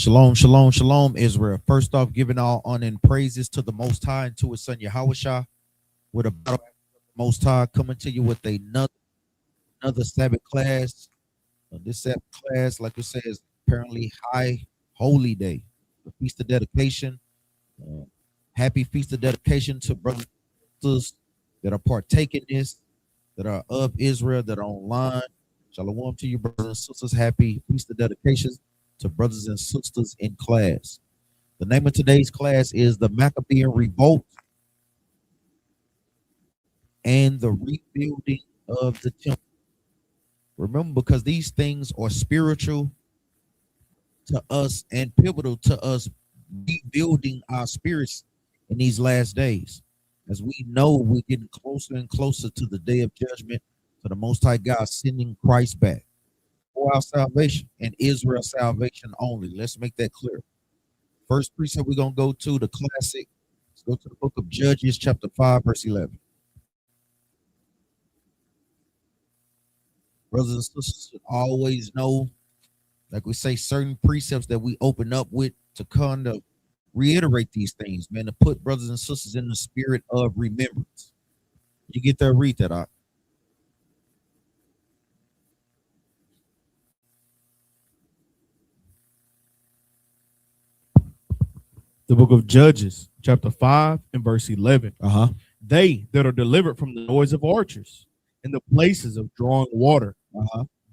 Shalom, shalom, shalom, Israel. First off, giving all honor and praises to the Most High and to His Son Yahushua, with a battle Most High coming to you with another Sabbath class. This Sabbath class, like we said, is apparently High Holy Day, the Feast of Dedication. Happy Feast of Dedication to brothers and sisters that are partaking this, that are of Israel, that are online. Shalom to you, brothers and sisters. Happy Feast of Dedication to brothers and sisters in class. The name of today's class is the Maccabean Revolt and the rebuilding of the temple. Remember, because these things are spiritual to us and pivotal to us rebuilding our spirits in these last days. As we know, we're getting closer and closer to the day of judgment, to the Most High God sending Christ back for our salvation and Israel's salvation only. Let's make that clear. First precept we're going to go to the classic. Let's go to the book of Judges, chapter 5, verse 11. Brothers and sisters should always know, like we say, certain precepts that we open up with to kind of reiterate these things, man, to put brothers and sisters in the spirit of remembrance. You get that? Read that out. The book of Judges, chapter 5 and verse 11. They that are delivered from the noise of archers and the places of drawing water,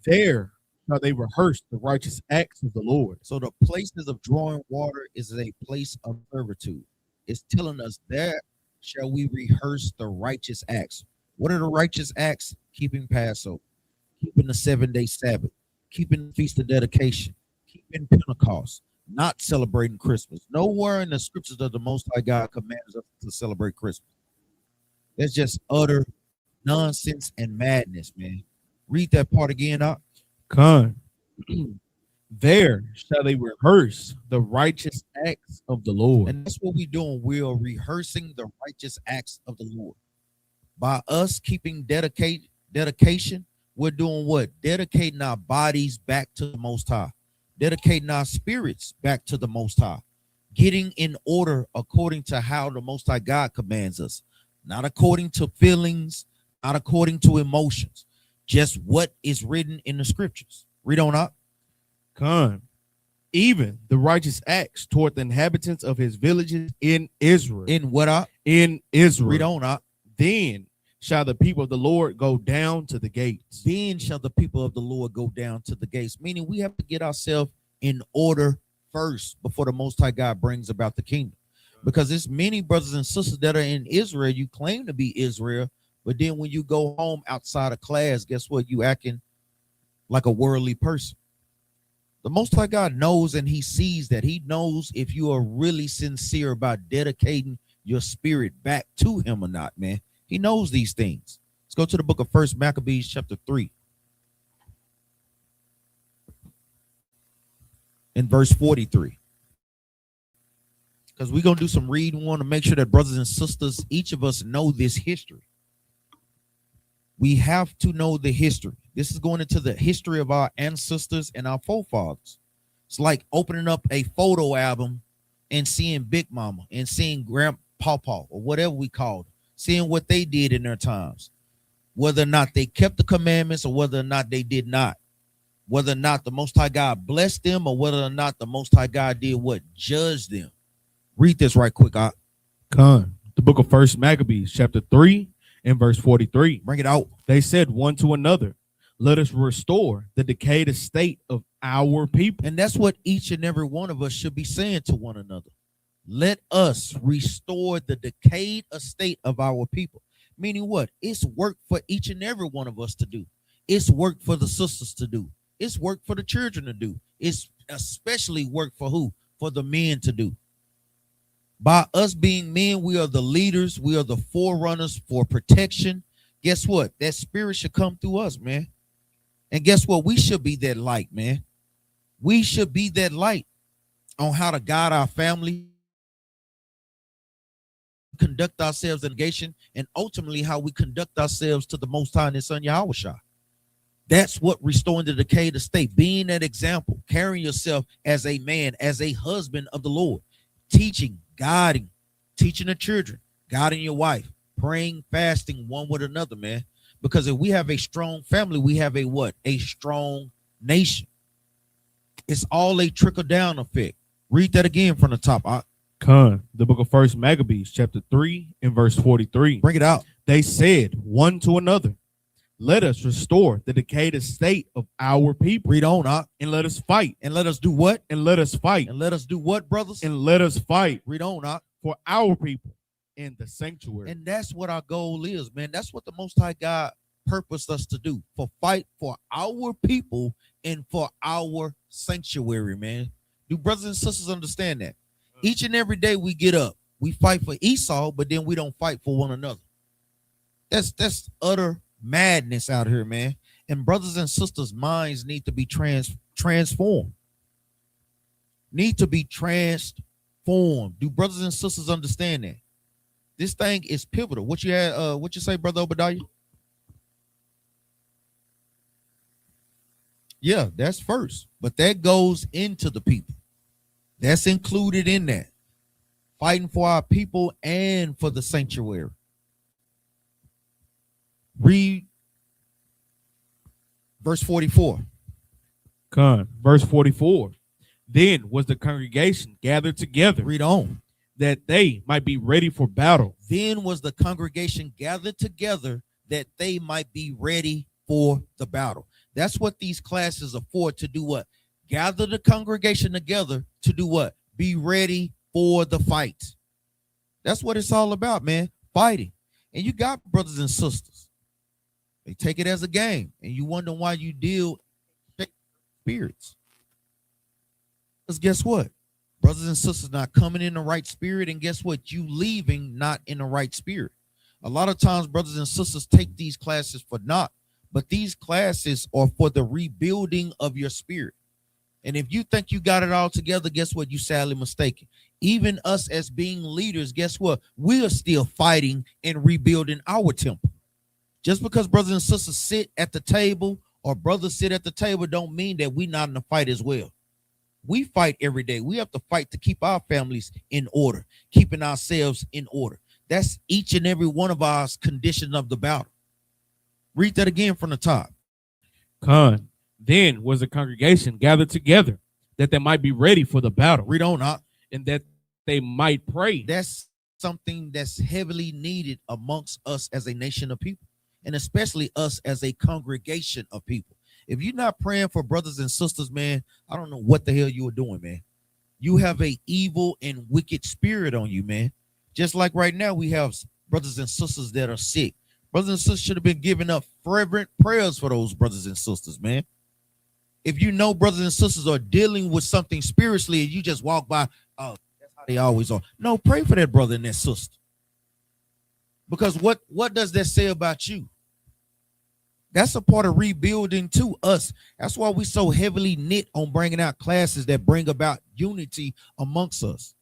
there shall they rehearse the righteous acts of the Lord. So the places of drawing water is a place of servitude. It's telling us there shall we rehearse the righteous acts. What are the righteous acts? Keeping Passover, keeping the 7-day Sabbath, keeping the Feast of Dedication, keeping Pentecost, not celebrating Christmas. Nowhere in the scriptures of the Most High God commands us to celebrate Christmas. That's just utter nonsense and madness, man. Read that part again out. Con. There shall they rehearse the righteous acts of the Lord. And that's what we're doing. We are rehearsing the righteous acts of the Lord. By us keeping dedication, we're doing what? Dedicating our bodies back to the Most High. Dedicating our spirits back to the Most High. Getting in order according to how the Most High God commands us. Not according to feelings, not according to emotions. Just what is written in the scriptures. Read on up. Con. Even the righteous acts toward the inhabitants of his villages in Israel. In what up? In Israel. Read on up. Then shall the people of the Lord go down to the gates. Then shall the people of the Lord go down to the gates. Meaning we have to get ourselves in order first before the Most High God brings about the kingdom. Because there's many brothers and sisters that are in Israel. You claim to be Israel, but then when you go home outside of class, guess what? You acting like a worldly person. The Most High God knows, and he sees that. He knows if you are really sincere about dedicating your spirit back to him or not, man. He knows these things. Let's go to the book of First Maccabees, chapter 3. In verse 43. Because we're going to do some reading. We want to make sure that brothers and sisters, each of us know this history. We have to know the history. This is going into the history of our ancestors and our forefathers. It's like opening up a photo album and seeing Big Mama and seeing Grandpapa or whatever we call them, seeing what they did in their times, whether or not they kept the commandments or whether or not they did not, whether or not the Most High God blessed them or whether or not the Most High God did what? Judged them. Read this right quick. Con. The book of First Maccabees, chapter 3 and verse 43. Bring it out. They said one to another, let us restore the decayed estate of our people. And that's what each and every one of us should be saying to one another. Let us restore the decayed estate of our people. Meaning what? It's work for each and every one of us to do. It's work for the sisters to do. It's work for the children to do. It's especially work for who? For the men to do. By us being men, we are the leaders. We are the forerunners for protection. Guess what? That spirit should come through us, man. And guess what? We should be that light, man. We should be that light on how to guide our family, conduct ourselves in nation, and ultimately how we conduct ourselves to the Most High and His Son Yahushua. That's what restoring the decayed state, being that example, carrying yourself as a man, as a husband of the Lord, teaching, guiding, teaching the children, guiding your wife, praying, fasting one with another, man. Because if we have a strong family, we have a what? A strong nation. It's all a trickle down effect. Read that again from the top. The book of First Maccabees, chapter 3 and verse 43. Bring it out. They said one to another, let us restore the decayed state of our people. Read on, and let us fight. And let us do what? And let us fight. And let us do what, brothers? And let us fight. Read on, for our people in the sanctuary. And that's what our goal is, man. That's what the Most High God purposed us to do, for fight for our people and for our sanctuary, man. Do brothers and sisters understand that? Each and every day we get up, we fight for Esau, but then we don't fight for one another. That's utter madness out here, man. And brothers and sisters' minds need to be transformed. Need to be transformed. Do brothers and sisters understand that? This thing is pivotal. What you had, what you say, Brother Obadiah? Yeah, that's first, but that goes into the people. That's included in that. Fighting for our people and for the sanctuary. Read verse 44. Verse 44. Then was the congregation gathered together. Read on. That they might be ready for battle. Then was the congregation gathered together that they might be ready for the battle. That's what these classes are for, to do what? Gather the congregation together to do what? Be ready for the fight. That's what it's all about, man. Fighting. And you got brothers and sisters. They take it as a game, and you wonder why you deal with spirits. Because guess what? Brothers and sisters not coming in the right spirit, and guess what? You leaving not in the right spirit. A lot of times, brothers and sisters take these classes for naught, but these classes are for the rebuilding of your spirit. And if you think you got it all together, guess what? You sadly mistaken. Even us as being leaders, guess what? We are still fighting and rebuilding our temple. Just because brothers and sisters sit at the table or brothers sit at the table don't mean that we're not in the fight as well. We fight every day. We have to fight to keep our families in order, keeping ourselves in order. That's each and every one of our condition of the battle. Read that again from the top. Then was the congregation gathered together that they might be ready for the battle. Read on, and that they might pray. That's something that's heavily needed amongst us as a nation of people, and especially us as a congregation of people. If you're not praying for brothers and sisters, man, I don't know what the hell you are doing, man. You have a evil and wicked spirit on you, man. Just like right now, we have brothers and sisters that are sick. Brothers and sisters should have been giving up fervent prayers for those brothers and sisters, man. If you know brothers and sisters are dealing with something spiritually and you just walk by, oh, that's how they always are. No, pray for that brother and that sister. Because what does that say about you? That's a part of rebuilding to us. That's why we so heavily knit on bringing out classes that bring about unity amongst us.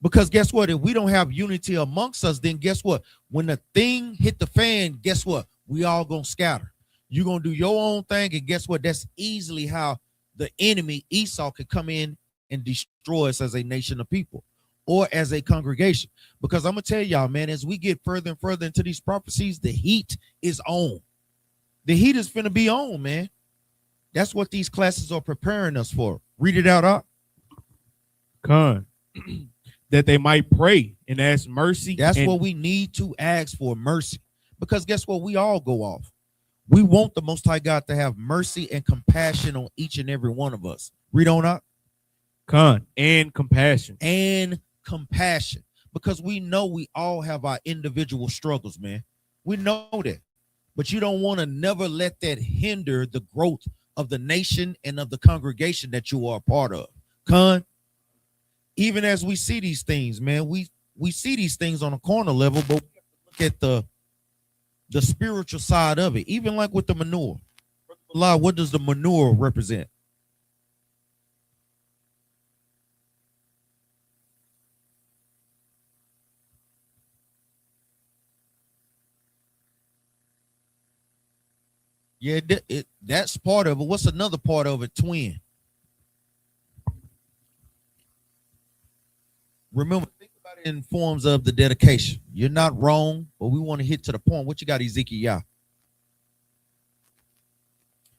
Because guess what? If we don't have unity amongst us, then guess what? When the thing hit the fan, guess what? We all gonna scatter. You're gonna do your own thing, and guess what? That's easily how the enemy Esau could come in and destroy us as a nation of people or as a congregation. Because I'm gonna tell y'all, man, as we get further and further into these prophecies, the heat is on. The heat is finna be on, man. That's what these classes are preparing us for. Read it out, that they might pray and ask mercy. That's what we need to ask for, mercy. Because guess what? We all go off. We want the Most High God to have mercy and compassion on each and every one of us. Read on out. And compassion. And compassion. Because we know we all have our individual struggles, man. We know that. But you don't want to never let that hinder the growth of the nation and of the congregation that you are a part of. Even as we see these things, man, we see these things on a corner level, but we have to look at the spiritual side of it. Even like with the manure. What does the manure represent? Yeah, that's part of it. What's another part of it? Twin. Remember, think about it in forms of the dedication. You're not wrong, but we want to hit to the point. What you got, Ezekiel?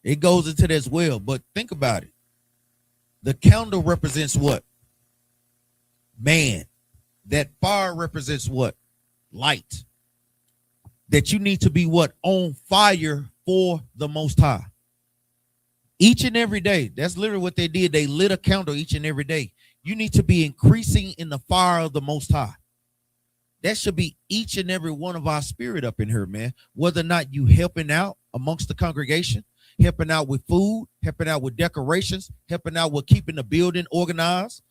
It goes into that as well, but think about it. The candle represents what? Man. That fire represents what? Light. That you need to be what? On fire for the Most High. Each and every day. That's literally what they did. They lit a candle each and every day. You need to be increasing in the fire of the Most High. That should be each and every one of our spirit up in here, man. Whether or not you helping out amongst the congregation, helping out with food, helping out with decorations, helping out with keeping the building organized.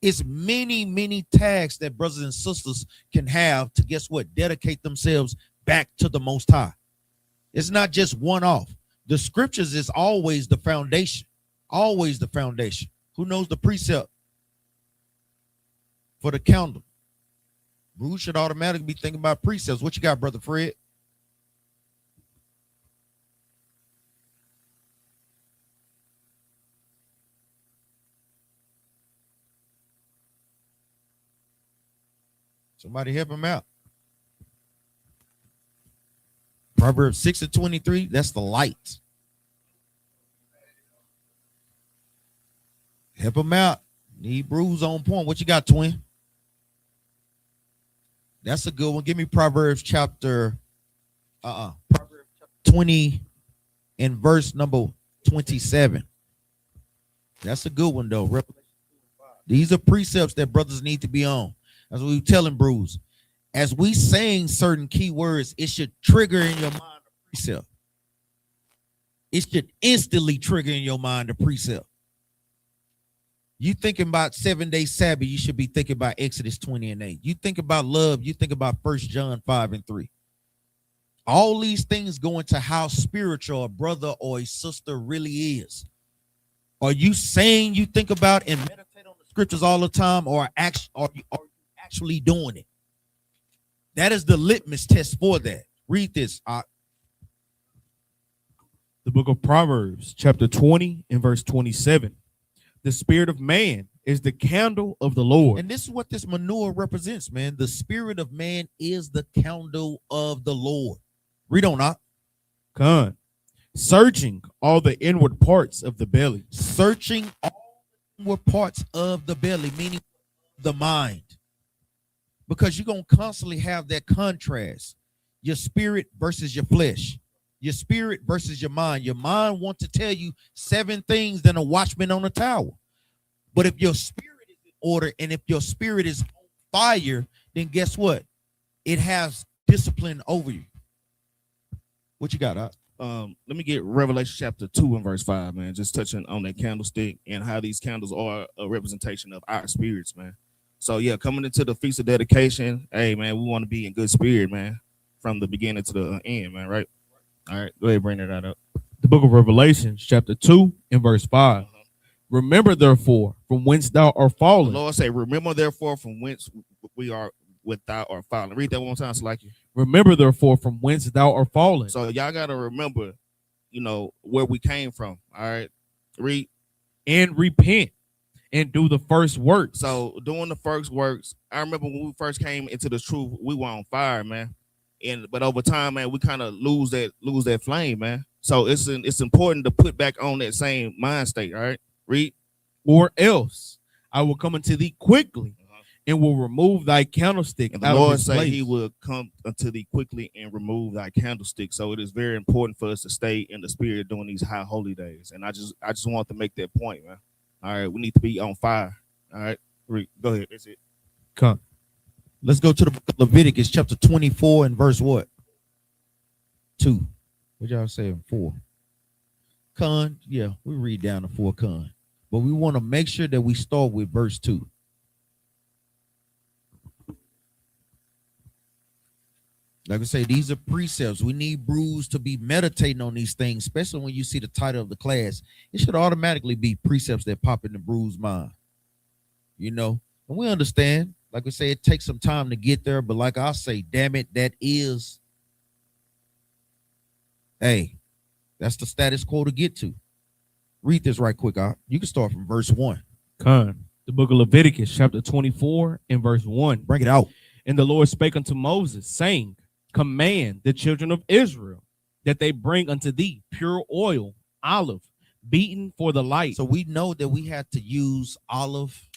It's many, many tags that brothers and sisters can have to, guess what, dedicate themselves back to the Most High. It's not just one off. The scriptures is always the foundation, always the foundation. Who knows the precept for the candle? Bruce should automatically be thinking about precepts. What you got, Brother Fred? Somebody help him out. Proverbs 6:23, that's the light. Help him out. Need Bruce on point. What you got, twin? That's a good one. Give me Proverbs chapter 20 and verse number 27. That's a good one, though. These are precepts that brothers need to be on. As we were telling Bruce, as we saying certain key words, it should trigger in your mind a precept. It should instantly trigger in your mind a precept. You thinking about 7-day Sabbath, you should be thinking about Exodus 20 and 8. You think about love, you think about 1 John 5 and 3. All these things go into how spiritual a brother or a sister really is. Are you saying you think about and meditate on the scriptures all the time, or are you actually doing it? That is the litmus test for that. Read this. The book of Proverbs, chapter 20 and verse 27. The spirit of man is the candle of the Lord. And this is what this manure represents, man. The spirit of man is the candle of the Lord. Read on, Ak. Con. Searching all the inward parts of the belly. Searching all the inward parts of the belly, meaning the mind. Because you're going to constantly have that contrast. Your spirit versus your flesh. Your spirit versus your mind. Your mind wants to tell you 7 things than a watchman on a tower. But if your spirit is in order and if your spirit is on fire, then guess what? It has discipline over you. What you got, Ak? Let me get Revelation chapter 2 and verse 5, man. Just touching on that candlestick and how these candles are a representation of our spirits, man. So yeah, coming into the Feast of Dedication, hey man, we want to be in good spirit, man, from the beginning to the end, man, right? All right, go ahead, bring that up. The book of Revelation, chapter 2 and verse 5. Remember, therefore, from whence thou art fallen. The Lord say, remember, therefore, from whence we are without or fallen. Read that one more time, so like you. Remember, therefore, from whence thou art fallen. So y'all got to remember, where we came from, all right? Read. And repent and do the first works. So doing the first works, I remember when we first came into the truth, we were on fire, man. But over time, man, we kind of lose that flame, man. So it's important to put back on that same mind state, all right? Read. Or else I will come unto thee quickly and will remove thy candlestick. And the Lord say he will come unto thee quickly and remove thy candlestick. So it is very important for us to stay in the spirit during these high holy days. And I just want to make that point, man. All right, we need to be on fire. All right, go ahead. That's it. Come. Let's go to the book of Leviticus, chapter 24 and verse what? 2. What y'all saying? 4. Con, yeah, we read down to 4 con. But we want to make sure that we start with verse 2. Like I say, these are precepts. We need Bruce to be meditating on these things, especially when you see the title of the class. It should automatically be precepts that pop in the Bruce's mind. And we understand. Like I say, it takes some time to get there, but like I say, damn it, that is, hey, That's the status quo to get to. Read this right quick, out. You can start from verse 1. Con. The book of Leviticus, chapter 24, and verse 1. Bring it out. And the Lord spake unto Moses, saying, command the children of Israel that they bring unto thee pure oil, olive, beaten for the light. So we know that we had to use olive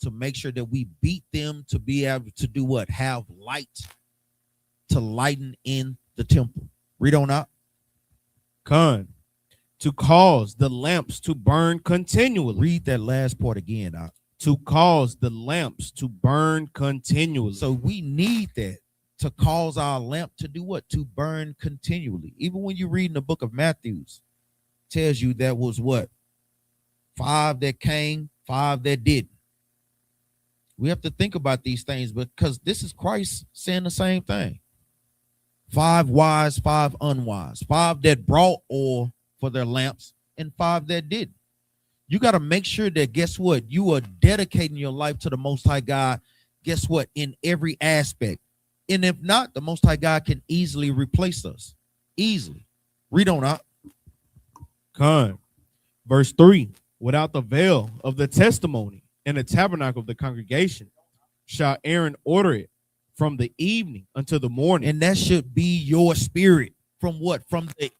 to make sure that we beat them to be able to do what? Have light to lighten in the temple. Read on out. Con. To cause the lamps to burn continually. Read that last part again, out. To cause the lamps to burn continually. So we need that to cause our lamp to do what? To burn continually. Even when you read in the book of Matthew, tells you that was what? 5 that came, 5 that didn't. We have to think about these things because this is Christ saying the same thing. 5 wise, 5 unwise. 5 that brought oil for their lamps and 5 that didn't. You got to make sure that, guess what? You are dedicating your life to the Most High God. Guess what? In every aspect. And if not, the Most High God can easily replace us. Easily. Read on out. Con. Verse 3. Without the veil of the testimony and the tabernacle of the congregation shall Aaron order it from the evening until the morning. And that should be your spirit. From what? From the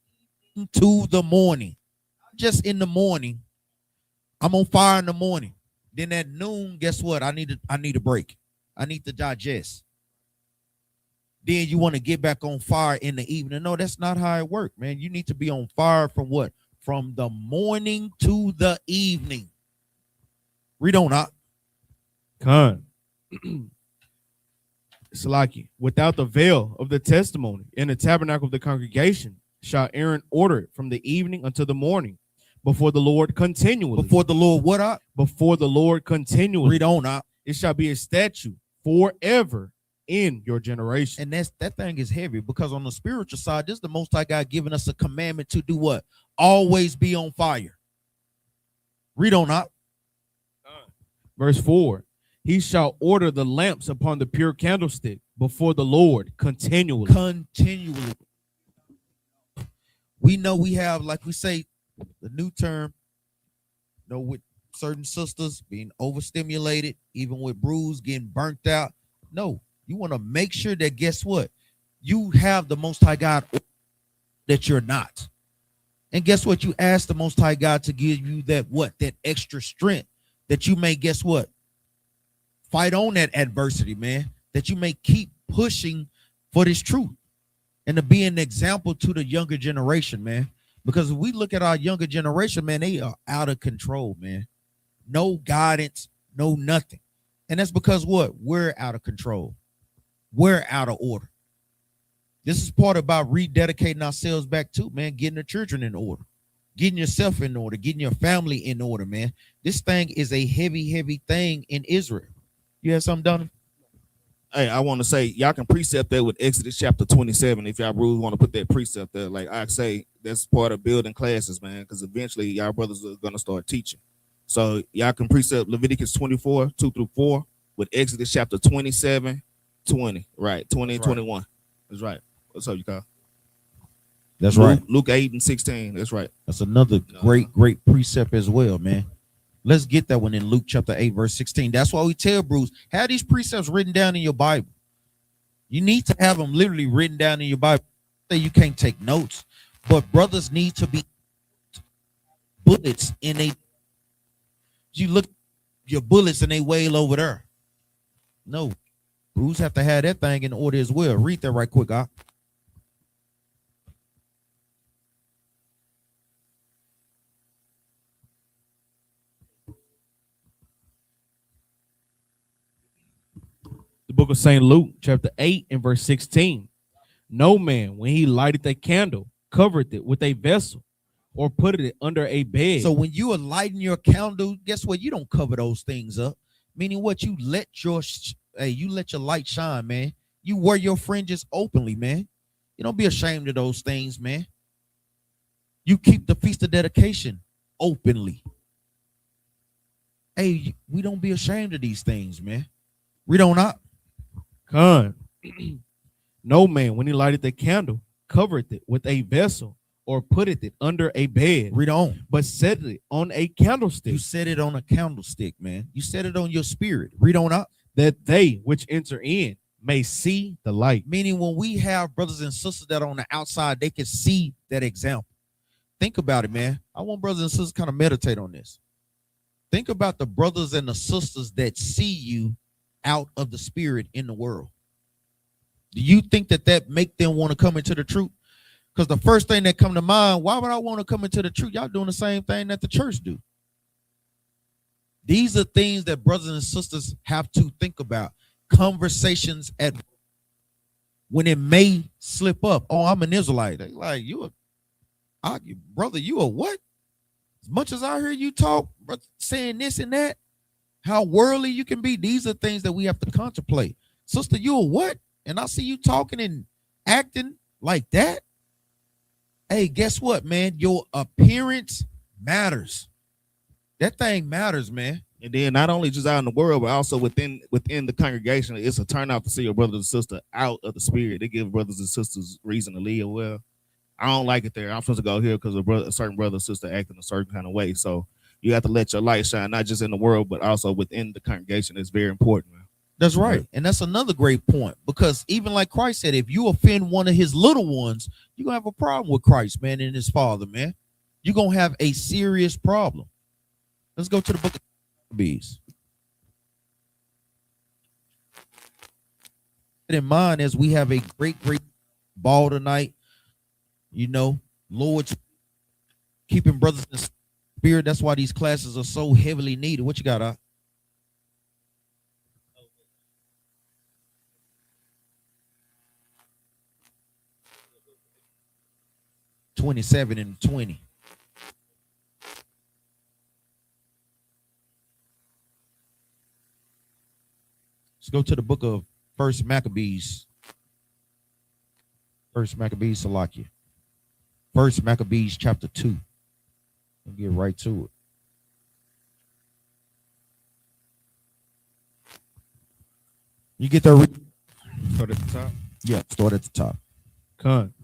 evening to the morning. Just in the morning. I'm on fire in the morning. Then at noon, guess what? I need a break. I need to digest. Then you want to get back on fire in the evening. No, that's not how it works, man. You need to be on fire from what? From the morning to the evening. Read on out. Con. Salaki. Without the veil of the testimony in the tabernacle of the congregation shall Aaron order it from the evening until the morning. Before the Lord continually. Before the Lord what up? Before the Lord continually. Read on up. It shall be a statute forever in your generation. And that thing is heavy because on the spiritual side, this is the Most High God giving us a commandment to do what? Always be on fire. Read on up. Verse 4. He shall order the lamps upon the pure candlestick before the Lord continually. Continually. We know we have, like we say, the new term, with certain sisters being overstimulated, even with bruise getting burnt out. No, you want to make sure that, guess what? You have the Most High God that you're not. And guess what? You ask the Most High God to give you that what? That extra strength that you may, guess what? Fight on that adversity, man. That you may keep pushing for this truth and to be an example to the younger generation, man. Because if we look at our younger generation, man, they are out of control, man. No guidance, no nothing. And that's because what? We're out of control. We're out of order. This is part about rededicating ourselves back to, man, getting the children in order, getting yourself in order, getting your family in order, man. This thing is a heavy, heavy thing in Israel. You have something done? Hey, I want to say y'all can precept that with Exodus chapter 27 if y'all really want to put that precept there. Like I say, that's part of building classes, man, because eventually y'all brothers are going to start teaching. So y'all can precept Leviticus 24, 2 through 4 with Exodus chapter 27, 20, right? 20 and 21. That's right. What's up, you call? That's right. Luke 8 and 16. That's right. That's another great precept as well, man. Let's get that one in Luke chapter 8, verse 16. That's why we tell Bruce, have these precepts written down in your Bible. You need to have them literally written down in your Bible. You can't take notes, but brothers need to be bullets in a. You look your bullets and they wail over there. No, Bruce have to have that thing in order as well. Read that right quick, The book of St. Luke, chapter 8 and verse 16. No man, when he lighted a candle, covered it with a vessel or put it under a bed. So when you are lighting your candle, guess what? You don't cover those things up. Meaning what? You let your light shine, man. You wear your fringes openly, man. You don't be ashamed of those things, man. You keep the feast of dedication openly. Hey, we don't be ashamed of these things, man. Read on up. Con. No man, when he lighted the candle, covered it with a vessel or putteth it under a bed. Read on. But set it on a candlestick. You set it on a candlestick, man. You set it on your spirit. Read on up. That they which enter in may see the light. Meaning when we have brothers and sisters that are on the outside, they can see that example. Think about it, man. I want brothers and sisters kind of meditate on this. Think about the brothers and the sisters that see you out of the spirit in the world. Do you think that make them want to come into the truth? Because the first thing that come to mind, why would I want to come into the truth? Y'all doing the same thing that the church do. These are things that brothers and sisters have to think about. Conversations at when it may slip up. Oh, I'm an Israelite. They like, brother, you a what? As much as I hear you talk, saying this and that, how worldly you can be. These are things that we have to contemplate. Sister, you a what? And I see you talking and acting like that. Hey, guess what, man? Your appearance matters. That thing matters, man. And then not only just out in the world, but also within the congregation, it's a turnout to see your brother and sister out of the spirit. They give brothers and sisters reason to live well. I don't like it there. I'm supposed to go here because a certain brother or sister acting a certain kind of way. So you have to let your light shine, not just in the world, but also within the congregation. It's very important, man. That's right. And that's another great point, because even like Christ said, if you offend one of his little ones, you're going to have a problem with Christ, man, and his father, man. You're going to have a serious problem. Let's go to the book of Maccabees. In mind, as we have a great ball tonight, you know, Lord's keeping brothers in spirit. That's why these classes are so heavily needed. What you got, 27 and 20. Let's go to the book of First Maccabees. First Maccabees, Salakia. First Maccabees chapter 2. I'll get right to it. You get there. Start at the top. Yeah, start at the top. Con.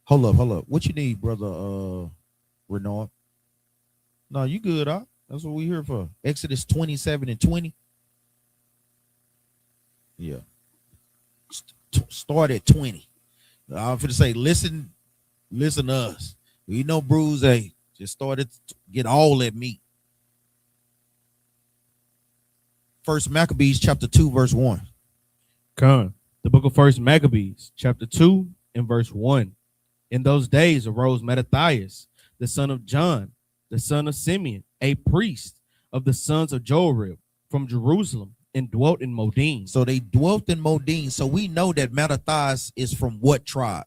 Hold up. What you need, brother Renard? No, you good, huh? That's what we here for. Exodus 27 and 20. Yeah. Start at 20. I'm going to say, listen to us. We know bruise, hey, just started to get all that meat. First Maccabees chapter 2, verse 1. Con. The book of First Maccabees, chapter 2 and verse 1. In those days arose Mattathias, the son of John, the son of Simeon, a priest of the sons of Jorib from Jerusalem, and dwelt in Modin. So they dwelt in Modin. So we know that Mattathias is from what tribe?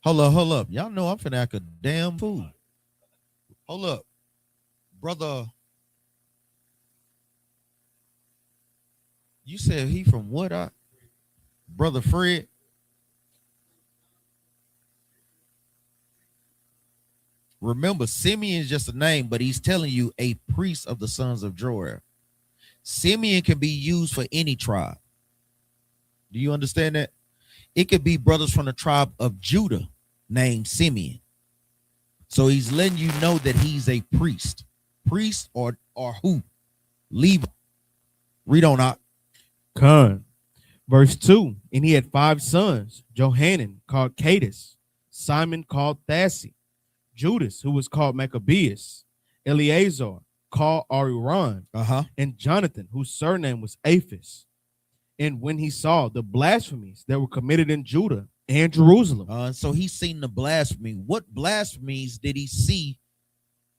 Hold up. Y'all know I'm finna act a damn fool. Hold up. Brother, you said he from what? Brother Fred? Remember, Simeon is just a name, but he's telling you a priest of the sons of Joab. Simeon can be used for any tribe. Do you understand that? It could be brothers from the tribe of Judah named Simeon. So he's letting you know that he's a priest. Priest or who? Levi. Read on out. Con. Verse 2. And he had 5 sons, Johanan called Cadus, Simon called Thassi, Judas, who was called Maccabeus, Eleazar, called Ariran, and Jonathan, whose surname was Aphis. And when he saw the blasphemies that were committed in Judah and Jerusalem. So he's seen the blasphemy. What blasphemies did he see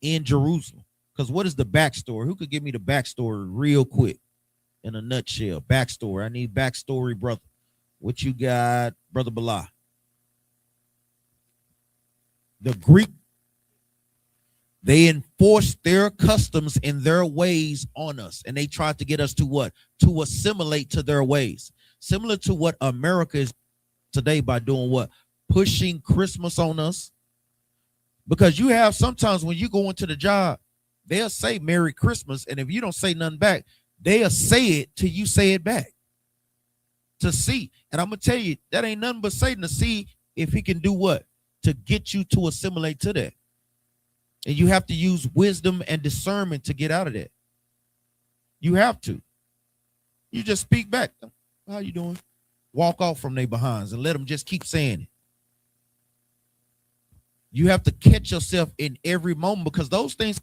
in Jerusalem? Because what is the backstory? Who could give me the backstory real quick in a nutshell? Backstory. I need backstory, brother. What you got, Brother Bala? The Greek, they enforced their customs and their ways on us, and they tried to get us to what? To assimilate to their ways. Similar to what America is today by doing what? Pushing Christmas on us. Because you have sometimes when you go into the job, they'll say Merry Christmas, and if you don't say nothing back, they'll say it till you say it back. to see. And I'm gonna tell you, that ain't nothing but Satan to see if he can do what? To get you to assimilate to that. And you have to use wisdom and discernment to get out of that. You have to. You just speak back. How you doing? Walk off from their behinds and let them just keep saying it. You have to catch yourself in every moment, because those things,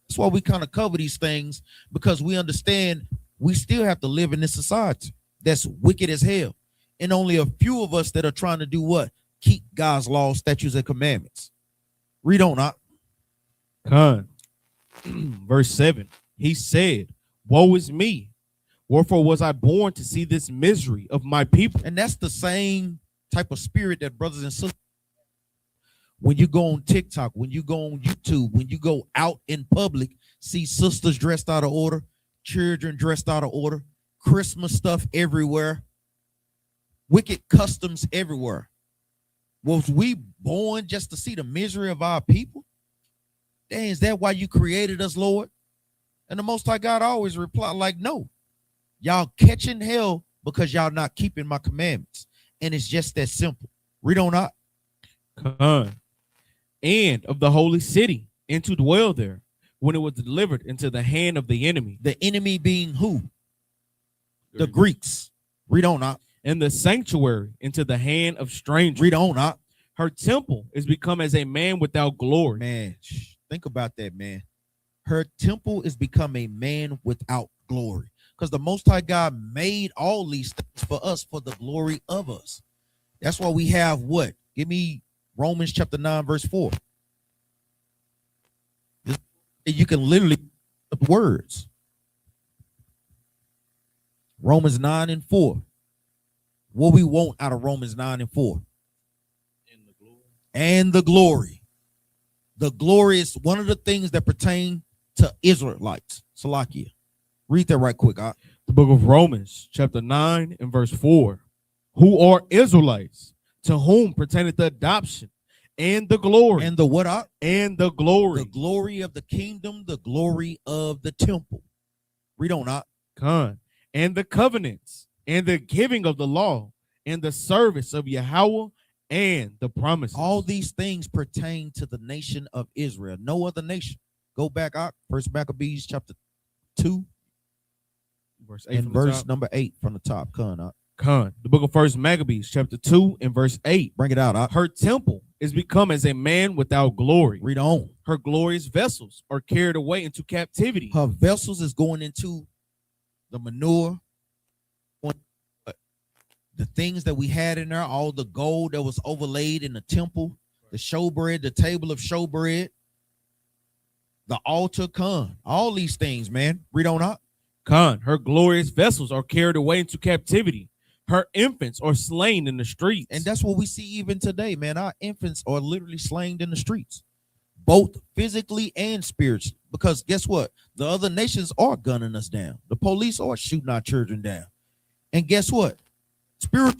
that's why we kind of cover these things, because we understand we still have to live in this society that's wicked as hell. And only a few of us that are trying to do what? Keep God's laws, statutes, and commandments. Read on up. Verse 7. He said, woe is me. Wherefore was I born to see this misery of my people? And that's the same type of spirit that brothers and sisters, when you go on TikTok, when you go on YouTube, when you go out in public, see sisters dressed out of order, children dressed out of order, Christmas stuff everywhere, wicked customs everywhere. Was we born just to see the misery of our people? Dang, is that why you created us, Lord? And the Most High God always replied like, no. Y'all catching hell because y'all not keeping my commandments. And it's just that simple. Read on up. And of the holy city, and to dwell there, when it was delivered into the hand of the enemy. The enemy being who? The Greeks. Read on up. And the sanctuary into the hand of strangers. Read on up. Her temple is become as a man without glory. Man, think about that, man. Her temple is become a man without glory. Because the Most High God made all these things for us, for the glory of us. That's why we have what? Give me Romans chapter 9, verse 4. You can literally put words. Romans 9 and 4. What we want out of Romans 9 and 4. And the glory. The glory is one of the things that pertain to Israelites. Salakia. Read that right quick. The book of Romans, chapter 9 and verse 4. Who are Israelites, to whom pertaineth the adoption and the glory. And the what? And the glory. The glory of the kingdom, the glory of the temple. Read on up. And the covenants, and the giving of the law, and the service of Yahweh, and the promises. All these things pertain to the nation of Israel. No other nation. Go back up. First Maccabees chapter 2. Verse 8 and verse number 8 from the top. The book of First Maccabees, chapter 2 and verse 8. Bring it out. Her temple is become as a man without glory. Read on. Her glorious vessels are carried away into captivity. Her vessels is going into the manure, the things that we had in there, all the gold that was overlaid in the temple, the showbread, the table of showbread, the altar, all these things, man. Read on up. Her glorious vessels are carried away into captivity. Her infants are slain in the streets. And that's what we see even today, man. Our infants are literally slain in the streets, both physically and spiritually. Because guess what? The other nations are gunning us down. The police are shooting our children down. And guess what? Spirit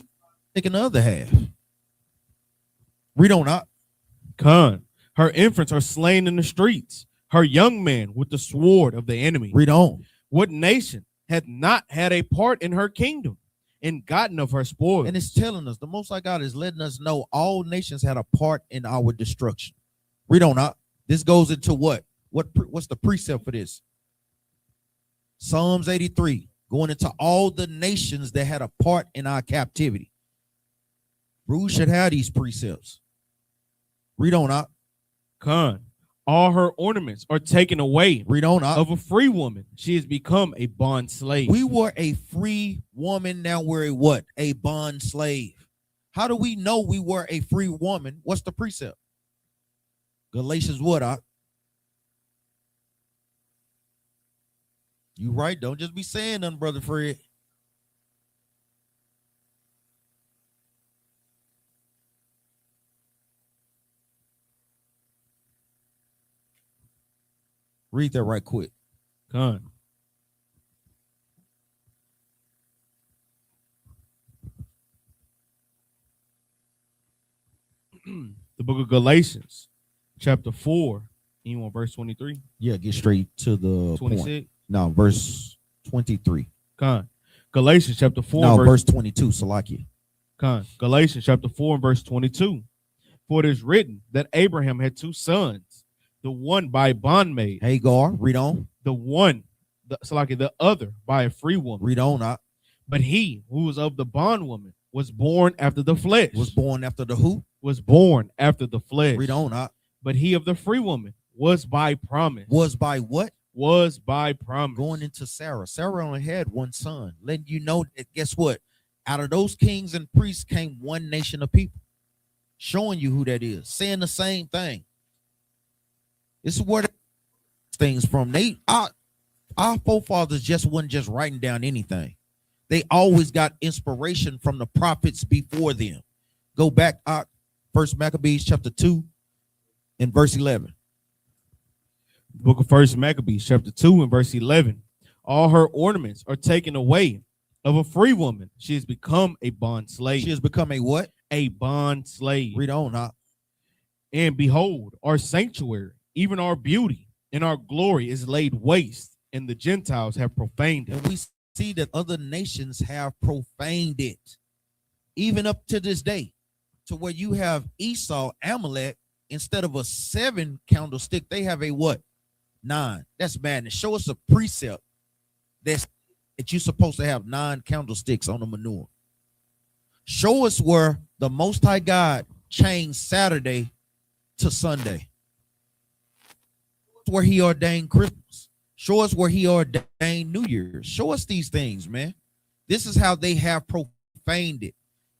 taking the other half. Read on up. Her infants are slain in the streets. Her young men with the sword of the enemy. Read on. What nation had not had a part in her kingdom and gotten of her spoil? And it's telling us, the Most High God is letting us know all nations had a part in our destruction. Read on up. This goes into what? What's the precept for this? Psalms 83, going into all the nations that had a part in our captivity. We should have these precepts. Read on up. All her ornaments are taken away. Read on up. Of a free woman, she has become a bond slave. We were a free woman, now we're a what? A bond slave. How do we know we were a free woman? What's the precept? Galatians what, up? You right, don't just be saying nothing, Brother Fred. Read that right quick. The book of Galatians, chapter 4. You want verse 23? Yeah, get straight to the 26. point. No, verse 23. Galatians chapter 4. No, verse 22, Salakia. Galatians chapter 4 and verse 22. For it is written that Abraham had two sons, the one by a bondmaid. Hagar, read on. The other by a free woman. Read on. But he who was of the bondwoman was born after the flesh. Was born after the who? Was born after the flesh. Read on. But he of the free woman was by promise. Was by what? Was by promise. Going into Sarah. Sarah only had one son. Letting you know that, guess what? Out of those kings and priests came one nation of people. Showing you who that is. Saying the same thing. This is where things from. Our forefathers wasn't just writing down anything. They always got inspiration from the prophets before them. Go back, First Maccabees chapter 2 and verse 11. Book of First Maccabees chapter 2 and verse 11. All her ornaments are taken away of a free woman. She has become a bond slave. She has become a what? A bond slave. Read on. And behold, our sanctuary, even our beauty and our glory is laid waste, and the Gentiles have profaned it. And we see that other nations have profaned it, even up to this day, to where you have Esau, Amalek, instead of a 7 candlestick, they have a what? 9. That's madness. Show us a precept that you're supposed to have 9 candlesticks on the manure. Show us where the Most High God changed Saturday to Sunday. Where he ordained Christmas. Show us where he ordained New Year's. Show us these things, man. This is how they have profaned it.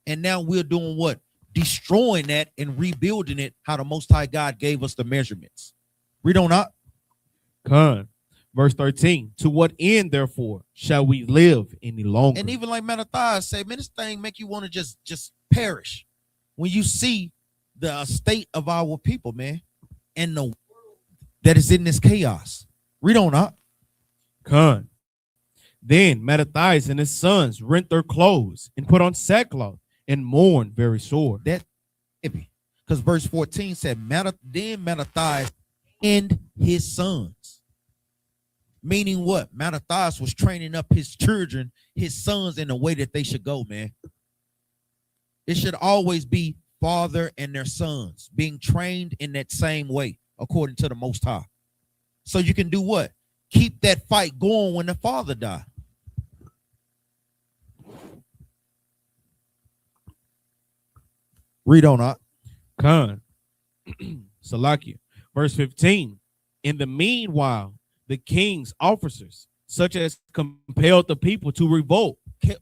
And now we're doing what? Destroying that and rebuilding it how the Most High God gave us the measurements. Read on up. Verse 13. To what end, therefore, shall we live any longer? And even like Mattathias say, man, this thing make you want to just perish when you see the state of our people, man, and the world that is in this chaos. Read on up. Then Mattathias and his sons rent their clothes and put on sackcloth and mourn very sore. That because verse 14 said, then Mattathias and his sons. Meaning what? Mattathias was training up his children, his sons, in the way that they should go, man. It should always be father and their sons being trained in that same way, according to the Most High. So you can do what? Keep that fight going when the father died. Read on up. Salakia. Verse 15. In the meanwhile, the king's officers, such as compelled the people to revolt.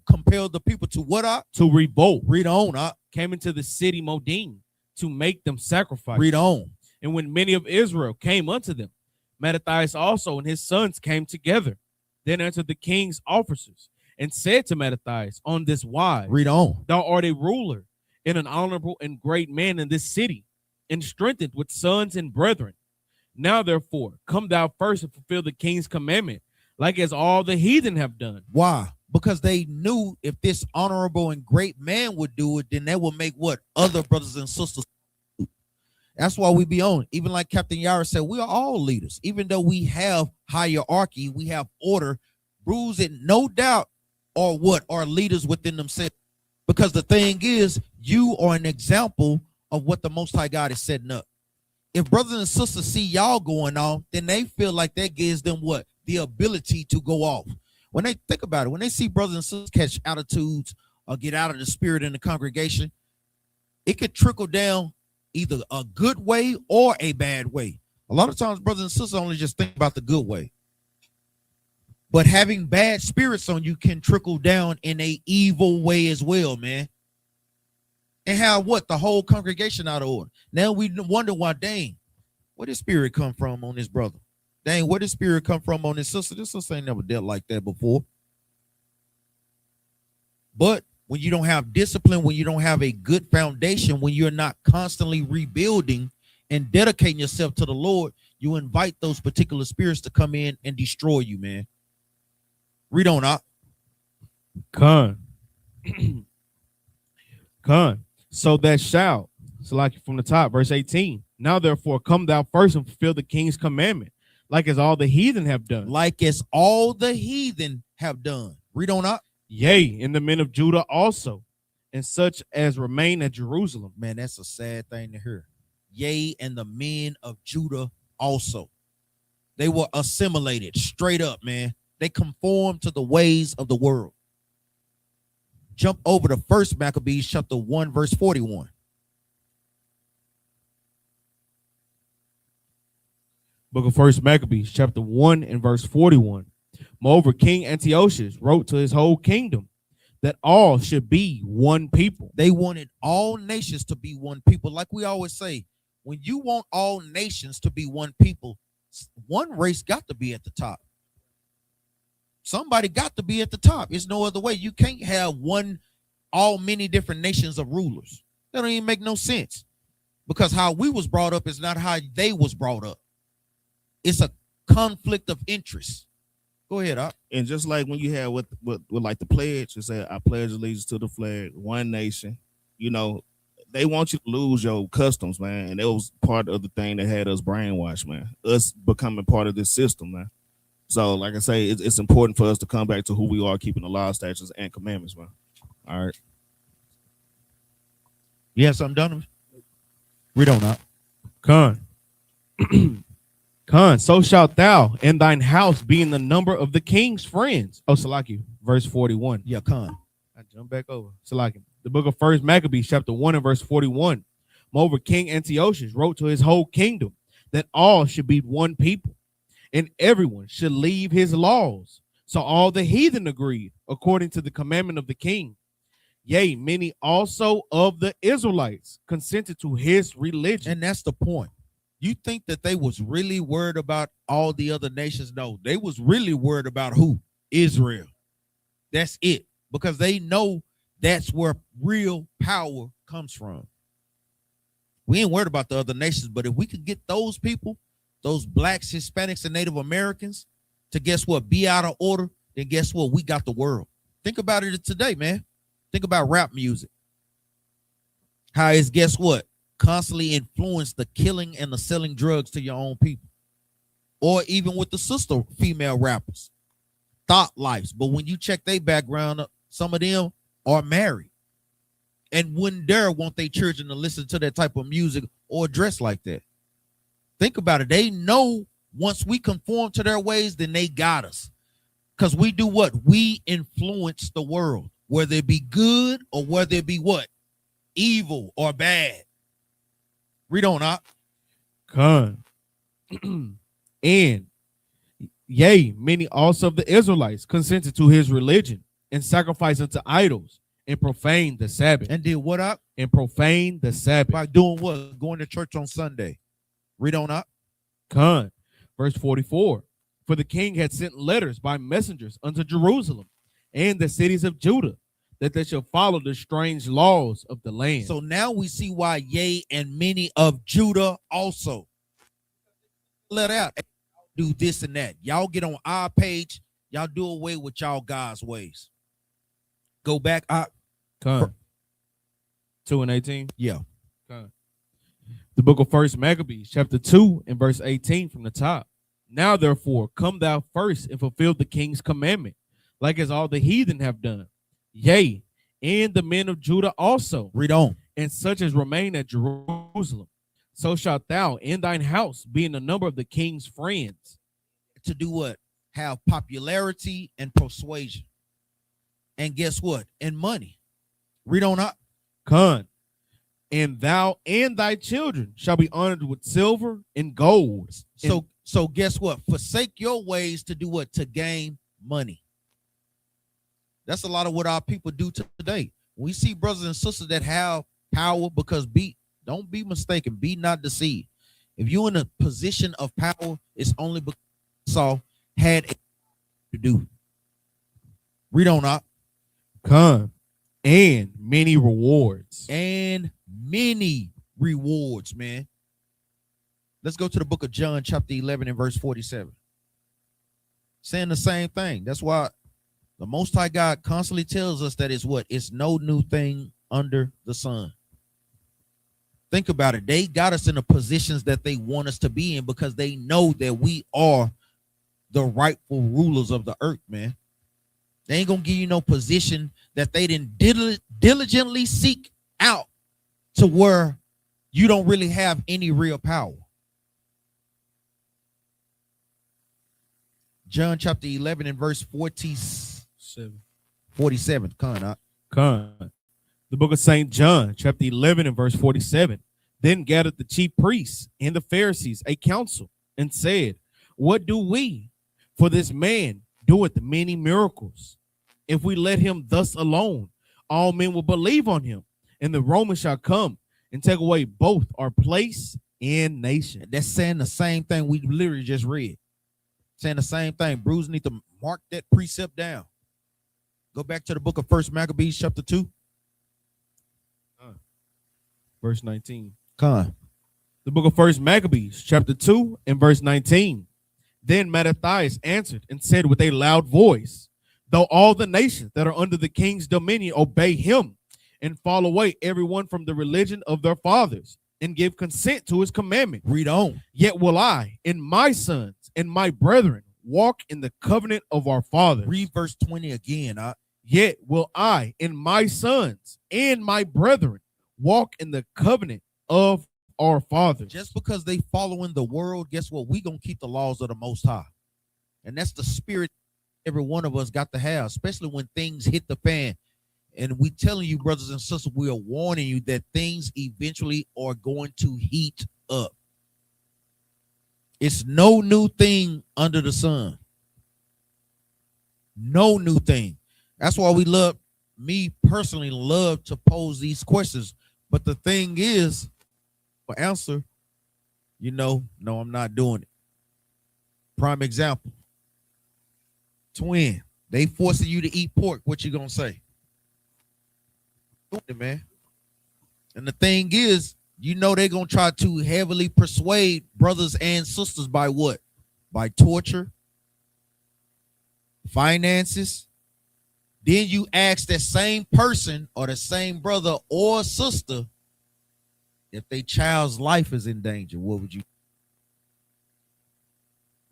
Compelled the people to what up? To revolt. Read on up. Came into the city Modin to make them sacrifice. Read on. And when many of Israel came unto them, Mattathias also and his sons came together. Then answered the king's officers and said to Mattathias on this wise. Read on. Thou art a ruler and an honorable and great man in this city, and strengthened with sons and brethren. Now, therefore, come thou first and fulfill the king's commandment, like as all the heathen have done. Why? Because they knew if this honorable and great man would do it, then that would make what? Other brothers and sisters do. That's why we be on. Even like Captain Yara said, we are all leaders. Even though we have hierarchy, we have order, rules, and no doubt are what? Are leaders within themselves. Because the thing is, you are an example of what the Most High God is setting up. If brothers and sisters see y'all going on, then they feel like that gives them what? The ability to go off. When they think about it, when they see brothers and sisters catch attitudes or get out of the spirit in the congregation, it could trickle down either a good way or a bad way. A lot of times brothers and sisters only just think about the good way. But having bad spirits on you can trickle down in a evil way as well, man. And have what? The whole congregation out of order. Now we wonder why, dang, where did spirit come from on this brother? Dang, where did spirit come from on this sister? This sister ain't never dealt like that before. But when you don't have discipline, when you don't have a good foundation, when you're not constantly rebuilding and dedicating yourself to the Lord, you invite those particular spirits to come in and destroy you, man. Read on up. So that shall, so like from the top, verse 18. Now therefore come thou first and fulfill the king's commandment, like as all the heathen have done. Like as all the heathen have done. Read on up. Yea, and the men of Judah also, and such as remain at Jerusalem. Man, that's a sad thing to hear. Yea, and the men of Judah also. They were assimilated straight up, man. They conformed to the ways of the world. Jump over to 1 Maccabees chapter 1, verse 41. Book of 1 Maccabees, chapter 1 and verse 41. Moreover, King Antiochus wrote to his whole kingdom that all should be one people. They wanted all nations to be one people. Like we always say, when you want all nations to be one people, one race got to be at the top. Somebody got to be at the top. It's no other way. You can't have all many different nations of rulers. That don't even make no sense. Because how we was brought up is not how they was brought up. It's a conflict of interest. Go ahead, Op. And just like when you have with like the pledge, you say, I pledge allegiance to the flag, one nation, you know, they want you to lose your customs, man. And that was part of the thing that had us brainwashed, man. Us becoming part of this system, man. So, like I say, it's important for us to come back to who we are, keeping the law, statutes, and commandments, man. All right. You have something done? Read on, Op. Con. Con, so shalt thou and thine house be in the number of the king's friends. Oh, Salaki, verse 41. Yeah, Con. I jump back over. Salaki. The book of 1 Maccabees, chapter 1 and verse 41. Moreover, King Antiochus wrote to his whole kingdom that all should be one people, and everyone should leave his laws. So all the heathen agreed, according to the commandment of the king. Yea, many also of the Israelites consented to his religion. And that's the point. You think that they was really worried about all the other nations? No, they was really worried about who? Israel. That's it. Because they know that's where real power comes from. We ain't worried about the other nations, but if we could get those people, those blacks, Hispanics, and Native Americans to guess what? Be out of order, then guess what? We got the world. Think about it today, man. Think about rap music. How is, guess what? Constantly influence the killing and the selling drugs to your own people. Or even with the sister female rappers. Thought lives. But when you check their background, some of them are married. And wouldn't dare want their children to listen to that type of music or dress like that. Think about it. They know once we conform to their ways, then they got us. Because we do what? We influence the world. Whether it be good or whether it be what? Evil or bad. Read on, Op. Con. And yea, many also of the Israelites consented to his religion and sacrificed unto idols and profaned the Sabbath. And did what, Op? And profaned the Sabbath. By doing what? Going to church on Sunday. Read on, Op. Con. Verse 44. For the king had sent letters by messengers unto Jerusalem and the cities of Judah, that they shall follow the strange laws of the land. So now we see why yea, and many of Judah also. Let out. Do this and that. Y'all get on our page. Y'all do away with y'all God's ways. Go back. Con. 2 and 18. Yeah. Con. The book of 1 Maccabees, chapter 2 and verse 18 from the top. Now, therefore, come thou first and fulfill the king's commandment, like as all the heathen have done. Yea, and the men of Judah also. Read on. And such as remain at Jerusalem. So shalt thou and thine house be in the number of the king's friends. To do what? Have popularity and persuasion. And guess what? And money. Read on up. Con. And thou and thy children shall be honored with silver and gold. So guess what? Forsake your ways to do what? To gain money. That's a lot of what our people do today. We see brothers and sisters that have power because don't be mistaken, be not deceived. If you're in a position of power, it's only because Saul had to do. Read on up. Come. And many rewards. And many rewards, man. Let's go to the book of John, chapter 11 and verse 47. Saying the same thing. That's why the Most High God constantly tells us that it's what? It's no new thing under the sun. Think about it. They got us in the positions that they want us to be in because they know that we are the rightful rulers of the earth, man. They ain't gonna give you no position that they didn't diligently seek out to where you don't really have any real power. John chapter 11 and verse 47. Con. The book of St. John, chapter 11 and verse 47. Then gathered the chief priests and the Pharisees a council and said, what do we? For this man doeth many miracles. If we let him thus alone, all men will believe on him, and the Romans shall come and take away both our place and nation. That's saying the same thing we literally just read. Saying the same thing. Bruce need to mark that precept down. Go back to the book of 1 Maccabees chapter 2. Verse 19. Con. The book of 1 Maccabees chapter 2 and verse 19. Then Mattathias answered and said with a loud voice, though all the nations that are under the king's dominion obey him and fall away everyone from the religion of their fathers and give consent to his commandment. Read on. Yet will I and my sons and my brethren walk in the covenant of our fathers. Read verse 20 again. Yet will I and my sons and my brethren walk in the covenant of our fathers. Just because they follow in the world, guess what? We gonna keep the laws of the Most High. And that's the spirit every one of us got to have, especially when things hit the fan. And we telling you, brothers and sisters, we are warning you that things eventually are going to heat up. It's no new thing under the sun. No new thing. That's why me personally love to pose these questions. But the thing is, for answer, no, I'm not doing it. Prime example. Twin, they forcing you to eat pork. What you gonna say? Man. And the thing is, they're gonna try to heavily persuade brothers and sisters by what? By torture, finances. Then you ask that same person or the same brother or sister if their child's life is in danger. What would you?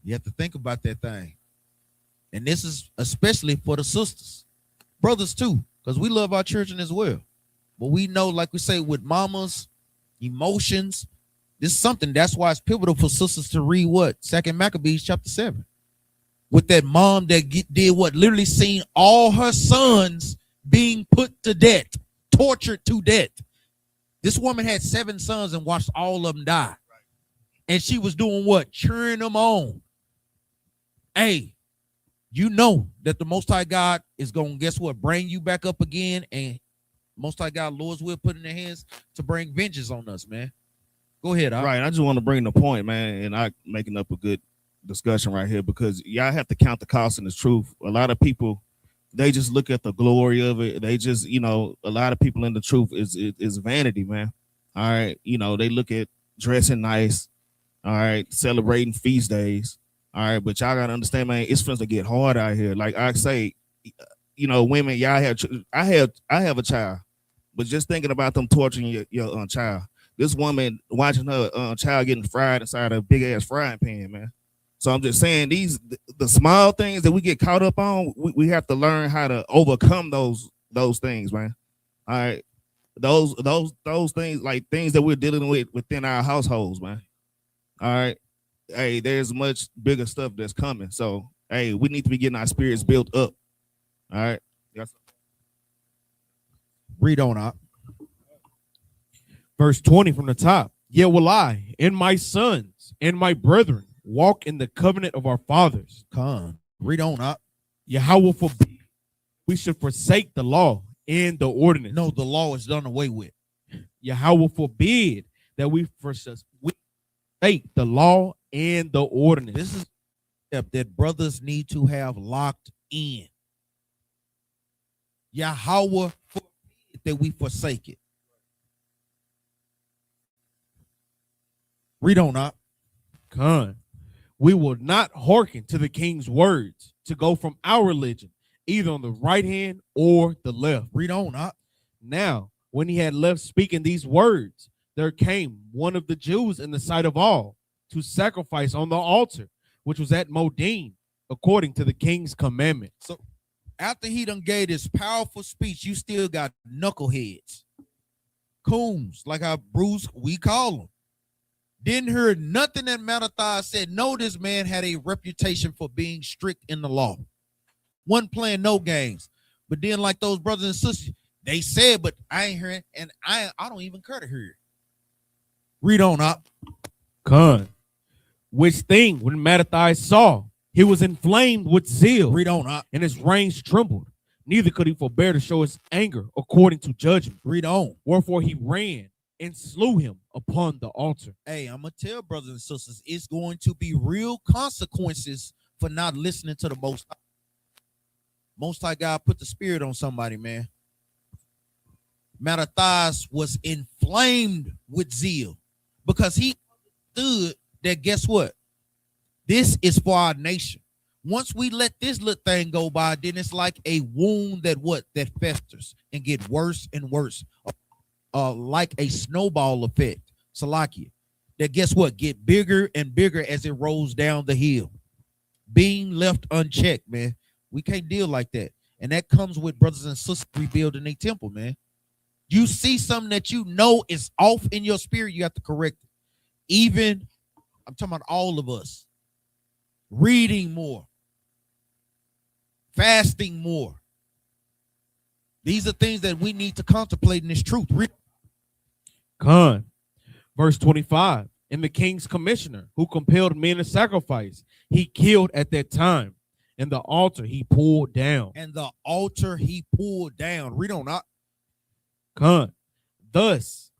You have to think about that thing. And this is especially for the sisters, brothers too, because we love our children as well. But we know, like we say, with mamas, emotions, this is something. That's why it's pivotal for sisters to read what? 2 Maccabees chapter 7. With that mom that did what? Literally seen all her sons being put to death, tortured to death. This woman had 7 sons and watched all of them die. And she was doing what? Cheering them on. Hey, you know that the Most High God is going to, guess what? Bring you back up again. And Most High God, Lord's will, put in their hands to bring vengeance on us, man. Go ahead. Right. I just want to bring the point, man, and I making up a good discussion right here, because y'all have to count the cost and the truth. A lot of people, they just look at the glory of it. They just, a lot of people in the truth is vanity, man. All right. They look at dressing nice. All right. Celebrating feast days. All right. But y'all got to understand, man, it's supposed to get hard out here. Like I say, women, y'all have, I have a child, but just thinking about them torturing your child. This woman watching her child getting fried inside a big ass frying pan, man. So I'm just saying, the small things that we get caught up on, we have to learn how to overcome those things, man. All right, those things, like things that we're dealing with within our households, man. All right, hey, there's much bigger stuff that's coming. So hey, we need to be getting our spirits built up. All right, yes. Read on up. Verse 20 from the top. Yet will I and my sons and my brethren walk in the covenant of our fathers. Come, read on up. Yahweh forbid we should forsake the law and the ordinance. No, the law is done away with. Yahweh forbid that we forsake the law and the ordinance. This is a step that brothers need to have locked in. Yahweh forbid that we forsake it. Read on up. Come. We will not hearken to the king's words to go from our religion, either on the right hand or the left. Read on up. Now, when he had left speaking these words, there came one of the Jews in the sight of all to sacrifice on the altar, which was at Modin, according to the king's commandment. So After he done gave this powerful speech, you still got knuckleheads, coons, like how Bruce, we call them. Didn't hear nothing that Mattathias said. No, this man had a reputation for being strict in the law. Wasn't playing no games. But then, like those brothers and sisters, they said, but I ain't hearing, and I don't even care to hear it. Read on up. Con. Which thing when Mattathias saw, he was inflamed with zeal. Read on up. And his reins trembled. Neither could he forbear to show his anger according to judgment. Read on. Wherefore he ran and slew him upon the altar. Hey, I'm going to tell brothers and sisters, it's going to be real consequences for not listening to the Most High. Most High God put the spirit on somebody, man. Mattathias was inflamed with zeal because he understood that, guess what? This is for our nation. Once we let this little thing go by, then it's like a wound that festers and get worse and worse. Like a snowball effect, Salakia, that guess what? Get bigger and bigger as it rolls down the hill. Being left unchecked, man. We can't deal like that. And that comes with brothers and sisters rebuilding a temple, man. You see something that you know is off in your spirit, you have to correct it. Even, I'm talking about all of us, reading more, fasting more. These are things that we need to contemplate in this truth. Con. Verse 25. And the king's commissioner who compelled men to sacrifice, he killed at that time. And the altar he pulled down. And the altar he pulled down. Read on up. Con. Thus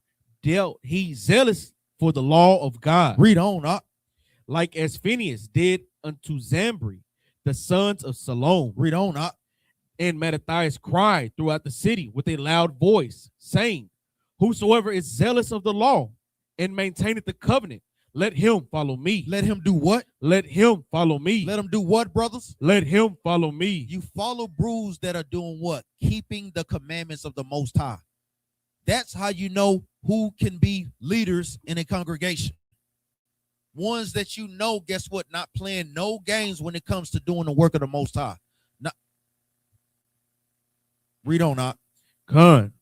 dealt he zealous for the law of God. Read on up. Like as Phineas did unto Zambri, the sons of Salom. Read on up. And Mattathias cried throughout the city with a loud voice, saying, whosoever is zealous of the law and maintaineth the covenant, let him follow me. Let him do what? Let him follow me. Let him do what, brothers? Let him follow me. You follow brews that are doing what? Keeping the commandments of the Most High. That's how you know who can be leaders in a congregation. Ones that you know, guess what? Not playing no games when it comes to doing the work of the Most High. Not... Read on up. Con.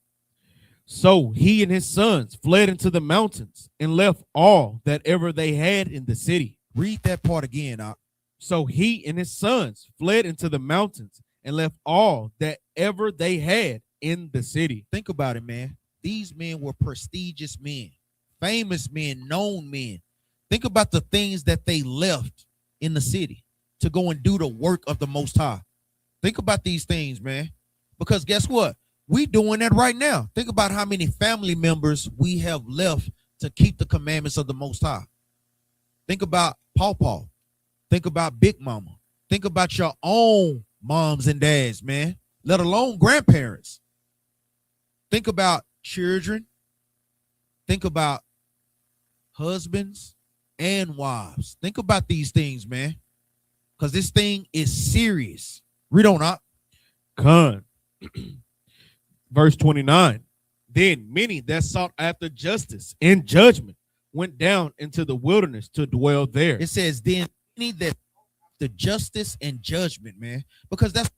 So he and his sons fled into the mountains and left all that ever they had in the city. Read that part again. So he and his sons fled into the mountains and left all that ever they had in the city. Think about it, man. These men were prestigious men, famous men, known men. Think about the things that they left in the city to go and do the work of the Most High. Think about these things, man. Because guess what? We doing that right now. Think about how many family members we have left to keep the commandments of the Most High. Think about Pawpaw. Think about Big Mama. Think about your own moms and dads, man, let alone grandparents. Think about children. Think about husbands and wives. Think about these things, man, because this thing is serious. Read on up. Con. Verse 29. Then many that sought after justice and judgment went down into the wilderness to dwell there. It says, then many that the justice and judgment, man, because that's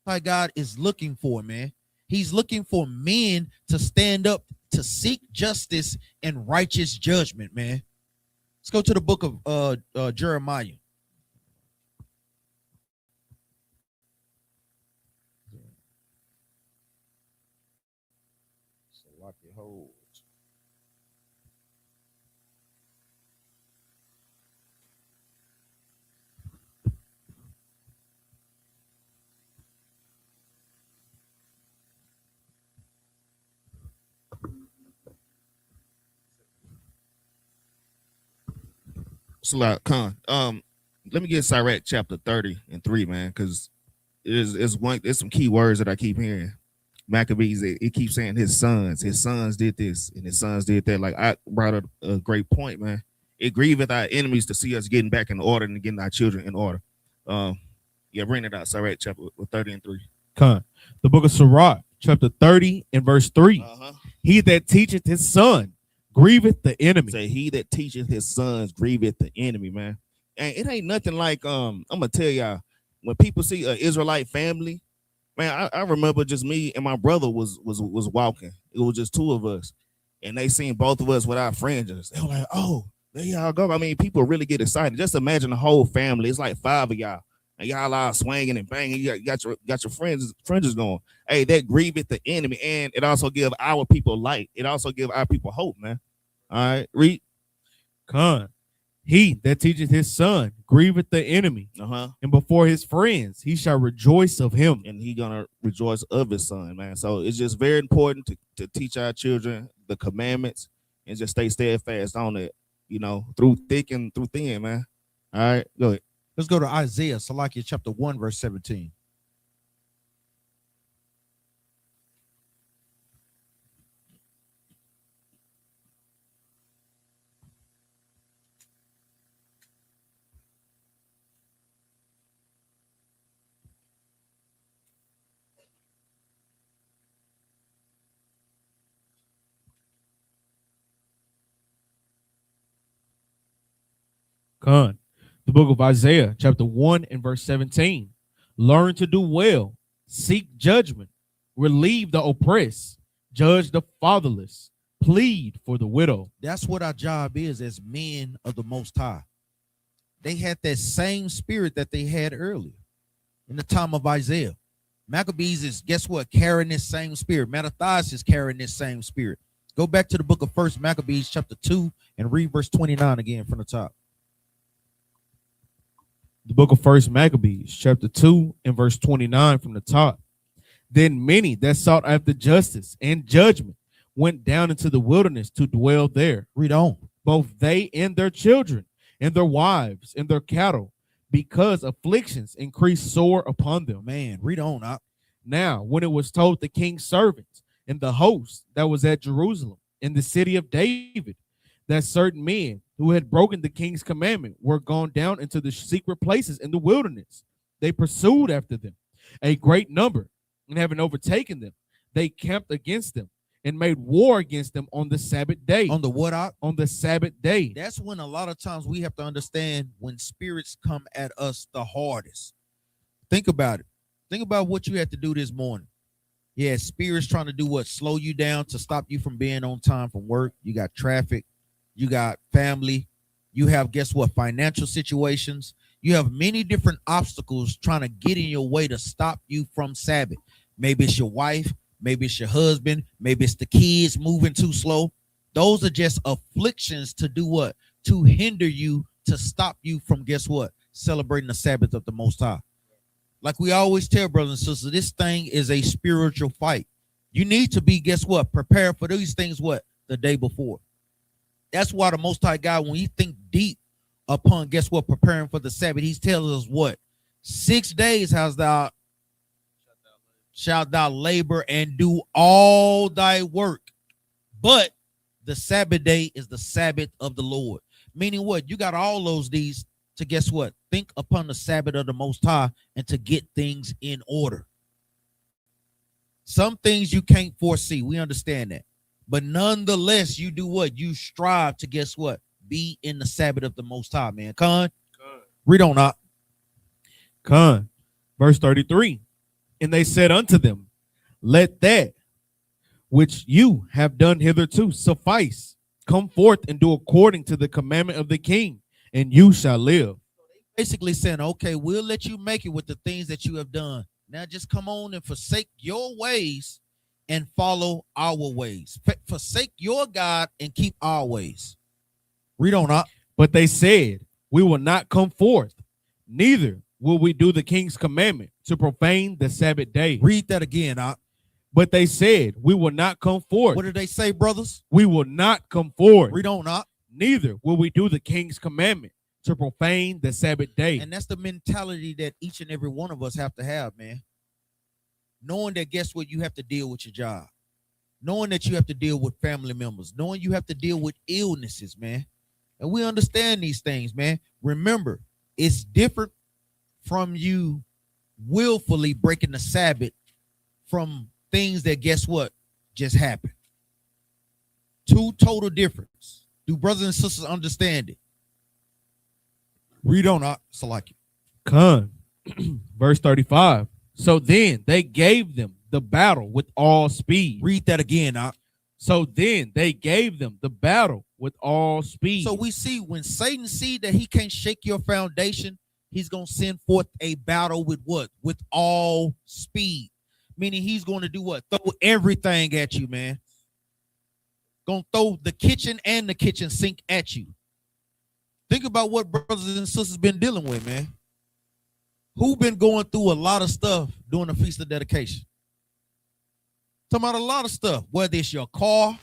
what God is looking for, man. He's looking for men to stand up to seek justice and righteous judgment, man. Let's go to the book of Jeremiah. Salat Khan. Let me get Sirach chapter 30:3, man, because it's some key words that I keep hearing. Maccabees, it keeps saying his sons did this and his sons did that. Like I brought up a great point, man. It grieveth our enemies to see us getting back in order and getting our children in order. Yeah, bring it out. Sirach chapter 30:3. Con. The book of Sirach, chapter 30 and verse 3. He that teacheth his son grieveth the enemy. Say he that teacheth his sons grieveth the enemy, man. And it ain't nothing like I'm gonna tell y'all, when people see an Israelite family Man, I remember just me and my brother was walking. It was just two of us, and they seen both of us with our fringes. They were like, "Oh, there y'all go." I mean, people really get excited. Just imagine the whole family. It's like five of y'all, and y'all are swinging and banging. You got your fringes going. Hey, that grieveth the enemy, and it also give our people light. It also give our people hope, man. All right, read. Con. He that teacheth his son grieveth the enemy, and before his friends he shall rejoice of him. And he gonna rejoice of his son, man. So it's just very important to teach our children the commandments and just stay steadfast on it, through thick and through thin, man. All right, go ahead. Let's go to Isaiah, Salakia chapter 1, verse 17. Con. The book of Isaiah, chapter 1 and verse 17. Learn to do well, seek judgment, relieve the oppressed, judge the fatherless, plead for the widow. That's what our job is as men of the Most High. They had that same spirit that they had earlier in the time of Isaiah. Maccabees is, guess what, carrying this same spirit. Mattathias is carrying this same spirit. Go back to the book of 1 Maccabees chapter 2 and read verse 29 again from the top. The book of 1 Maccabees chapter 2 and verse 29 from the top. Then many that sought after justice and judgment went down into the wilderness to dwell there. Read on. Both they and their children and their wives and their cattle, because afflictions increased sore upon them. Man, read on. Now, when it was told the king's servants and the host that was at Jerusalem in the city of David, that certain men who had broken the king's commandment were gone down into the secret places in the wilderness, they pursued after them, a great number, and having overtaken them, they camped against them and made war against them on the Sabbath day. On the what? On the Sabbath day. That's when a lot of times we have to understand when spirits come at us the hardest. Think about it. Think about what you had to do this morning. Yeah, spirits trying to do what? Slow you down to stop you from being on time from work. You got traffic. You got family. You have, guess what, financial situations. You have many different obstacles trying to get in your way to stop you from Sabbath. Maybe it's your wife. Maybe it's your husband. Maybe it's the kids moving too slow. Those are just afflictions to do what? To hinder you, to stop you from, guess what? Celebrating the Sabbath of the Most High. Like we always tell brothers and sisters, this thing is a spiritual fight. You need to be, guess what? Prepared for these things, what? The day before. That's why the Most High God, when he think deep upon, guess what, preparing for the Sabbath, he's telling us what? 6 days shalt thou labor and do all thy work. But the Sabbath day is the Sabbath of the Lord. Meaning what? You got all those days to, guess what? Think upon the Sabbath of the Most High and to get things in order. Some things you can't foresee. We understand that. But nonetheless, you do what? You strive to, guess what? Be in the Sabbath of the Most High, man. Con. Read on up. Con. Verse 33. And they said unto them, let that which you have done hitherto suffice. Come forth and do according to the commandment of the king, and you shall live. Basically saying, okay, we'll let you make it with the things that you have done. Now just come on and forsake your ways and follow our ways. Forsake your God and keep our ways. Read on up. But they said, we will not come forth, neither will we do the king's commandment to profane the Sabbath day. Read that again, up. But they said, we will not come forth. What did they say, brothers? We will not come forth. Read on up. Neither will we do the king's commandment to profane the Sabbath day. And that's the mentality that each and every one of us have to have, man. Knowing that, guess what, you have to deal with your job. Knowing that you have to deal with family members. Knowing you have to deal with illnesses, man. And we understand these things, man. Remember, it's different from you willfully breaking the Sabbath from things that, guess what, just happened. Two total difference. Do brothers and sisters understand it? Read on, Salaki. Con. Verse 35. So then they gave them the battle with all speed. Read that again. So then they gave them the battle with all speed. So we see when Satan see that he can't shake your foundation, he's going to send forth a battle with what? With all speed. Meaning he's going to do what? Throw everything at you, man. Going to throw the kitchen and the kitchen sink at you. Think about what brothers and sisters been dealing with, man. Who been going through a lot of stuff during the Feast of Dedication? Talking about a lot of stuff. Whether it's your car,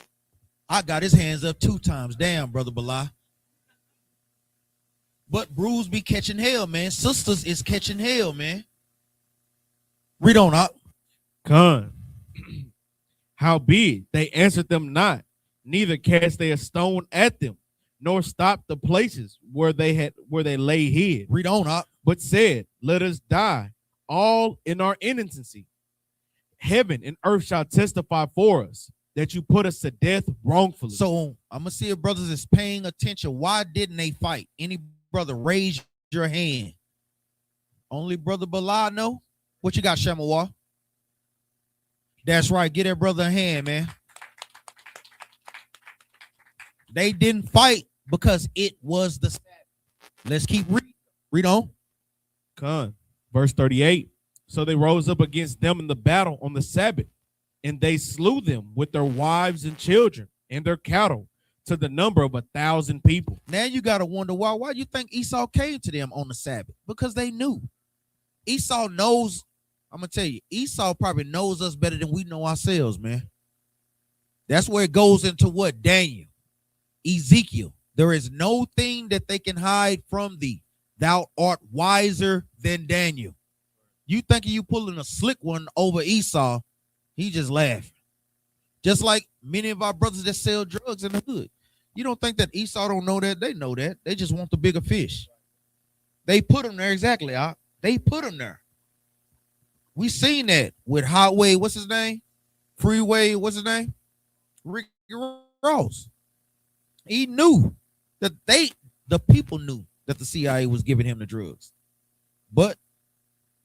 I got his hands up 2 times. Damn, Brother Bilal. But Bruce be catching hell, man. Sisters is catching hell, man. Read on up. Con. Howbeit they answered them not, neither cast they a stone at them, nor stopped the places where they lay hid. Read on up. But said, let us die, all in our innocency. Heaven and earth shall testify for us that you put us to death wrongfully. So I'm gonna see if brothers is paying attention. Why didn't they fight? Any brother, raise your hand. Only Brother Bilal know. What you got, Shamawar? That's right. Get that brother a hand, man. They didn't fight because it was the Sabbath. Let's keep reading. Read on. Con. Verse 38. So they rose up against them in the battle on the Sabbath, and they slew them with their wives and children and their cattle to the number of 1,000 people. Now you got to wonder why you think Esau came to them on the Sabbath? Because they knew. Esau knows, I'm going to tell you, Esau probably knows us better than we know ourselves, man. That's where it goes into what? Daniel, Ezekiel. There is no thing that they can hide from thee. Thou art wiser than Daniel. You thinking you pulling a slick one over Esau, he just laughing. Just like many of our brothers that sell drugs in the hood. You don't think that Esau don't know that? They know that. They just want the bigger fish. They put them there, exactly. They put them there. We seen that with Highway, what's his name? Freeway, what's his name? Ricky Ross. He knew that the people knew that the CIA was giving him the drugs. But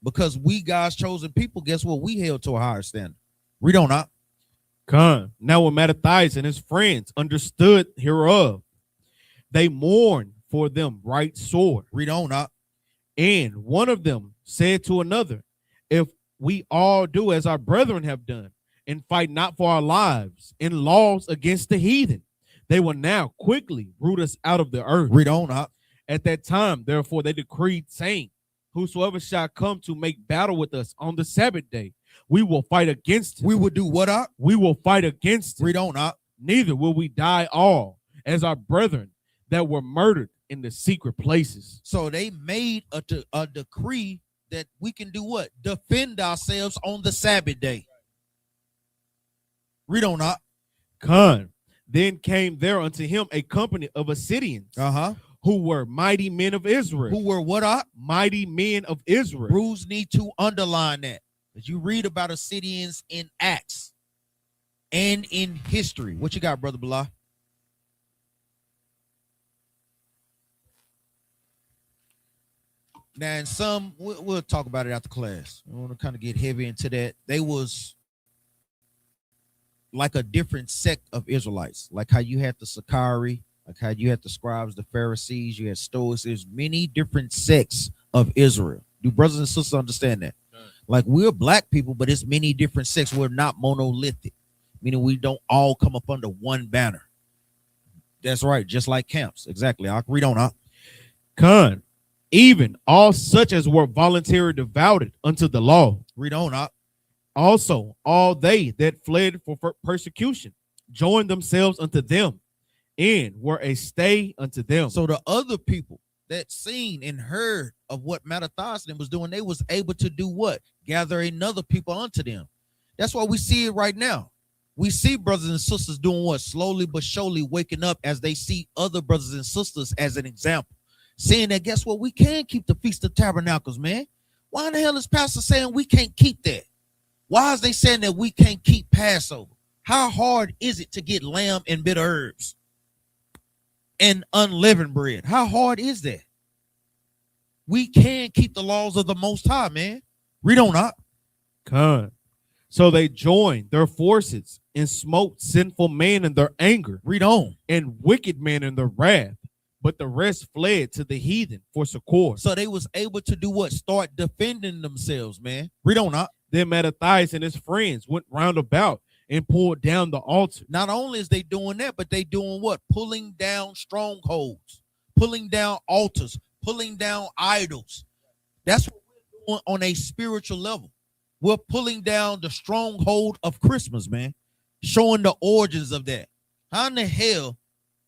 because we God's chosen people, guess what? We held to a higher standard. Read on up. Con. Now when Mattathias and his friends understood hereof, they mourned for them right sore. Read on up. And one of them said to another, if we all do as our brethren have done, and fight not for our lives in laws against the heathen, they will now quickly root us out of the earth. Read on up. At that time, therefore, they decreed, saying, whosoever shall come to make battle with us on the Sabbath day, we will fight against him. We will do what up? We will fight against him. Read on up. Neither will we die all as our brethren that were murdered in the secret places. So they made a decree that we can do what? Defend ourselves on the Sabbath day. Read on up. Con. Then came there unto him a company of Assyrians, who were mighty men of Israel. Who were what up? Mighty men of Israel. Bruce need to underline that. As you read about Assyrians in Acts and in history. What you got, Brother Bilal? Now, in some, we'll talk about it after class. I want to kind of get heavy into that. They was like a different sect of Israelites, like how you had the Sakari, like how you had the scribes, the Pharisees, you had Stoics. There's many different sects of Israel. Do brothers and sisters understand that? Like we're black people, but it's many different sects. We're not monolithic, meaning we don't all come up under one banner. That's right, just like camps. Exactly. I'll read on up. Con. Even all such as were voluntarily devoted unto the law. Read on up. Also, all they that fled for persecution joined themselves unto them and were a stay unto them. So the other people that seen and heard of what Mattathias was doing, they was able to do what? Gather another people unto them. That's why we see it right now. We see brothers and sisters doing what? Slowly but surely waking up as they see other brothers and sisters as an example. Saying that, guess what? We can keep the Feast of Tabernacles, man. Why in the hell is Pastor saying we can't keep that? Why is they saying that we can't keep Passover? How hard is it to get lamb and bitter herbs and unleavened bread? How hard is that? We can keep the laws of the Most High, man. Read on up. Con. So they joined their forces and smote sinful men in their anger. Read on. And wicked men in their wrath. But the rest fled to the heathen for succor. So they was able to do what? Start defending themselves, man. Read on up. Then Mattathias and his friends went round about and pulled down the altar. Not only is they doing that, but they doing what? Pulling down strongholds, pulling down altars, pulling down idols. That's what we're doing on a spiritual level. We're pulling down the stronghold of Christmas, man, showing the origins of that. How in the hell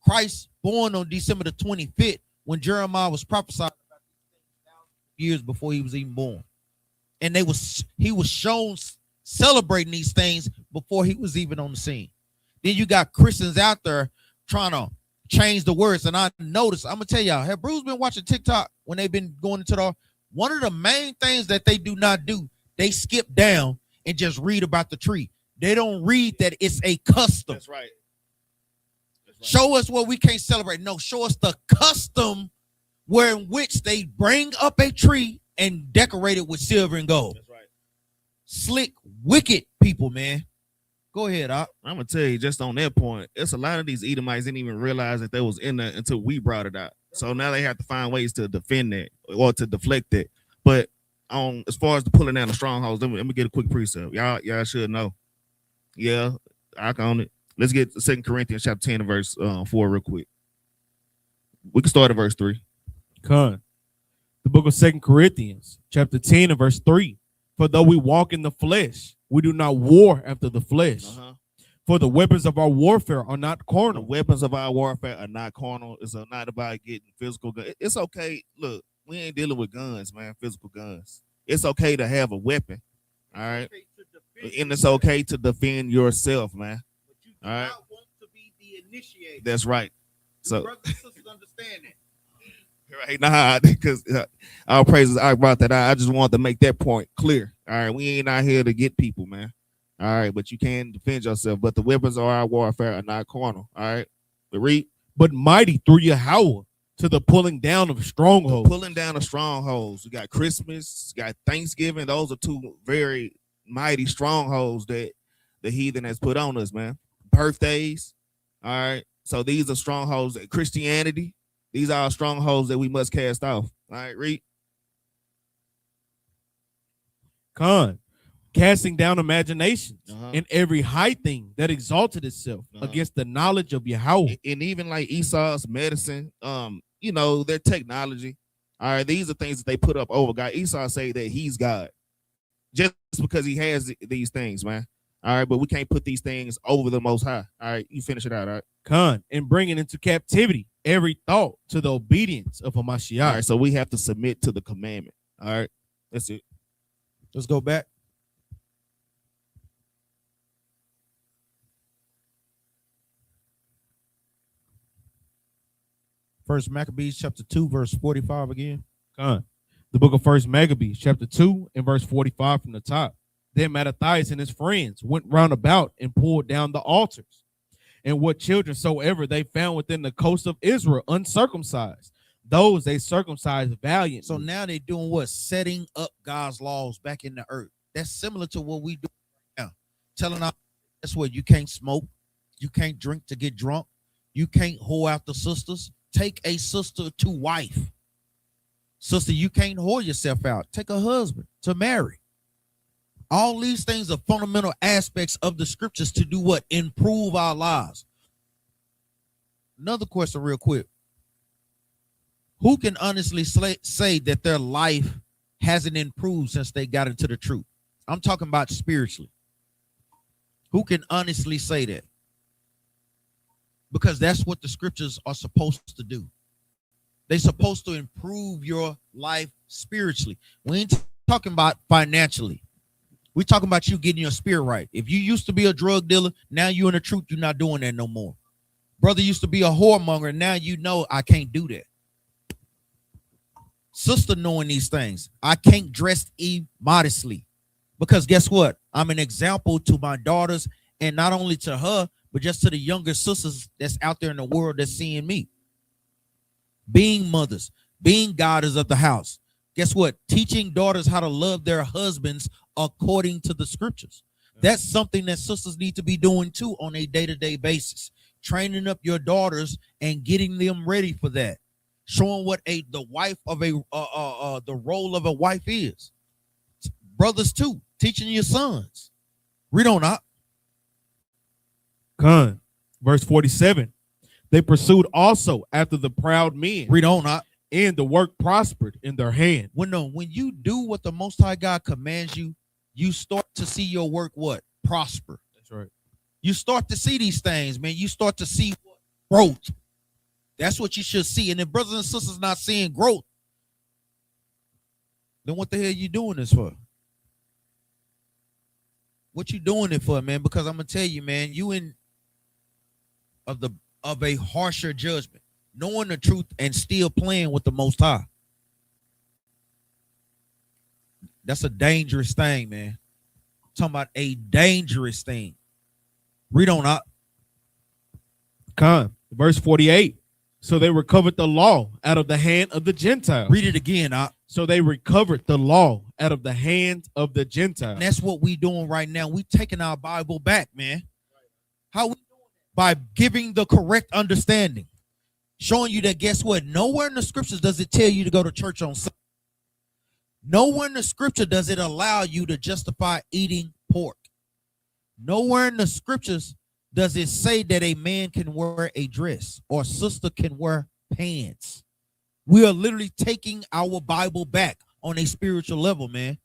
Christ born on December the 25th when Jeremiah was prophesied about years before he was even born? And he was shown celebrating these things before he was even on the scene. Then you got Christians out there trying to change the words. And I noticed, I'm gonna tell y'all, have Bruce been watching TikTok when they've been going into the one of the main things that they do not do, they skip down and just read about the tree. They don't read that it's a custom. That's right. Show us what we can't celebrate. No, show us the custom where in which they bring up a tree and decorate it with silver and gold. That's right. Slick, wicked people, man. Go ahead, Op. I'm gonna tell you just on that point, it's a lot of these Edomites didn't even realize that they was in there until we brought it out. So now they have to find ways to defend that or to deflect it. But on as far as the pulling down the strongholds, let me get a quick precept. Y'all should know. Yeah, I own it. Let's get 2 Corinthians chapter 10 and verse 4 real quick. We can start at verse 3. Con. The book of 2 Corinthians chapter 10 and verse 3. For though we walk in the flesh, we do not war after the flesh. For the weapons of our warfare are not carnal. The weapons of our warfare are not carnal. It's not about getting physical. It's okay. Look, we ain't dealing with guns, man, physical guns. It's okay to have a weapon, all right? And it's okay to defend yourself, man. But you do all right? not want to be the initiator. That's right. So, brothers and sisters understand that. Right, nah, because our praises, I brought that out. I just wanted to make that point clear. All right, we ain't out here to get people, man. All right, but you can defend yourself. But the weapons of our warfare are not carnal. All right, but read. But mighty through Yahweh to the pulling down of strongholds. Pulling down of strongholds. We got Christmas, we got Thanksgiving. Those are two very mighty strongholds that the heathen has put on us, man. Birthdays. All right, so these are strongholds. Christianity. These are strongholds that we must cast off. All right, read. Con. Casting down imaginations and every high thing that exalted itself against the knowledge of Yahweh. And even like Esau's medicine, their technology. All right, these are things that they put up over God. Esau say that he's God just because he has these things, man. All right, but we can't put these things over the Most High. All right, you finish it out, all right? Con. And bringing into captivity every thought to the obedience of Hamashiach. All right, so we have to submit to the commandment. All right, that's it. Let's go back. First Maccabees chapter 2, verse 45 again. Con. The book of First Maccabees chapter 2 and verse 45 from the top. Then Mattathias and his friends went round about and pulled down the altars. And what children soever they found within the coast of Israel uncircumcised, those they circumcised valiantly. So now they're doing what? Setting up God's laws back in the earth. That's similar to what we do right now. Telling us, that's what you can't smoke, you can't drink to get drunk, you can't whore out the sisters. Take a sister to wife. Sister, you can't whore yourself out. Take a husband to marry. All these things are fundamental aspects of the scriptures to do what? Improve our lives. Another question real quick. Who can honestly say that their life hasn't improved since they got into the truth? I'm talking about spiritually. Who can honestly say that? Because that's what the scriptures are supposed to do. They're supposed to improve your life spiritually. We ain't talking about financially. We're talking about you getting your spirit right. If you used to be a drug dealer, now you're in the truth, you're not doing that no more. Brother used to be a whoremonger, now you know I can't do that. Sister knowing these things, I can't dress immodestly. Because guess what? I'm an example to my daughters, and not only to her, but just to the younger sisters that's out there in the world that's seeing me. Being mothers, being guardians of the house. Guess what? Teaching daughters how to love their husbands according to the scriptures. That's something that sisters need to be doing too on a day-to-day basis. Training up your daughters and getting them ready for that. Showing what the role of a wife is. Brothers too, teaching your sons. Read on up. Con. Verse 47. They pursued also after the proud men. Read on up. And the work prospered in their hand. When you do what the Most High God commands you, you start to see your work prosper. That's right. You start to see these things, man. You start to see growth. That's what you should see. And if brothers and sisters not seeing growth, then what the hell are you doing this for? What you doing it for, man? Because I'm gonna tell you, man, you of a harsher judgment, knowing the truth and still playing with the Most High. That's a dangerous thing, man. I'm talking about a dangerous thing. Read on up. Con. Verse 48. So they recovered the law out of the hand of the Gentiles. Read it again, up. So they recovered the law out of the hand of the Gentiles. And that's what we doing right now. We taking our Bible back, man. How we doing it? By giving the correct understanding. Showing you that, guess what? Nowhere in the scriptures does it tell you to go to church on Sunday. Nowhere in the scripture does it allow you to justify eating pork. Nowhere in the scriptures does it say that a man can wear a dress or a sister can wear pants. We are literally taking our Bible back on a spiritual level, man.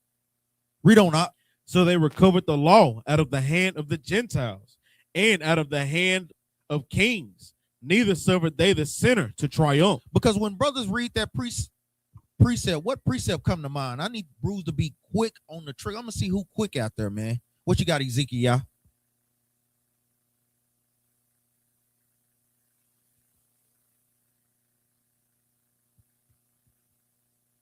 Read on up. So they recovered the law out of the hand of the Gentiles and out of the hand of kings. Neither suffered they the sinner to triumph. Because when brothers read that precept, what precept come to mind? I need Bruce to be quick on the trigger. I'm going to see who quick out there, man. What you got, Ezekiel?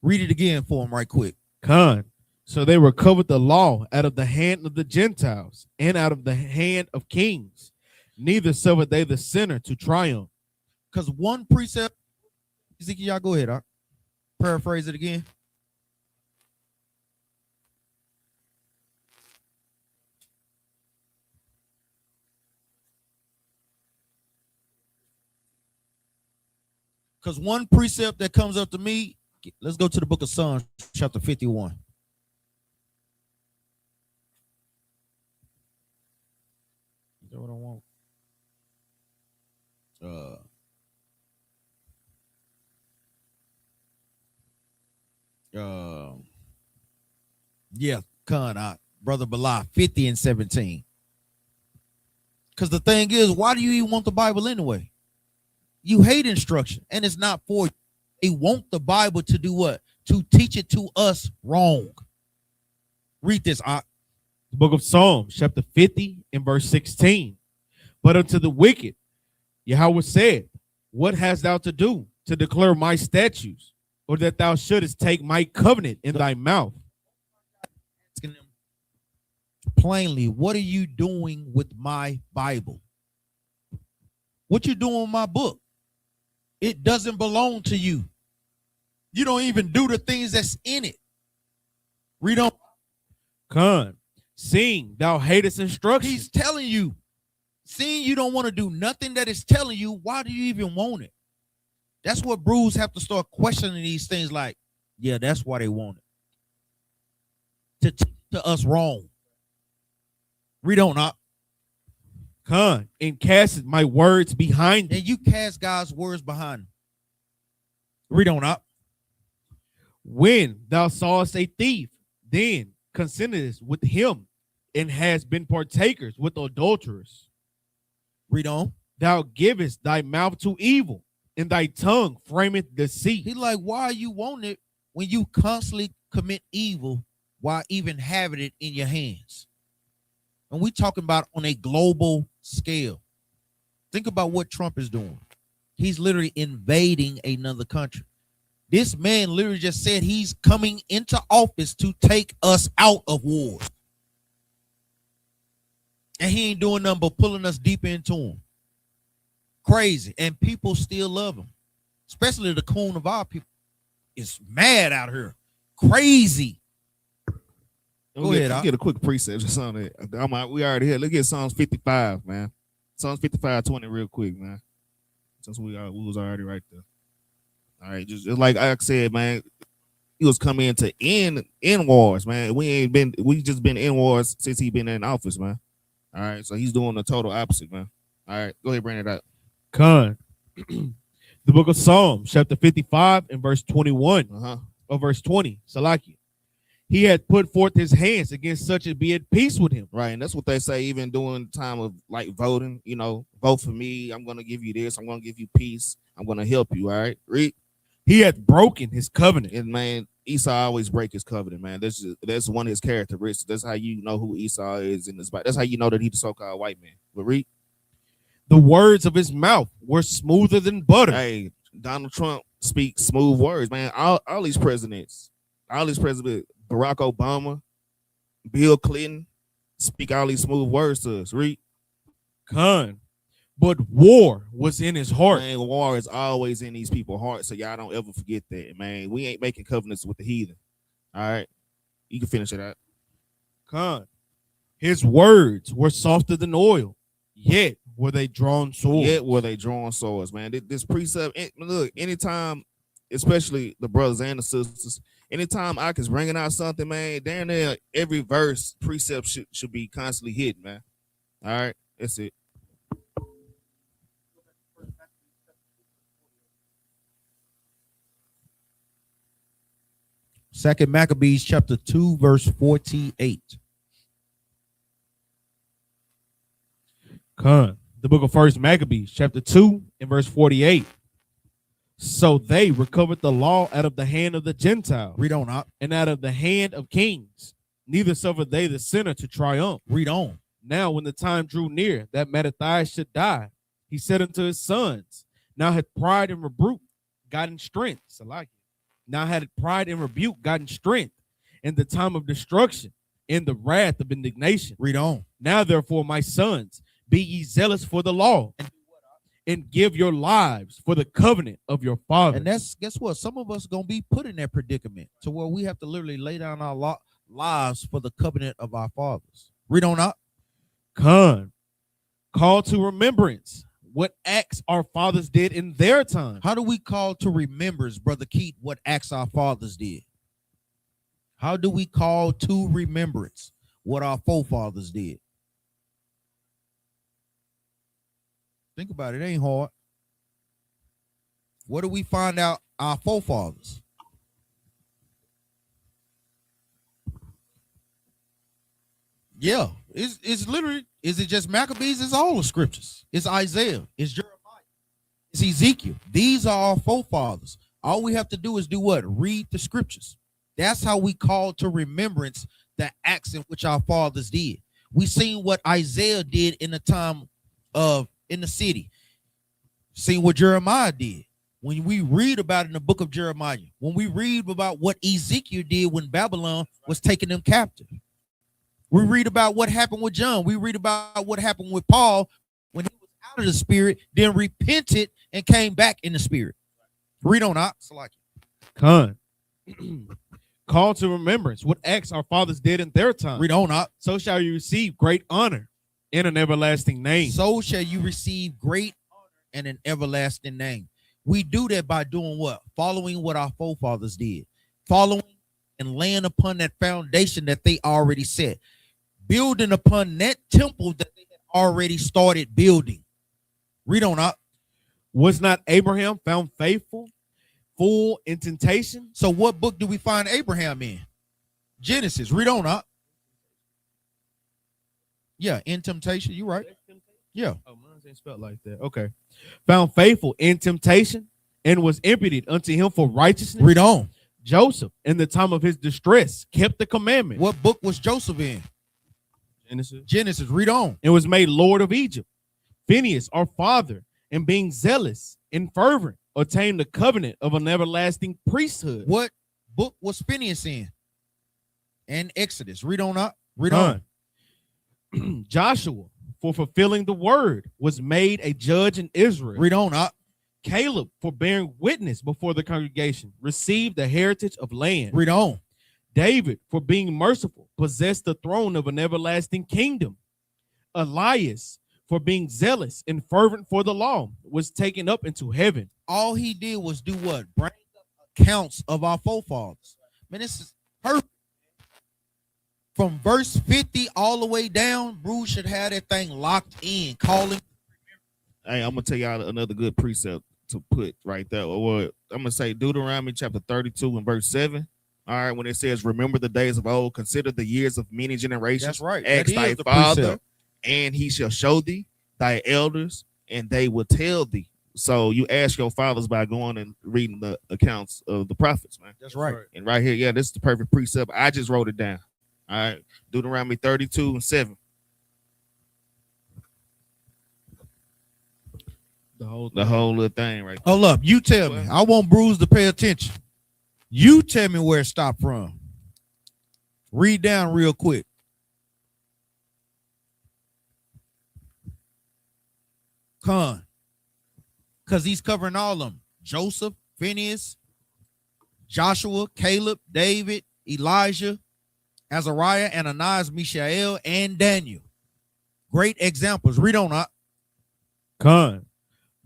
Read it again for him right quick. Con. So they recovered the law out of the hand of the Gentiles and out of the hand of kings. Neither suffered they the sinner to triumph. Because one precept, Ezekiel, go ahead. I'll paraphrase it again. Because one precept that comes up to me, let's go to the book of Psalms, chapter 51. Is that what I want? Yeah, Brother Bala, 50 and 17. Because the thing is, why do you even want the Bible anyway? You hate instruction, and it's not for you. They want the Bible to do what? To teach it to us wrong. Read this. The book of Psalms, chapter 50 and verse 16. But unto the wicked, Yahweh said, what hast thou to do to declare my statutes, or that thou shouldest take my covenant in thy mouth? Plainly, what are you doing with my Bible? What you doing with my book? It doesn't belong to you. You don't even do the things that's in it. Read on. Con, seeing thou hatest instruction. He's telling you. Seeing you don't want to do nothing that is telling you, why do you even want it? That's what brews have to start questioning these things like, yeah, that's why they want it. To teach to us wrong. Read on up. Con, and cast my words behind and you cast God's words behind him. Read on up. When thou sawest a thief, then consentest with him, and has been partakers with adulterers. Read on. Thou givest thy mouth to evil, and thy tongue frameth deceit. He's like, why you want it when you constantly commit evil while even having it in your hands? And we talking about on a global scale. Think about what Trump is doing. He's literally invading another country. This man literally just said he's coming into office to take us out of war. And he ain't doing nothing but pulling us deeper into him. Crazy. And people still love him. Especially the coon of our people. It's mad out here. Crazy. Go ahead. I'll get a quick precept just on it. We already here. Look at Psalms 55, man. Psalms 55:20 real quick, man. Since we was already right there. All right, just like I said, man, he was coming in to end wars, man. We just been in wars since he been in office, man. All right, so he's doing the total opposite, man. All right, go ahead, bring it up. Con. The book of Psalms, chapter 55 and verse 21, or verse 20. Salaki. He had put forth his hands against such as be at peace with him. Right, and that's what they say even during the time of like voting, vote for me. I'm going to give you this. I'm going to give you peace. I'm going to help you, all right? Read. He had broken his covenant. And, man, Esau always break his covenant, man. That's one of his characteristics. That's how you know who Esau is in this Bible. That's how you know that he's the so-called white man. But read. The words of his mouth were smoother than butter. Hey, Donald Trump speaks smooth words, man. All these presidents, Barack Obama, Bill Clinton, speak all these smooth words to us. Read. Con. But war was in his heart. Man, war is always in these people's hearts, so y'all don't ever forget that, man. We ain't making covenants with the heathen. All right? You can finish it out. Con. His words were softer than oil, yet were they drawn swords. Man. This precept, look, anytime, especially the brothers and the sisters, anytime I is bringing out something, man, down there, every verse, precept should be constantly hidden, man. All right? That's it. Second Maccabees chapter 2, verse 48. Con. The book of First Maccabees, chapter 2, and verse 48. So they recovered the law out of the hand of the Gentiles. Read on up. And out of the hand of kings. Neither suffered they the sinner to triumph. Read on. Now, when the time drew near that Mattathias should die, he said unto his sons, now had pride and rebuke gotten strength. Now had pride and rebuke gotten strength in the time of destruction, in the wrath of indignation. Read on. Now, therefore, my sons, be ye zealous for the law, and give your lives for the covenant of your father. And that's, guess what? Some of us are going to be put in that predicament to where we have to literally lay down our lives for the covenant of our fathers. Read on up. Con. Call to remembrance what acts our fathers did in their time. How do we call to remembrance, Brother Keith, what acts our fathers did? How do we call to remembrance what our forefathers did? Think about it. It ain't hard. What do we find out our forefathers? Yeah, it's literally, is it just Maccabees? It's all the scriptures. It's Isaiah. It's Jeremiah. It's Ezekiel. These are our forefathers. All we have to do is do what? Read the scriptures. That's how we call to remembrance the acts in which our fathers did. We seen what Isaiah did in the time of in the city. Seen what Jeremiah did. When we read about it in the book of Jeremiah, when we read about what Ezekiel did when Babylon was taking them captive. We read about what happened with John. We read about what happened with Paul when he was out of the spirit, then repented and came back in the spirit. Read on out. Con. Call to remembrance what acts our fathers did in their time. Read on out. So shall you receive great honor in an everlasting name. So shall you receive great honor and an everlasting name. We do that by doing what? Following what our forefathers did. Following and laying upon that foundation that they already set. Building upon that temple that they had already started building. Read on up. Was not Abraham found faithful, full in temptation? So what book do we find Abraham in? Genesis. Read on up. Yeah, in temptation. You right. Yeah. Oh, mine ain't spelled like that. Okay. Found faithful in temptation and was imputed unto him for righteousness. Read on. Joseph, in the time of his distress, kept the commandment. What book was Joseph in? Genesis. Read on. And was made Lord of Egypt. Phineas, our father, and being zealous and fervent, attained the covenant of an everlasting priesthood. What book was Phineas in? And Exodus. Read on up. Read on. Joshua, for fulfilling the word, was made a judge in Israel. Read on up. Caleb, for bearing witness before the congregation, received the heritage of land. Read on. David, for being merciful, possessed the throne of an everlasting kingdom. Elias, for being zealous and fervent for the law, was taken up into heaven. All he did was do what? Bring up accounts of our forefathers. Man, this is perfect. From verse 50 all the way down, Bruce should have that thing locked in. Calling. Hey, I'm gonna tell y'all another good precept to put right there. Or I'm gonna say Deuteronomy chapter 32 and verse 7. All right, when it says, "Remember the days of old, consider the years of many generations." That's right. Ask thy father, and he shall show thee, thy elders, and they will tell thee. So you ask your fathers by going and reading the accounts of the prophets, man. That's right. And right here, yeah, this is the perfect precept. I just wrote it down. All right, Deuteronomy 32 and 7. The whole little thing right there. Hold up. You tell me. I want Bruce to pay attention. You tell me where it stopped from. Read down real quick. Con. Because he's covering all of them. Joseph, Phineas, Joshua, Caleb, David, Elijah, Azariah, Ananias, Mishael, and Daniel. Great examples. Read on up. Con.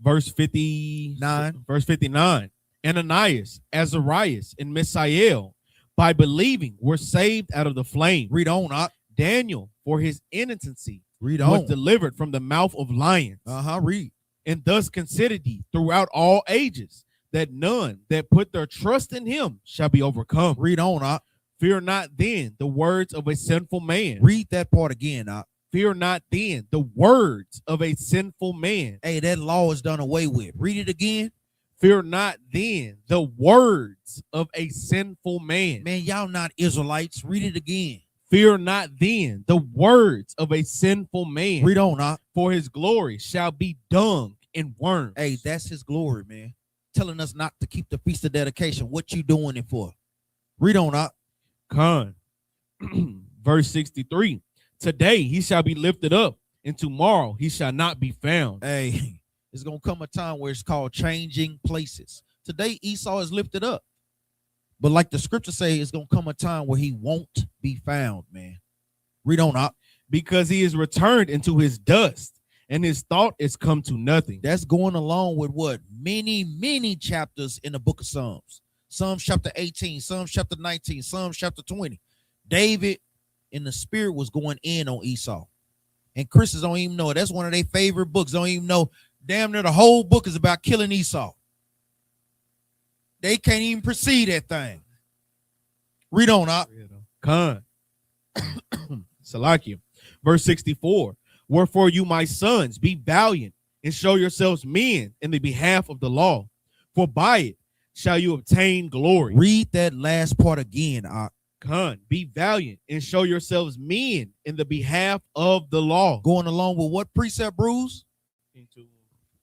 Verse 59. Verse 59. Ananias, Azarias, and Mishael, by believing, were saved out of the flame. Read on up. Daniel, for his innocency, Read on. was delivered from the mouth of lions. Read. And thus considered ye throughout all ages that none that put their trust in him shall be overcome. Read on up. Fear not then the words of a sinful man. Read that part again up. Fear not then the words of a sinful man. Hey, that law is done away with. Read it again. Fear not then the words of a sinful man. Man, y'all not Israelites. Read it again. Fear not then the words of a sinful man. Read on, up. For his glory shall be dung and worms. Hey, that's his glory, man. Telling us not to keep the feast of dedication. What you doing it for? Read on, up. Con. Verse 63. Today he shall be lifted up, and tomorrow he shall not be found. Hey, it's going to come a time where it's called changing places. Today Esau is lifted up. But like the scripture say, it's going to come a time where he won't be found, man. Read on up. Because he is returned into his dust, and his thought is come to nothing. That's going along with what? Many chapters in the book of Psalms. Psalms chapter 18, Psalms chapter 19, Psalms chapter 20. David in the spirit was going in on Esau. And Christians don't even know it. That's one of their favorite books. Don't even know. Damn near the whole book is about killing Esau. They can't even perceive that thing. Read on, up. Con. Salakia. Verse 64. Wherefore you, my sons, be valiant and show yourselves men in the behalf of the law, for by it shall you obtain glory. Read that last part again, Ak. Con. Be valiant and show yourselves men in the behalf of the law. Going along with what precept, Bruce?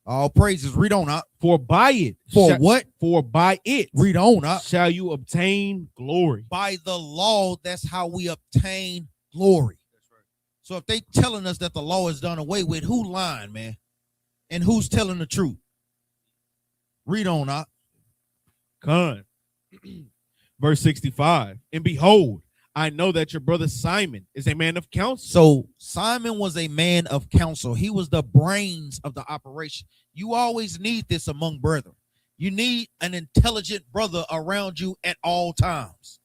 All praises. Read on, up. For by it. What? For by it. Read on, up. Shall you obtain glory. By the law, that's how we obtain glory. That's right. So if they telling us that the law is done away with, who lying, man? And who's telling the truth? Read on, up. Con. Verse 65. And behold, I know that your brother Simon is a man of counsel. So Simon was a man of counsel. He was the brains of the operation. You always need this among brethren. You need an intelligent brother around you at all times.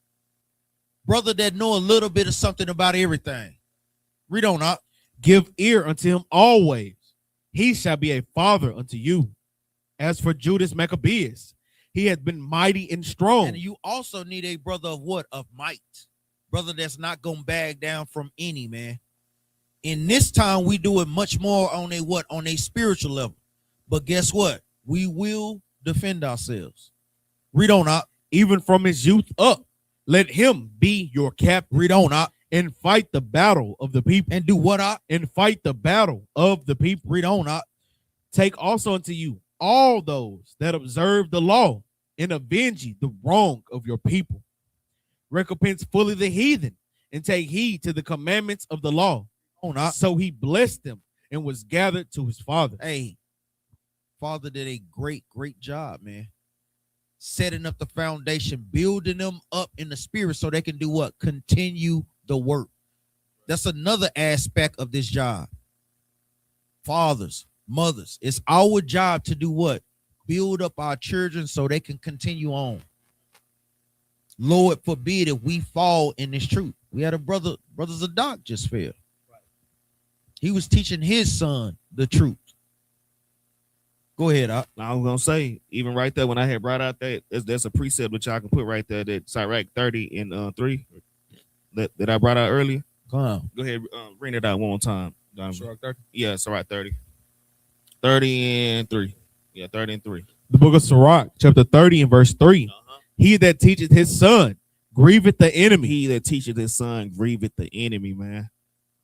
Brother that know a little bit of something about everything. Read on, up. Give ear unto him always. He shall be a father unto you. As for Judas Maccabeus, he hath been mighty and strong. And you also need a brother of what? Of might. Brother that's not going to bag down from any, man. In this time, we do it much more on a what? On a spiritual level. But guess what? We will defend ourselves. Read on, up. Even from his youth up, let him be your captain. Read on, up. And fight the battle of the people. And do what, up? And fight the battle of the people. Read on, up. Take also unto you all those that observe the law, and avenge ye the wrong of your people. Recompense fully the heathen, and take heed to the commandments of the law. So he blessed them and was gathered to his father. Hey, father did a great job, man. setting up the foundation, building them up in the spirit so they can do what? Continue the work. That's another aspect of this job. Fathers, mothers, it's our job to do what? Build up our children so they can continue on. Lord forbid if we fall in this truth. We had a brother Zadok just fell. He was teaching his son the truth. Go ahead. I was gonna say, even right there, when I had brought out there's a precept which I can put right there, that Sirach 30 and 3 that I brought out earlier. Come on. Go ahead, bring it out one more time. Sirach 30? Yeah, Sirach 30. 30 and 3. Yeah, 30 and 3. The book of Sirach, chapter 30 and verse 3. He that teacheth his son grieveth the enemy. He that teacheth his son grieveth the enemy, man.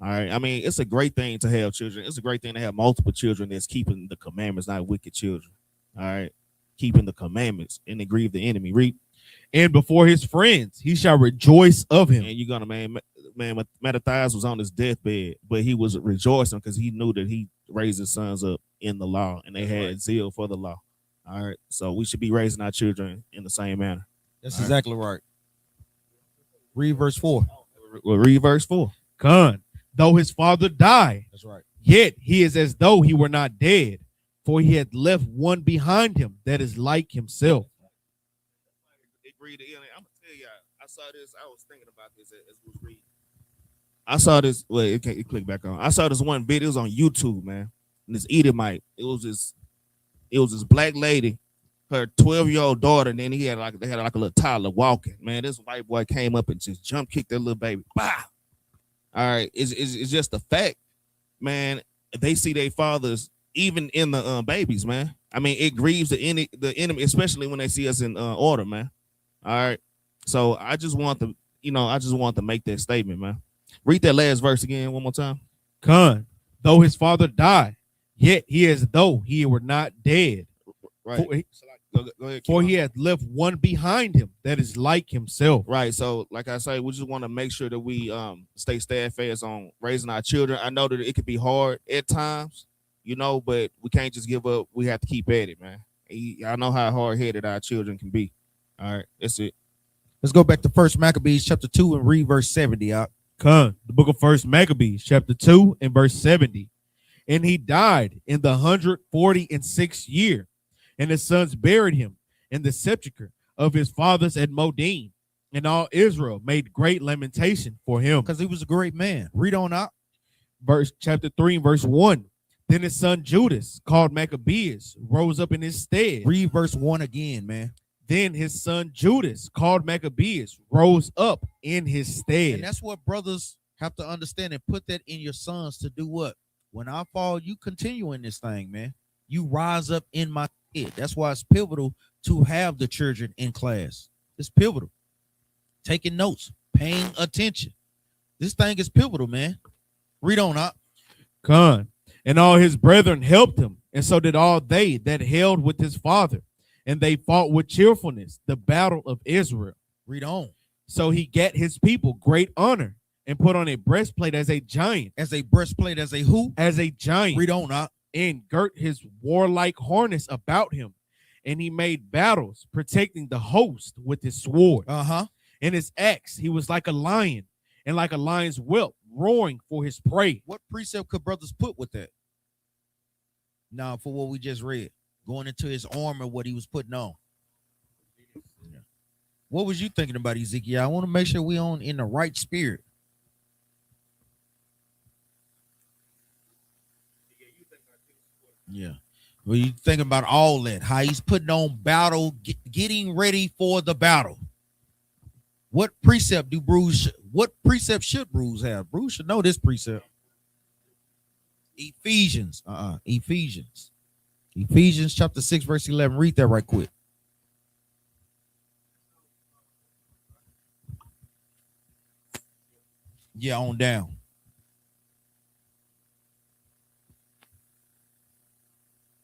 All right. I mean, it's a great thing to have children. It's a great thing to have multiple children that's keeping the commandments, not wicked children. All right. Keeping the commandments and they grieve the enemy. Read. And before his friends, he shall rejoice of him. And you're gonna, man, Mattathias was on his deathbed, but he was rejoicing because he knew that he raised his sons up in the law and they had zeal for the law. All right. So we should be raising our children in the same manner. That's exactly right. Read verse 4. Well, read verse 4. Con, though his father die, That's right. yet he is as though he were not dead, for he had left one behind him that is like himself. I'm gonna tell you, I saw this. I was thinking about this as we was reading. I saw this. Well, it click back on. I saw this one video. It was on YouTube, man. And this Edomite. It was this black lady, her 12-year-old daughter, and then they had like a little toddler walking. Man, this white boy came up and just jump kicked that little baby. Bah! All right, it's just a fact, man. They see their fathers even in the babies, man. I mean, it grieves the enemy, especially when they see us in order, man. All right, so I just want to make that statement, man. Read that last verse again one more time. Con, though his father die, yet he is as though he were not dead. Right. Go ahead, for he hath left one behind him that is like himself. Right. So, like I say, we just want to make sure that we stay steadfast on raising our children. I know that it could be hard at times, but we can't just give up. We have to keep at it, man. I know how hard-headed our children can be. All right, that's it. Let's go back to 1 Maccabees chapter 2 and read verse 70 out. Come, the book of 1 Maccabees chapter 2 and verse 70. And he died in the 146th year, and his sons buried him in the sepulchre of his fathers at Modin. And all Israel made great lamentation for him, because he was a great man. Read on out. Chapter 3 and verse 1. Then his son Judas, called Maccabeus, rose up in his stead. Read verse 1 again, man. Then his son Judas, called Maccabeus, rose up in his stead. And that's what brothers have to understand and put that in your sons to do what? When I fall, you continue in this thing, man. You rise up in my head. That's why it's pivotal to have the children in class. It's pivotal. Taking notes, paying attention. This thing is pivotal, man. Read on up. Con, and all his brethren helped him, and so did all they that held with his father. And they fought with cheerfulness the battle of Israel. Read on. So he gat his people great honor and put on a breastplate as a giant. As a breastplate, as a who? As a giant. Read on up. And girt his warlike harness about him. And he made battles, protecting the host with his sword. And his axe, he was like a lion, and like a lion's whelp, roaring for his prey. What precept could brothers put with that? Now, for what we just read. Going into his armor, what he was putting on. Yeah. What was you thinking about, Ezekiel? I want to make sure we on in the right spirit. Yeah. Well, you thinking about all that, how he's putting on battle, getting ready for the battle. What precept what precept should Bruce have? Bruce should know this precept. Ephesians. Ephesians chapter 6, verse 11. Read that right quick. Yeah, on down.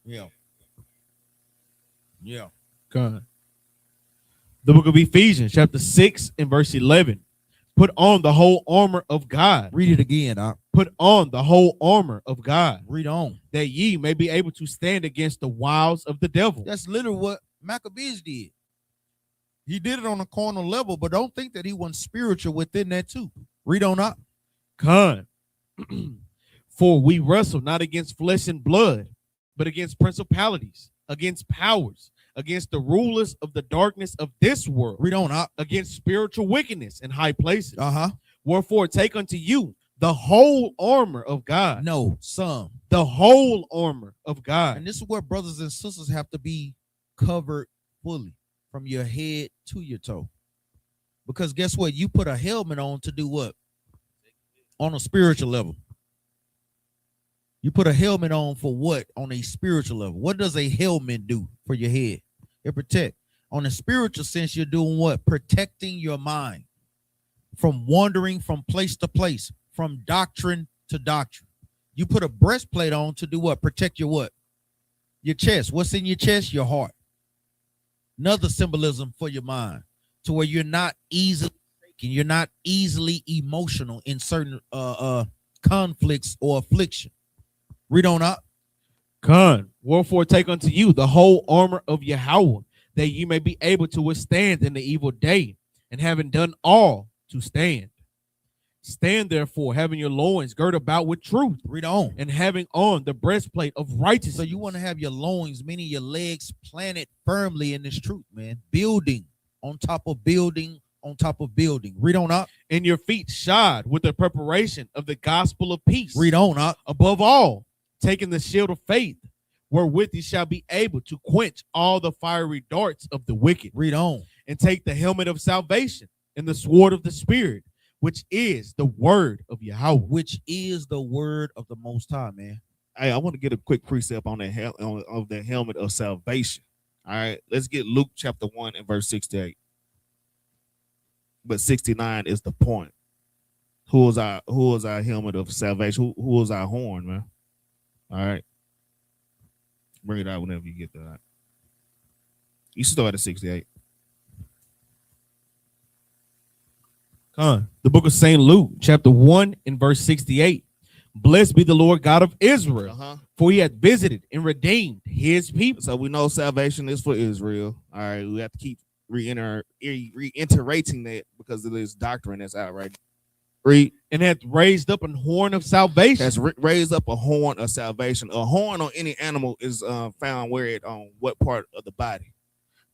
Yeah. God. The book of Ephesians, chapter 6 and verse 11. Put on the whole armor of God. Read it again. Put on the whole armor of God. Read on. That ye may be able to stand against the wiles of the devil. That's literally what Maccabees did. He did it on a carnal level, but don't think that he wasn't spiritual within that too. Read on up. Con. For we wrestle not against flesh and blood, but against principalities, against powers, against the rulers of the darkness of this world. Read on up. Against spiritual wickedness in high places. Uh-huh. Wherefore take unto you the whole armor of God. No, some. The whole armor of God. And this is where brothers and sisters have to be covered fully from your head to your toe. Because guess what? You put a helmet on to do what? On a spiritual level. You put a helmet on for what? On a spiritual level. What does a helmet do for your head? It protect. On a spiritual sense, you're doing what? Protecting your mind from wandering from place to place, from doctrine to doctrine. You put a breastplate on to do what? Protect your what? Your chest. What's in your chest? Your heart. Another symbolism for your mind, to where you're not easily shaken, you're not easily emotional in certain conflicts or affliction. Read on up. Con. Wherefore take unto you the whole armor of Yahweh, that you may be able to withstand in the evil day, and having done all, to stand. Stand therefore, having your loins girt about with truth. Read on. And having on the breastplate of righteousness. So you want to have your loins, meaning your legs, planted firmly in this truth, man. Building on top of building on top of building. Read on up. And your feet shod with the preparation of the gospel of peace. Read on up. Above all, taking the shield of faith, wherewith you shall be able to quench all the fiery darts of the wicked. Read on. And take the helmet of salvation and the sword of the Spirit, which is the word of Yahweh. Which is the word of the Most High, man. Hey, I want to get a quick precept on that of the helmet of salvation. All right, let's get Luke chapter 1 and verse 68. But 69 is the point. Who is our helmet of salvation? Who is our horn, man? All right. Bring it out whenever you get that. You start at 68. The book of St. Luke, chapter 1 and verse 68. Blessed be the Lord God of Israel, for he hath visited and redeemed his people. So we know salvation is for Israel. All right, we have to keep reiterating that because of this doctrine that's out right now. Read. And hath raised up an horn of salvation. Has raised up a horn of salvation. A horn on any animal is found where it on what part of the body?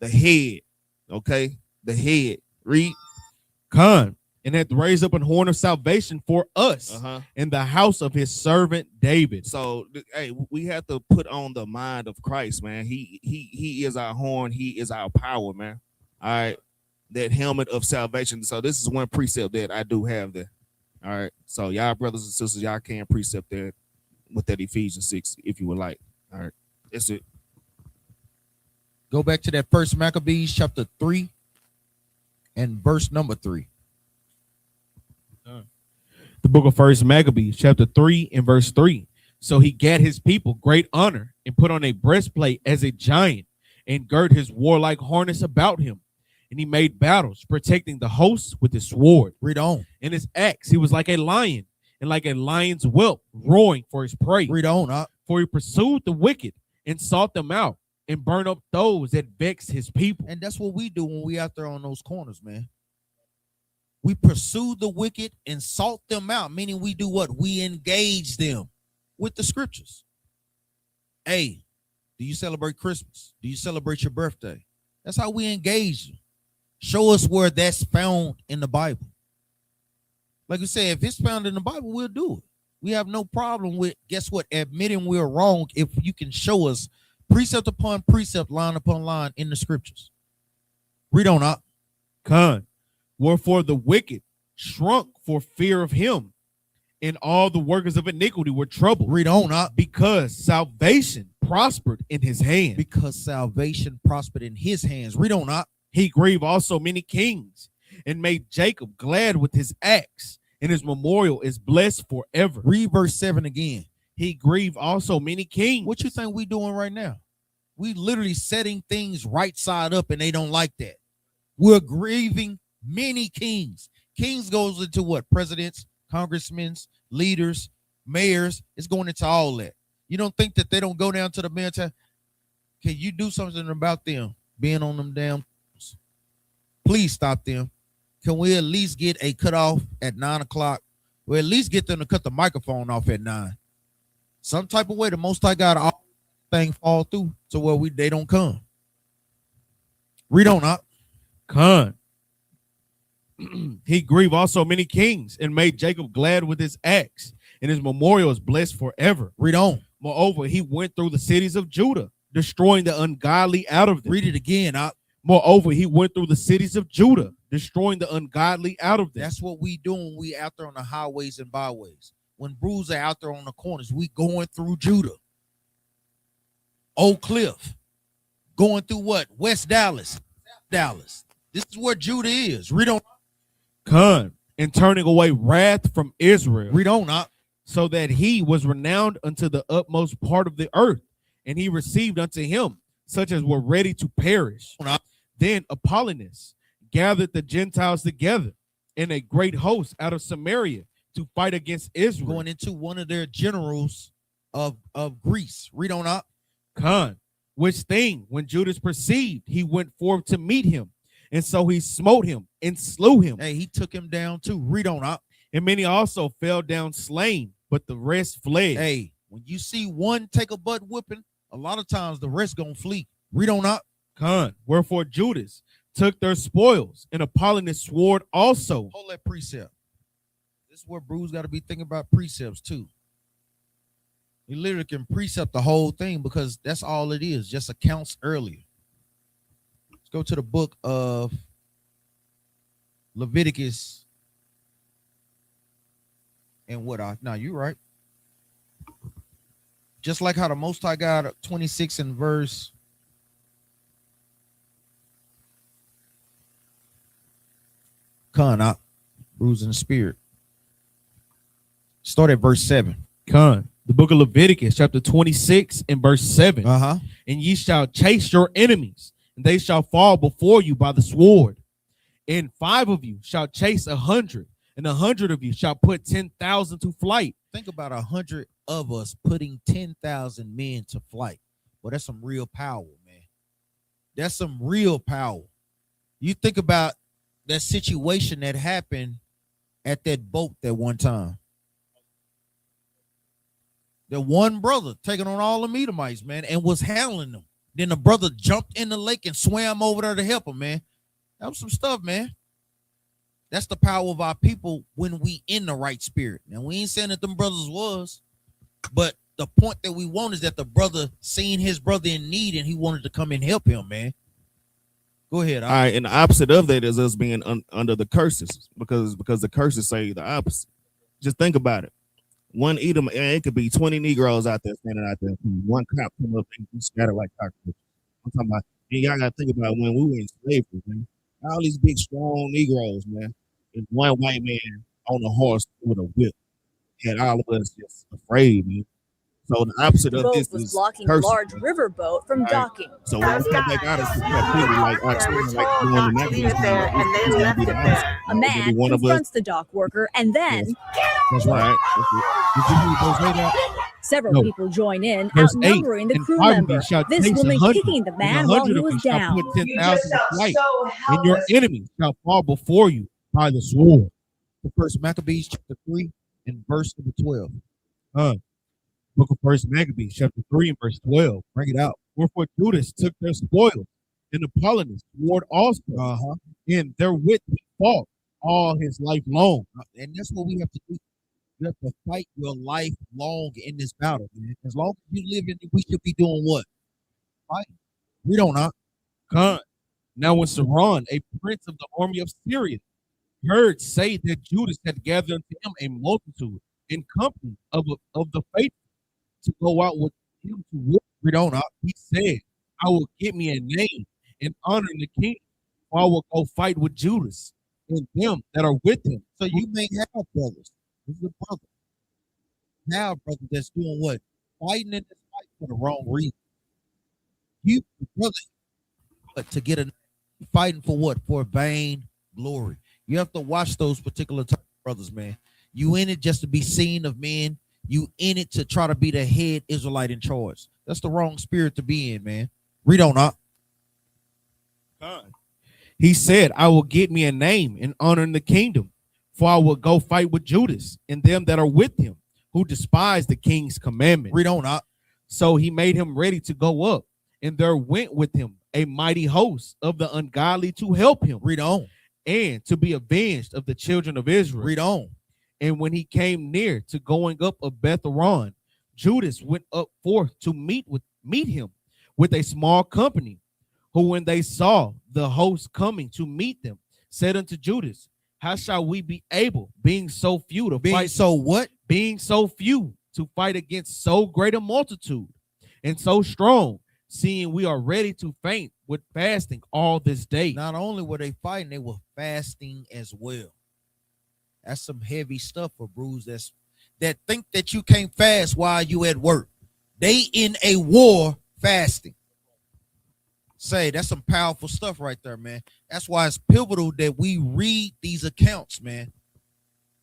The head. Okay, the head. Read. And hath raised up an horn of salvation for us in the house of his servant David. So, hey, we have to put on the mind of Christ, man. He is our horn. He is our power, man. All right, that helmet of salvation. So this is one precept that I do have there. All right, so y'all brothers and sisters, y'all can precept that with that Ephesians 6 if you would like. All right, that's it. Go back to that first Maccabees chapter 3 and verse number 3. The book of First Maccabees, chapter 3 and verse 3. So he gat his people great honor and put on a breastplate as a giant and girt his warlike harness about him. And he made battles, protecting the hosts with his sword. Read on. In his axe, he was like a lion, and like a lion's whelp, roaring for his prey. Read on. For he pursued the wicked and sought them out and burned up those that vexed his people. And that's what we do when we out there on those corners, man. We pursue the wicked and sought them out, meaning we do what? We engage them with the scriptures. Hey, do you celebrate Christmas? Do you celebrate your birthday? That's how we engage you. Show us where that's found in the Bible. Like I said, if it's found in the Bible, we'll do it. We have no problem with, guess what, admitting we're wrong if you can show us precept upon precept, line upon line in the scriptures. Read on up. Wherefore the wicked shrunk for fear of him, and all the workers of iniquity were troubled. Read on up. Because salvation prospered in his hand. Because salvation prospered in his hands. Read on up. He grieved also many kings, and made Jacob glad with his acts, and his memorial is blessed forever. Read verse 7 again. He grieved also many kings. What you think we doing right now? We literally setting things right side up, and they don't like that. We're grieving many kings. Kings goes into what? Presidents, congressmen, leaders, mayors. It's going into all that. You don't think that they don't go down to the mayor and say, can you do something about them being on them damn? Please stop them. Can we at least get a cutoff at 9 o'clock? Or at least get them to cut the microphone off at 9. Some type of way the Most High God all thing fall through to where they don't come. Read on up. Con. He grieved also many kings and made Jacob glad with his acts, and his memorial is blessed forever. Read on. Moreover, he went through the cities of Judah, destroying the ungodly out of them. Read it again. Moreover, he went through the cities of Judah, destroying the ungodly out of them. That's what we doing. We out there on the highways and byways. When brews are out there on the corners, we going through Judah. Oak Cliff. Going through what? West Dallas. South Dallas. This is where Judah is. Read on. Con, and turning away wrath from Israel. Read on up. So that he was renowned unto the utmost part of the earth, and he received unto him such as were ready to perish. Then Apollonius gathered the Gentiles together in a great host out of Samaria to fight against Israel. Going into one of their generals of Greece. Read on up. Con, which thing when Judas perceived, he went forth to meet him. And so he smote him and slew him. Hey, he took him down too. Read on up. And many also fell down slain, but the rest fled. Hey, when you see one take a butt whipping, a lot of times the rest gonna flee. Read on up. Con, wherefore Judas took their spoils, and Apollonius swore also. Hold that precept. This is where Bruce got to be thinking about precepts too. He literally can precept the whole thing because that's all it is, just accounts earlier. Let's go to the book of Leviticus. And now you're right. Just like how the Most High God 26 in verse Con, bruising the spirit. Start at verse 7. Con, the book of Leviticus, chapter 26 and verse 7. And ye shall chase your enemies, and they shall fall before you by the sword. And 5 of you shall chase 100, and 100 of you shall put 10,000 to flight. Think about 100 of us putting 10,000 men to flight. Well, that's some real power, man. That's some real power. You think about that situation that happened at that boat that one time. The one brother taking on all the Edomites, man, and was handling them. Then the brother jumped in the lake and swam over there to help him, man. That was some stuff, man. That's the power of our people when we in the right spirit. Now, we ain't saying that them brothers was, but the point that we want is that the brother seen his brother in need and he wanted to come and help him, man. Go ahead. All right, and the opposite of that is us being under the curses because the curses say the opposite. Just think about it. One Edom, it could be 20 Negroes out there standing out there. One cop come up and scatter like cockroaches. I'm talking about, y'all got to think about when we were in slavery, man. All these big, strong Negroes, man. And one white man on a horse with a whip had all of us just afraid, man. So the opposite of this was is blocking curses. a large riverboat from docking. So when we come back out of captivity, like doing the Maccabean, and they left it there. A man confronts the dock worker, and then that's right. Did you read those later? Several people join in, Verse outnumbering 8, the crew and 5 of member. you shall This chase woman 100, kicking the and man while 100 he of you was shall down. put 10,000 to flight, and your enemies shall fall before you by the sword. The first Maccabees chapter 3 and verse number 12. Book of First Maccabees, chapter 3 and verse 12. Bring it out. Wherefore Judas took their spoils, and Apollonius swore also, and therewith he fought all his life long. And that's what we have to do. You have to fight your life long in this battle, man. As long as you live in it, we should be doing what? Fighting. We don't know. Con. Now when Saron, a prince of the army of Syria, heard say that Judas had gathered unto him a multitude in company of the faithful to go out with him to war, we don't know. He said, I will get me a name and honor the king, or I will go fight with Judas and them that are with him. So you may have brothers. This is a brother. Now, brother, that's doing what? Fighting in this fight for the wrong reason. You, brother, but to get a fighting for what? For vain glory. You have to watch those particular type of brothers, man. You in it just to be seen of men. You in it to try to be the head Israelite in charge. That's the wrong spirit to be in, man. Read on up. He said, I will get me a name and honor in the kingdom, for I will go fight with Judas and them that are with him, who despise the king's commandment. Read on. So he made him ready to go up, and there went with him a mighty host of the ungodly to help him. Read on. And to be avenged of the children of Israel. Read on. And when he came near to going up of Beth-horon, Judas went up forth to meet him with a small company, who when they saw the host coming to meet them, said unto Judas, how shall we be able, being so few to fight? So what? Being so few to fight against so great a multitude and so strong, seeing we are ready to faint with fasting all this day. Not only were they fighting, they were fasting as well. That's some heavy stuff for Bruce that think that you can't fast while you at work. They in a war fasting. Say, that's some powerful stuff right there, man. That's why it's pivotal that we read these accounts, man.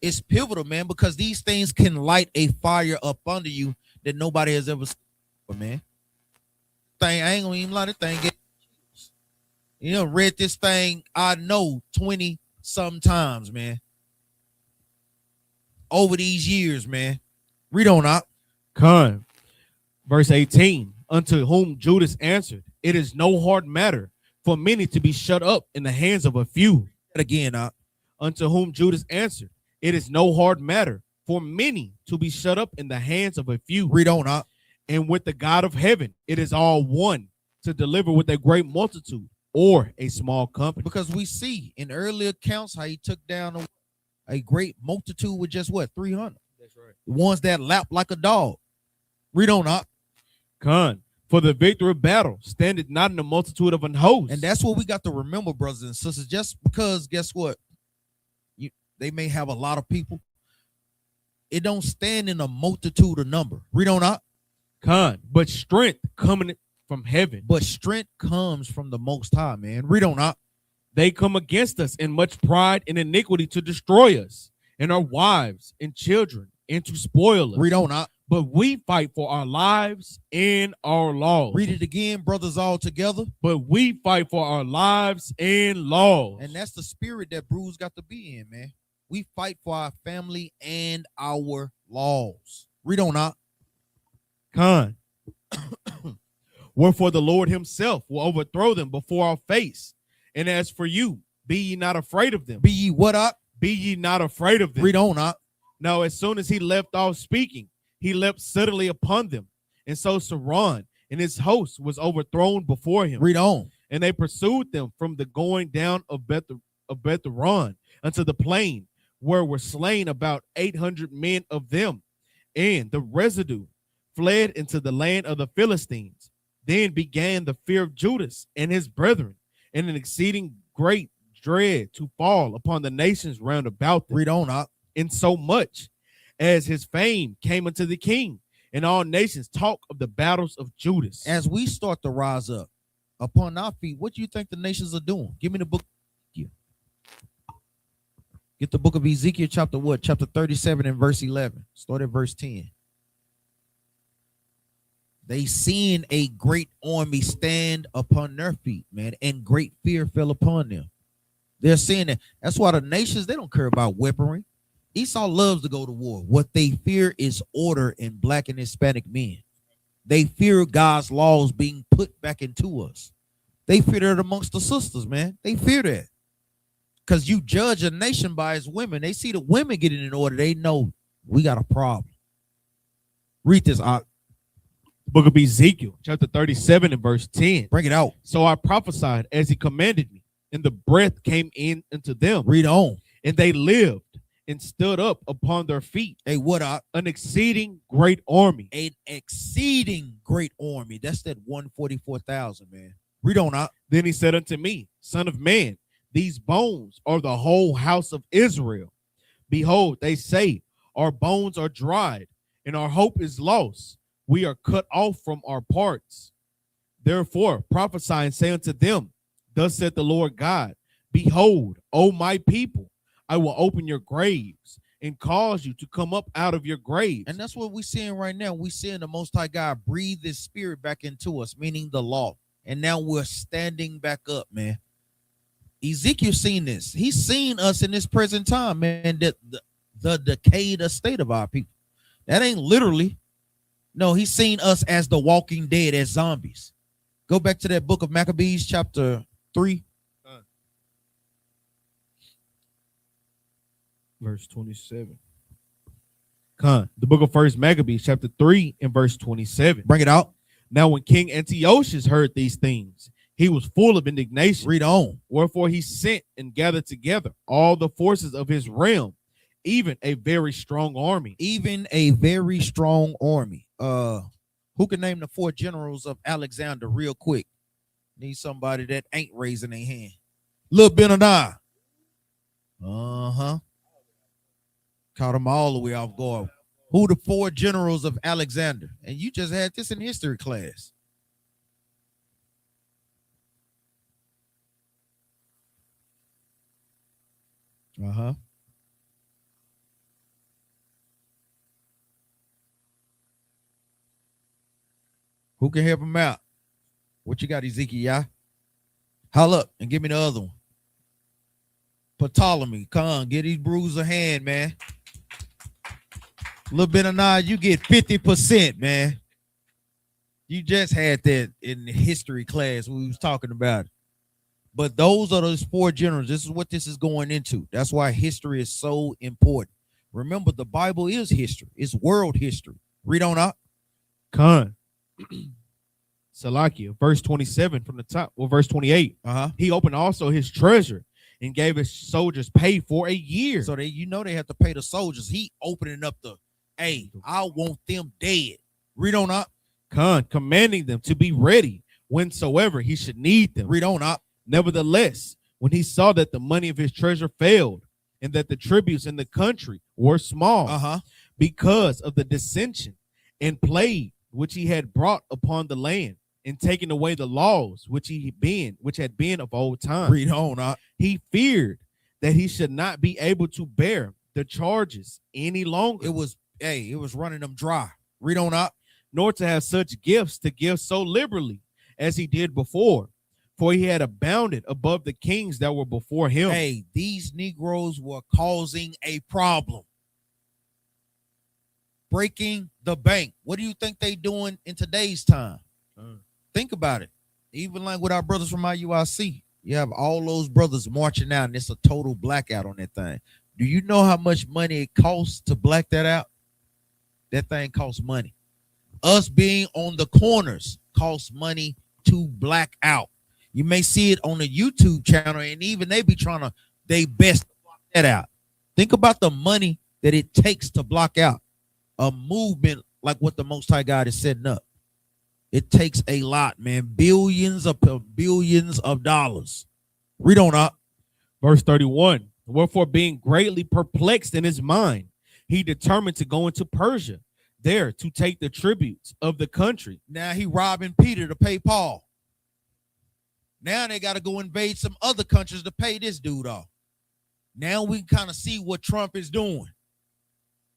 It's pivotal, man, because these things can light a fire up under you that nobody has ever seen, man. I ain't gonna even let it thing get. You know, read this thing, I know 20 sometimes, man. Over these years, man. Read on up. Con. Verse 18. Unto whom Judas answered, it is no hard matter for many to be shut up in the hands of a few. Again, up. Unto whom Judas answered, it is no hard matter for many to be shut up in the hands of a few. Read on up. And with the God of heaven, it is all one to deliver with a great multitude or a small company. Because we see in early accounts how he took down a great multitude with just what? 300. That's right. The ones that lap like a dog. Read on up. Con. For the victory of battle standeth not in the multitude of an host. And that's what we got to remember, brothers and sisters. Just because, guess what? They may have a lot of people. It don't stand in a multitude of number. Read on up. Con. But strength coming from heaven. But strength comes from the Most High, man. Read on up. They come against us in much pride and iniquity to destroy us and our wives and children and to spoil us. Read on up. But we fight for our lives and our laws. Read it again, brothers all together. But we fight for our lives and laws. And that's the spirit that Bruce got to be in, man. We fight for our family and our laws. Read on up. Con. Wherefore the Lord himself will overthrow them before our face. And as for you, be ye not afraid of them. Be ye what up? Be ye not afraid of them. Read on up. Now, as soon as he left off speaking, he leapt suddenly upon them. And so Saron and his host was overthrown before him. Read on. And they pursued them from the going down of Beth-horon unto the plain, where were slain about 800 men of them. And the residue fled into the land of the Philistines. Then began the fear of Judas and his brethren, and an exceeding great dread to fall upon the nations round about them. Read on up. In so much as his fame came unto the king, and all nations talk of the battles of Judas. As we start to rise up upon our feet, what do you think the nations are doing? Give me the book. Get the book of Ezekiel, chapter what? Chapter 37 and verse 11. Start at verse 10. They seen a great army stand upon their feet, man, and great fear fell upon them. They're seeing that. That's why the nations, they don't care about weaponry. Esau loves to go to war. What they fear is order in black and Hispanic men. They fear God's laws being put back into us. They fear that amongst the sisters, man. They fear that. Because you judge a nation by its women. They see the women getting in order. They know we got a problem. Read this, Book of Ezekiel, chapter 37 and verse 10. Bring it out. So I prophesied as he commanded me, and the breath came in into them. Read on. And they lived and stood up upon their feet. A what up? An exceeding great army. An exceeding great army. That's that 144,000, man. Read on up. Then he said unto me, Son of man, these bones are the whole house of Israel. Behold, they say, our bones are dried, and our hope is lost. We are cut off from our parts. Therefore prophesy and say unto them, thus saith the Lord God, behold, O my people, I will open your graves and cause you to come up out of your graves. And that's what we're seeing right now. We're seeing the Most High God breathe his spirit back into us, meaning the law. And now we're standing back up, man. Ezekiel seen this. He's seen us in this present time, man. That the decayed state of our people. That ain't literally. No, he's seen us as the walking dead, as zombies. Go back to that book of Maccabees, chapter 3. Verse 27. The book of First Maccabees, chapter 3, and verse 27. Bring it out. Now, when King Antiochus heard these things, he was full of indignation. Read on. Wherefore he sent and gathered together all the forces of his realm, even a very strong army. Even a very strong army. Who can name the 4 generals of Alexander real quick? Need somebody that ain't raising their hand. Lil Benaniah. Caught them all the way off guard. Who the 4 generals of Alexander? And you just had this in history class. Who can help him out? What you got, Ezekiel? Yeah? Holla up and give me the other one. Ptolemy, come on, get these brews a hand, man. A little bit of nod, you get 50%, man. You just had that in the history class when we was talking about it. But those are those 4 generals. This is what this is going into. That's why history is so important. Remember, the Bible is history. It's world history. Read on up. Salakia, verse 27 from the top, or verse 28. He opened also his treasure and gave his soldiers pay for a year. So they have to pay the soldiers. He opening up I want them dead. Read on up. Commanding them to be ready whensoever he should need them. Read on up. Nevertheless, when he saw that the money of his treasure failed, and that the tributes in the country were small, because of the dissension and plague which he had brought upon the land, and taken away the laws which had been of old time. Read on up. He feared that he should not be able to bear the charges any longer. It was running them dry. Read on up. Nor to have such gifts to give so liberally as he did before, for he had abounded above the kings that were before him. These Negroes were causing a problem. Breaking the bank. What do you think they doing in today's time? Think about it. Even like with our brothers from IUIC, you have all those brothers marching out, and it's a total blackout on that thing. Do you know how much money it costs to black that out? That thing costs money. Us being on the corners costs money to black out. You may see it on the YouTube channel, and even they be trying to they best to block that out. Think about the money that it takes to block out a movement like what the Most High God is setting up. It takes a lot, man. Billions of dollars. Read on up. Verse 31. Wherefore, being greatly perplexed in his mind, he determined to go into Persia, there to take the tributes of the country. Now he robbing Peter to pay Paul. Now they got to go invade some other countries to pay this dude off. Now we can kind of see what Trump is doing.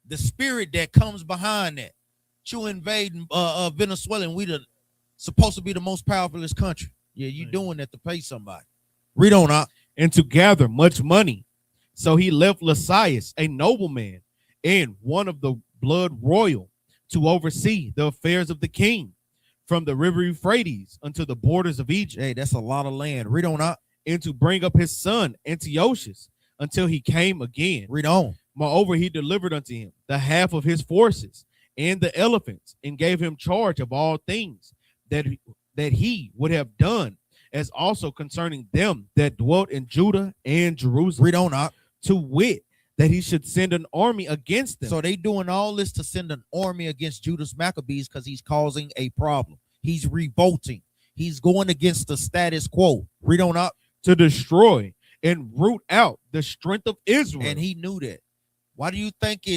The spirit that comes behind that. You invading Venezuela, and we supposed to be the most powerful country. Yeah, you doing that to pay somebody. Read on up. And to gather much money. So he left Lysias, a nobleman, and one of the blood royal, to oversee the affairs of the king, from the river Euphrates unto the borders of Egypt. Hey, that's a lot of land. Read on up. And to bring up his son Antiochus until he came again. Read on. Moreover, he delivered unto him the half of his forces and the elephants, and gave him charge of all things that he would have done, as also concerning them that dwelt in Judah and Jerusalem. Read on up. To wit, that he should send an army against them. So they doing all this to send an army against Judas Maccabees because he's causing a problem. He's revolting. He's going against the status quo. Read on up. To destroy and root out the strength of Israel. And he knew that. Why do you think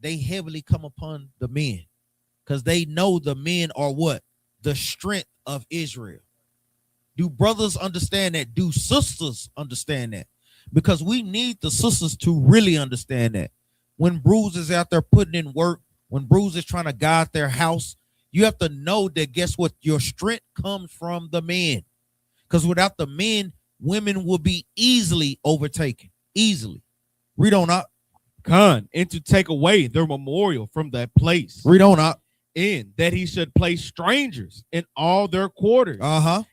they heavily come upon the men? Because they know the men are what? The strength of Israel. Do brothers understand that? Do sisters understand that? Because we need the sisters to really understand that. When Bruce is out there putting in work, when Bruce is trying to guide their house, you have to know that guess what? Your strength comes from the men. Because without the men, women will be easily overtaken. Easily. Read on up. Khan, and to take away their memorial from that place. Read on up. In that he should place strangers in all their quarters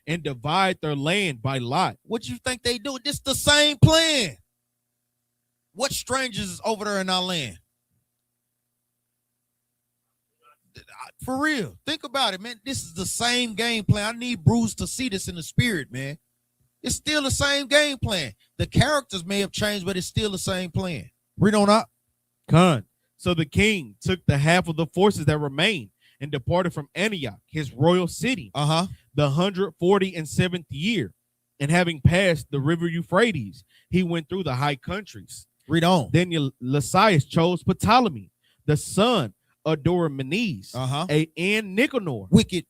and divide their land by lot. What you think they do? This the same plan. What strangers is over there in our land? For real. Think about it, man. This is the same game plan. I need Bruce to see this in the spirit, man. It's still the same game plan. The characters may have changed, but it's still the same plan. Read on up. Khan. So the king took the half of the forces that remained and departed from Antioch, his royal city, the 147th year. And having passed the river Euphrates, he went through the high countries. Read on. Then Lysias chose Ptolemy, the son of Dorymenes, and Nicanor, wicked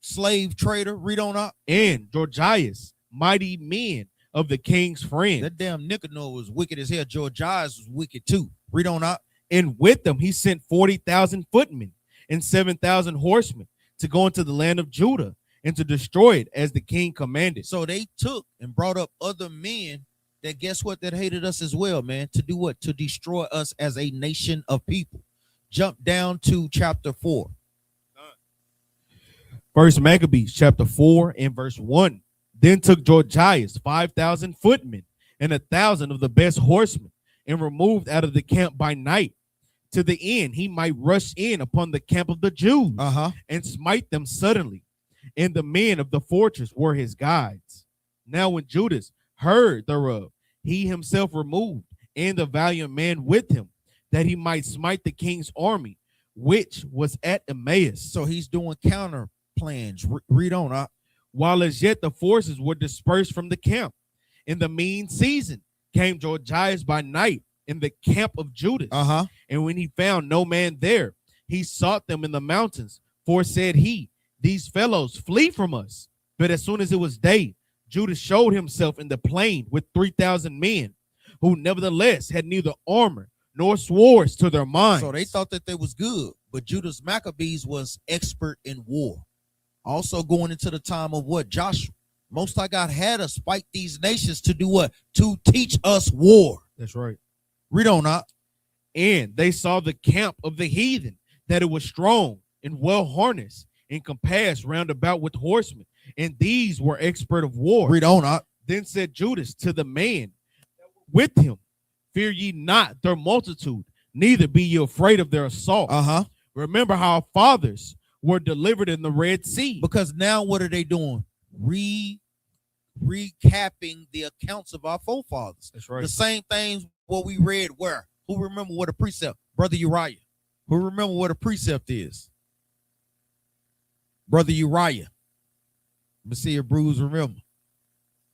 slave trader. Read on up. And Gorgias, mighty men of the king's friend. That damn Nicanor was wicked as hell. Gorgias was wicked too. Read on up. And with them he sent 40,000 footmen and 7,000 horsemen to go into the land of Judah and to destroy it as the king commanded. So they took and brought up other men that, guess what, that hated us as well, man. To do what? To destroy us as a nation of people. Jump down to chapter 4. First Maccabees chapter 4 and verse 1. Then took Gorgias 5,000 footmen and 1,000 of the best horsemen and removed out of the camp by night, to the end he might rush in upon the camp of the Jews and smite them suddenly. And the men of the fortress were his guides. Now when Judas heard thereof, he himself removed, and the valiant man with him, that he might smite the king's army, which was at Emmaus. So he's doing counter plans. Read on. While as yet the forces were dispersed from the camp. In the mean season came Gorgias by night in the camp of Judas. And when he found no man there, he sought them in the mountains. For said he, these fellows flee from us. But as soon as it was day, Judas showed himself in the plain with 3,000 men, who nevertheless had neither armor nor swords to their minds. So they thought that they was good, but Judas Maccabees was expert in war. Also going into the time of what? Joshua. Most High God had us fight these nations to do what? To teach us war. That's right. Read on up. And they saw the camp of the heathen, that it was strong and well harnessed and compassed round about with horsemen. And these were expert of war. Read on up. Then said Judas to the man with him, fear ye not their multitude, neither be ye afraid of their assault. Remember how our fathers were delivered in the Red Sea. Because now what are they doing? Recapping the accounts of our forefathers. That's right. The same things what we read where? Who remember what a precept? Brother Uriah. Who remember what a precept is? Brother Uriah. Let me see if Bruce remember.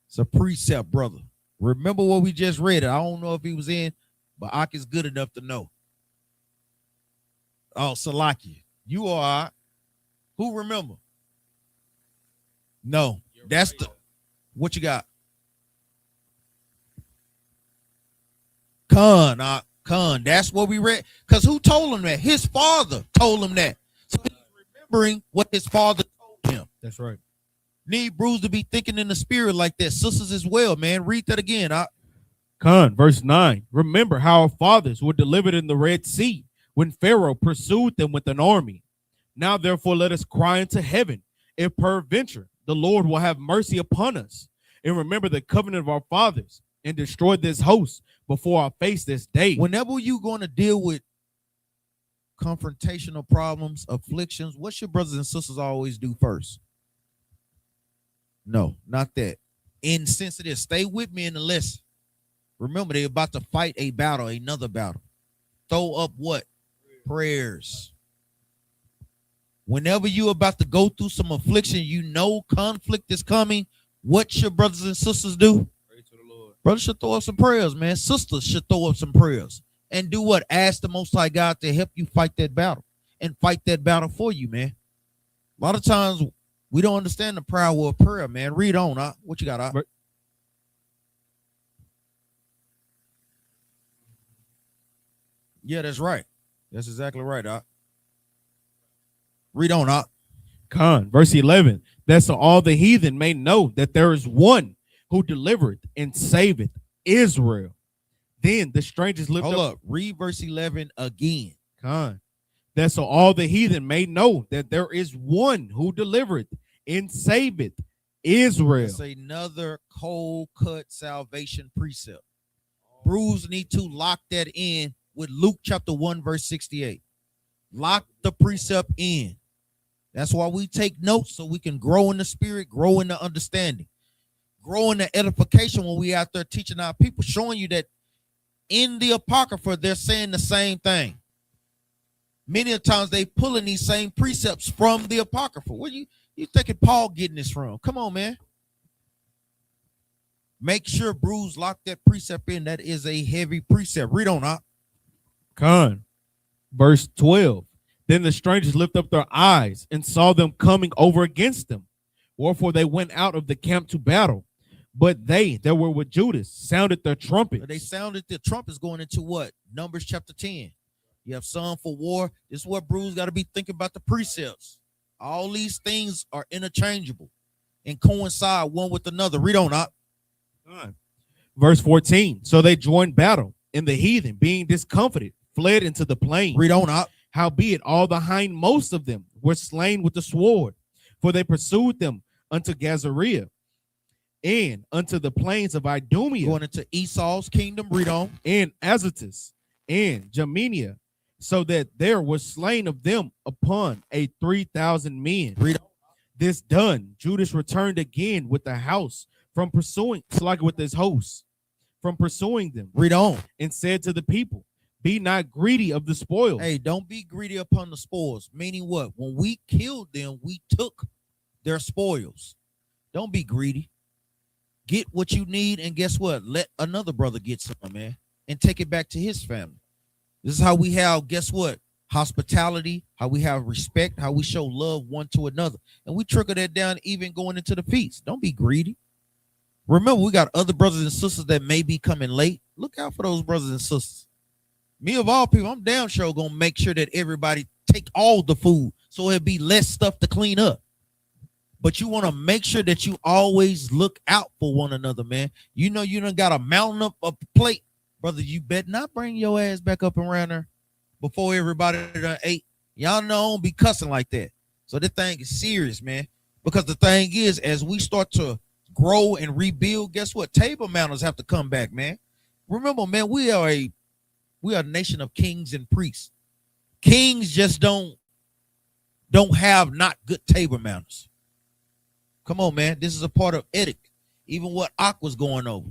It's a precept, brother. Remember what we just read. I don't know if he was in, but Ak is good enough to know. Oh, Salaki. You are. Who remember? No. That's the. What you got? Khan. That's what we read. Because who told him that? His father told him that. So he's remembering what his father told him. That's right. Need Bruce to be thinking in the spirit like that. Sisters as well, man. Read that again. Khan, verse 9. Remember how our fathers were delivered in the Red Sea when Pharaoh pursued them with an army. Now, therefore, let us cry unto heaven, if peradventure the Lord will have mercy upon us, and remember the covenant of our fathers, and destroy this host before our face this day. Whenever you're going to deal with confrontational problems, afflictions, what your brothers and sisters always do first? No, not that. Insensitive. Stay with me in the lesson. Remember, they're about to fight a battle, another battle. Throw up what? Prayers. Whenever you're about to go through some affliction, you know conflict is coming. What should brothers and sisters do? Pray to the Lord. Brothers should throw up some prayers, man. Sisters should throw up some prayers. And do what? Ask the Most High God to help you fight that battle and fight that battle for you, man. A lot of times we don't understand the power of prayer, man. Read on. What you got? Yeah, that's right. That's exactly right. Read on. Khan, verse 11. That so all the heathen may know that there is one who delivereth and saveth Israel. Then the strangers lift up. Read verse 11 again. That so all the heathen may know that there is one who delivereth and saveth Israel. That's another cold cut salvation precept. Bruce need to lock that in with Luke chapter 1 verse 68. Lock the precept in. That's why we take notes, so we can grow in the spirit, grow in the understanding, grow in the edification when we out there teaching our people, showing you that in the Apocrypha they're saying the same thing. Many of the times they pulling these same precepts from the Apocrypha. Where you thinking Paul getting this from? Come on, man. Make sure Bruce lock that precept in. That is a heavy precept. Read on up. Verse 12. Then the strangers lift up their eyes and saw them coming over against them. Wherefore they went out of the camp to battle. But they that were with Judas sounded their trumpets. They sounded the trumpets going into what? Numbers chapter 10. You have Psalm for war. This is what Bruce got to be thinking about the precepts. All these things are interchangeable and coincide one with another. Read on up. Verse 14. So they joined battle, and the heathen, being discomfited, fled into the plain. Read on up. Howbeit all the hindmost of them were slain with the sword, for they pursued them unto Gazaria and unto the plains of Idumea. Going into Esau's kingdom. Read on. And Azotus and Jamenia, so that there was slain of them upon 3,000 men. Read on. This done, Judas returned again with the house from pursuing, like with his hosts, from pursuing them. Read on. And said to the people, be not greedy of the spoils. Hey, don't be greedy upon the spoils. Meaning what? When we killed them, we took their spoils. Don't be greedy. Get what you need, and guess what? Let another brother get some, man, and take it back to his family. This is how we have, guess what? Hospitality, how we have respect, how we show love one to another. And we trickle that down even going into the feast. Don't be greedy. Remember, we got other brothers and sisters that may be coming late. Look out for those brothers and sisters. Me of all people, I'm damn sure gonna make sure that everybody take all the food so it'll be less stuff to clean up. But you want to make sure that you always look out for one another, man. You know you done got a mountain up a plate. Brother, you better not bring your ass back up around there before everybody done ate. Y'all know don't be cussing like that. So this thing is serious, man. Because the thing is, as we start to grow and rebuild, guess what? Table mounters have to come back, man. Remember, man, we are a nation of kings and priests. Kings just don't have not good table manners. Come on, man. This is a part of etiquette. Even what Ak was going over.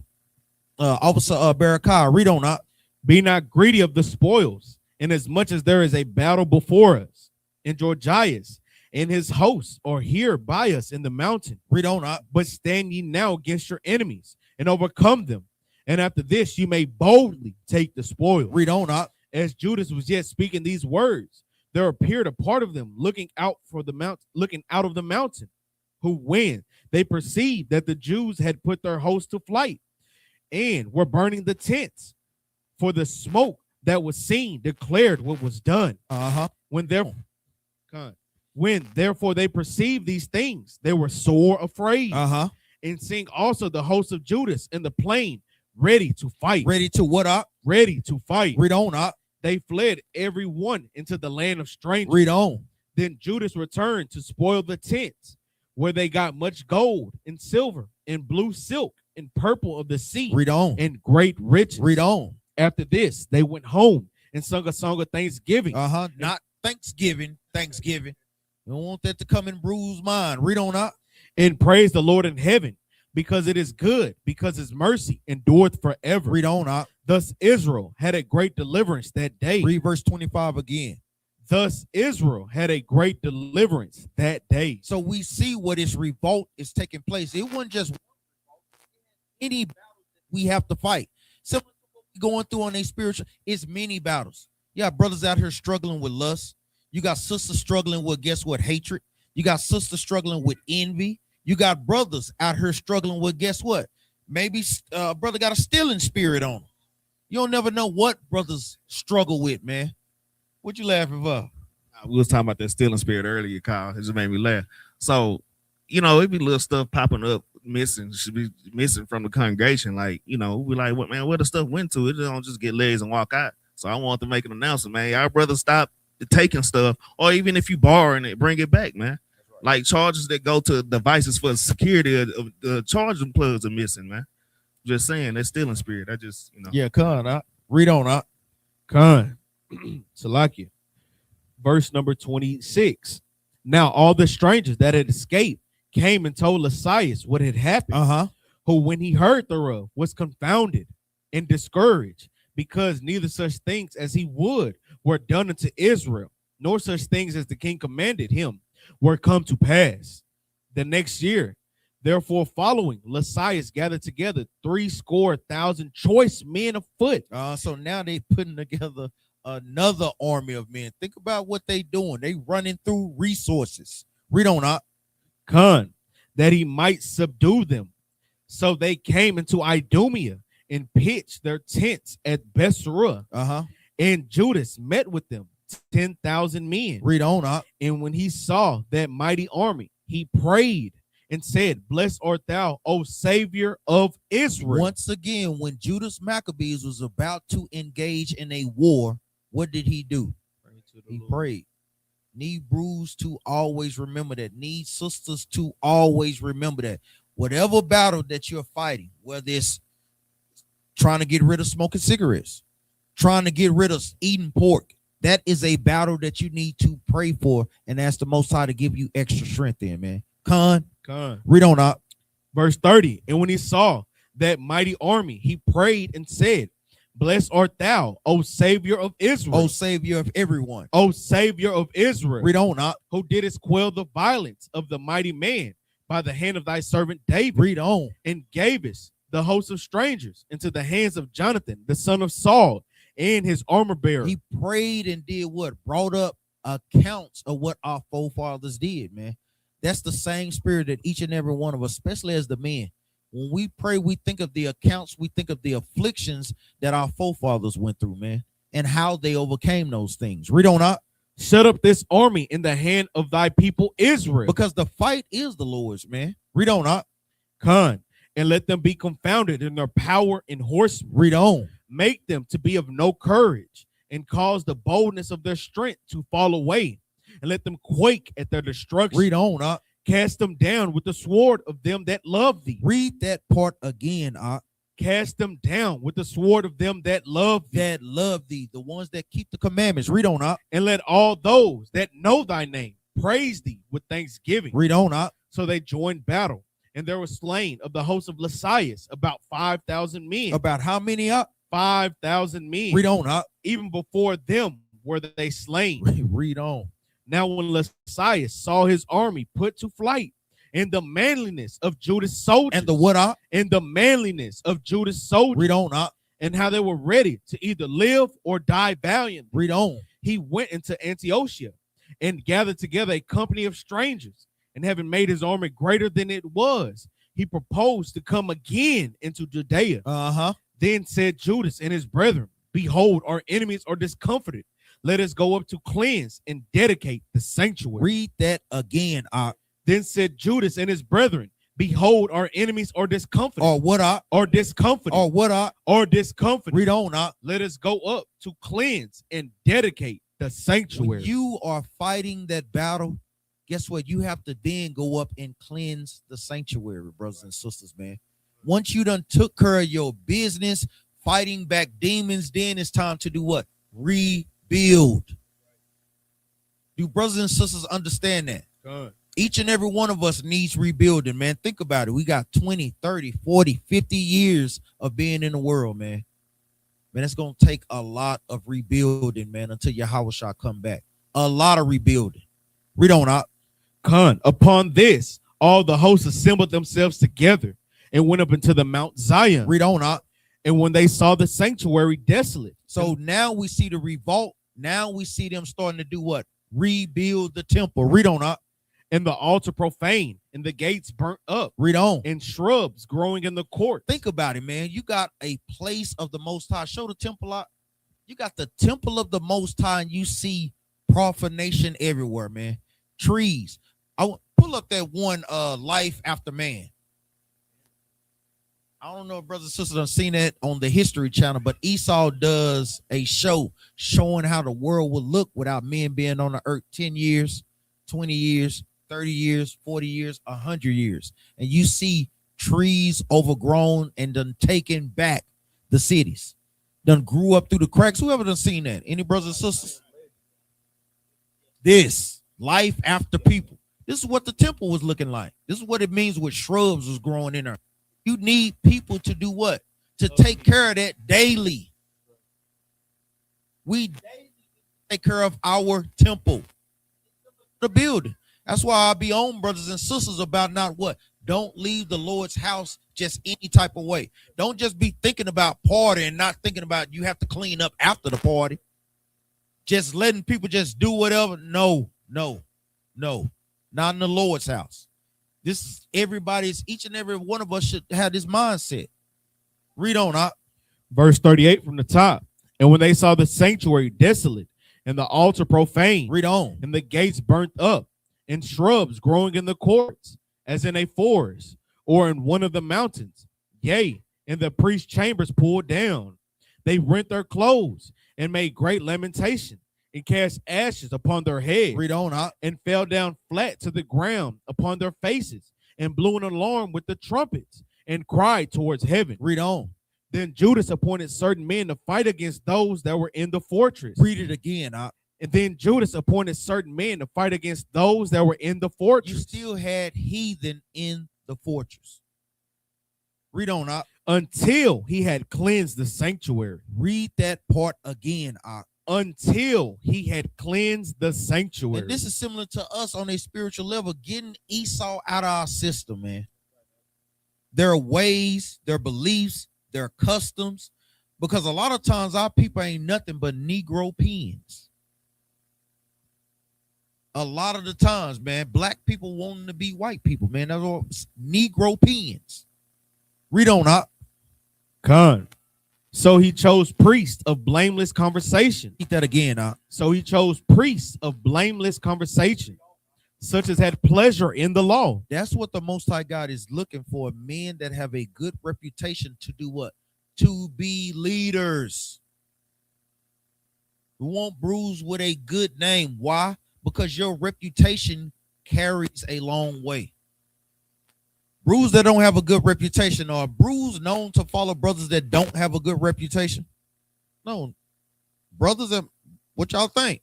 Officer Barakah, read on Ak. Be not greedy of the spoils, inasmuch as there is a battle before us. And Georgias and his hosts are here by us in the mountain. Read on Ak. But stand ye now against your enemies and overcome them. And after this, you may boldly take the spoil. Read on Ak. As Judas was yet speaking these words, there appeared a part of them looking out of the mountain, who, when they perceived that the Jews had put their host to flight and were burning the tents, for the smoke that was seen declared what was done. When therefore they perceived these things, they were sore afraid. And seeing also the host of Judas in the plain, ready to fight. Ready to what up? Ready to fight. Read on up. They fled every one into the land of strangers. Read on. Then Judas returned to spoil the tents, where they got much gold and silver and blue silk and purple of the sea. Read on. And great riches. Read on. After this, they went home and sung a song of thanksgiving. Not Thanksgiving. Thanksgiving. We don't want that to come and bruise mine. Read on up. And praise the Lord in heaven, because it is good, because his mercy endureth forever. Read on up. Thus Israel had a great deliverance that day. Read verse 25 again. Thus Israel had a great deliverance that day. So we see what is revolt is taking place. It wasn't just any battle that we have to fight. So going through on a spiritual, it's many battles. You got brothers out here struggling with lust. You got sisters struggling with, guess what, hatred. You got sisters struggling with envy. You got brothers out here struggling with, guess what? Maybe brother got a stealing spirit on him. You don't never know what brothers struggle with, man. What you laughing for? We was talking about that stealing spirit earlier, Kyle. It just made me laugh. So, you know, it be little stuff popping up missing, should be missing from the congregation. Like, we like, what man, where the stuff went to? It don't just get legs and walk out. So I want to make an announcement, man. Our brothers stop taking stuff, or even if you borrowing it, bring it back, man. Like chargers that go to devices for security, the charging plugs are missing, man. Just saying, they're still in spirit. I just, Yeah, Khan, read on, Khan. Salakia. Verse number 26. Now all the strangers that had escaped came and told Lysias what had happened, who when he heard thereof was confounded and discouraged, because neither such things as he would were done unto Israel, nor such things as the king commanded him were come to pass. The next year, therefore, following, Lysias gathered together 70,000 choice men of foot. So now they putting together another army of men. Think about what they doing. They running through resources. Read on, Khan, that he might subdue them. So they came into Idumea and pitched their tents at Besra. And Judas met with them, 10,000 men. Read on, And when he saw that mighty army, he prayed and said, Blessed art thou, O Savior of Israel. Once again, when Judas Maccabees was about to engage in a war, what did he do? He prayed. Need brews to always remember that. Need sisters to always remember that. Whatever battle that you're fighting, whether it's trying to get rid of smoking cigarettes, trying to get rid of eating pork, that is a battle that you need to pray for and ask the Most High to give you extra strength in, man. Khan, read on up. Verse 30. And when he saw that mighty army, he prayed and said, Blessed art thou, O Savior of Israel. O Savior of everyone. O Savior of Israel. Read on up. Who didst quell the violence of the mighty man by the hand of thy servant David. Read on. And gavest the host of strangers into the hands of Jonathan, the son of Saul, and his armor bearer. He prayed and did what? Brought up accounts of what our forefathers did, man. That's the same spirit that each and every one of us, especially as the men, when we pray, we think of the accounts, we think of the afflictions that our forefathers went through, man, and how they overcame those things. Read on up. Set up this army in the hand of thy people Israel. Because the fight is the Lord's, man. Read on up. Khan, and let them be confounded in their power and horsemen. Read on. Make them to be of no courage, and cause the boldness of their strength to fall away, and let them quake at their destruction. Read on up. Cast them down with the sword of them that love thee. Read that part again, Cast them down with the sword of them that love thee. That love thee, the ones that keep the commandments. Read on up. And let all those that know thy name praise thee with thanksgiving. Read on up. So they joined battle, and there was slain of the host of Lysias about 5,000 men. About how many up? 5,000 men. Read on up. Even before them were they slain. Read on. Now when Lysias saw his army put to flight, and the manliness of Judas soldiers, and the what up? And the manliness of Judas soldiers. Read on up. And how they were ready to either live or die valiantly. Read on. He went into Antiochia and gathered together a company of strangers, and having made his army greater than it was, he proposed to come again into Judea. Then said Judas and his brethren, Behold, our enemies are discomfited. Let us go up to cleanse and dedicate the sanctuary. Read that again. Then said Judas and his brethren, Behold, our enemies are discomfited. Or what up? Or discomfited. Or what up? Or discomfited. Read on up. Let us go up to cleanse and dedicate the sanctuary. When you are fighting that battle, guess what? You have to then go up and cleanse the sanctuary, brothers and sisters, man. Once you done took care of your business, fighting back demons, then it's time to do what? Rebuild. Do brothers and sisters understand that? Good. Each and every one of us needs rebuilding, man. Think about it. We got 20, 30, 40, 50 years of being in the world, man. Man, it's going to take a lot of rebuilding, man, until Yahushua come back. A lot of rebuilding. Read on up. Khan, upon this, all the hosts assembled themselves together and went up into the Mount Zion. Read on up. And when they saw the sanctuary desolate. So now we see the revolt. Now we see them starting to do what? Rebuild the temple. Read on up. And the altar profane, and the gates burnt up. Read on. And shrubs growing in the court. Think about it, man. You got a place of the Most High. Show the temple out. You got the temple of the Most High, and you see profanation everywhere, man. Trees. I pull up that one Life After Man. I don't know if brothers and sisters have seen that on the History Channel, but Esau does a show showing how the world would look without men being on the earth 10 years, 20 years, 30 years, 40 years, 100 years. And you see trees overgrown and done taken back the cities. Done grew up through the cracks. Whoever done seen that? Any brothers and sisters? This life after people. This is what the temple was looking like. This is what it means with shrubs was growing in there. You need people to do what? To take care of that daily. We daily take care of our temple, the building. That's why I be on, brothers and sisters, about not what? Don't leave the Lord's house just any type of way. Don't just be thinking about party and not thinking about you have to clean up after the party. Just letting people just do whatever. No. Not in the Lord's house. This is everybody's, each and every one of us should have this mindset. Read on up. Verse 38 from the top. And when they saw the sanctuary desolate and the altar profane, read on, and the gates burnt up and shrubs growing in the courts, as in a forest or in one of the mountains, yea, and the priest's chambers pulled down, they rent their clothes and made great lamentation and cast ashes upon their heads. Read on, huh? And fell down flat to the ground upon their faces and blew an alarm with the trumpets and cried towards heaven. Read on. Then Judas appointed certain men to fight against those that were in the fortress. Read it again, huh? And then Judas appointed certain men to fight against those that were in the fortress. You still had heathen in the fortress. Read on, huh? Until he had cleansed the sanctuary. Read that part again, huh? Until he had cleansed the sanctuary. And this is similar to us on a spiritual level, getting Esau out of our system, man. Their ways, their beliefs, their customs, because a lot of times our people ain't nothing but Negro pens. A lot of the times, man, black people wanting to be white people, man. That's all Negro pens. Read on up. Con. So he chose priests of blameless conversation. Eat that again, huh? So he chose priests of blameless conversation, such as had pleasure in the law. That's what the Most High God is looking for. Men that have a good reputation to do what? To be leaders. We want bruised with a good name. Why? Because your reputation carries a long way. Brews that don't have a good reputation are brews known to follow brothers that don't have a good reputation. No, brothers, what y'all think?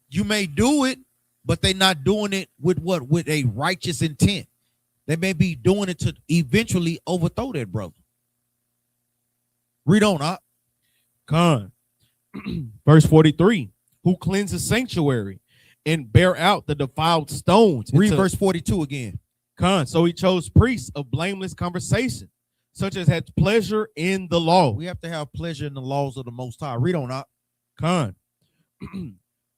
You may do it, but they're not doing it with what? With a righteous intent. They may be doing it to eventually overthrow that brother. Read on, huh? Con. Verse 43. Who cleanse the sanctuary and bear out the defiled stones. Read verse 42 again. Con. So he chose priests of blameless conversation, such as had pleasure in the law. We have to have pleasure in the laws of the Most High. Read on up. Con.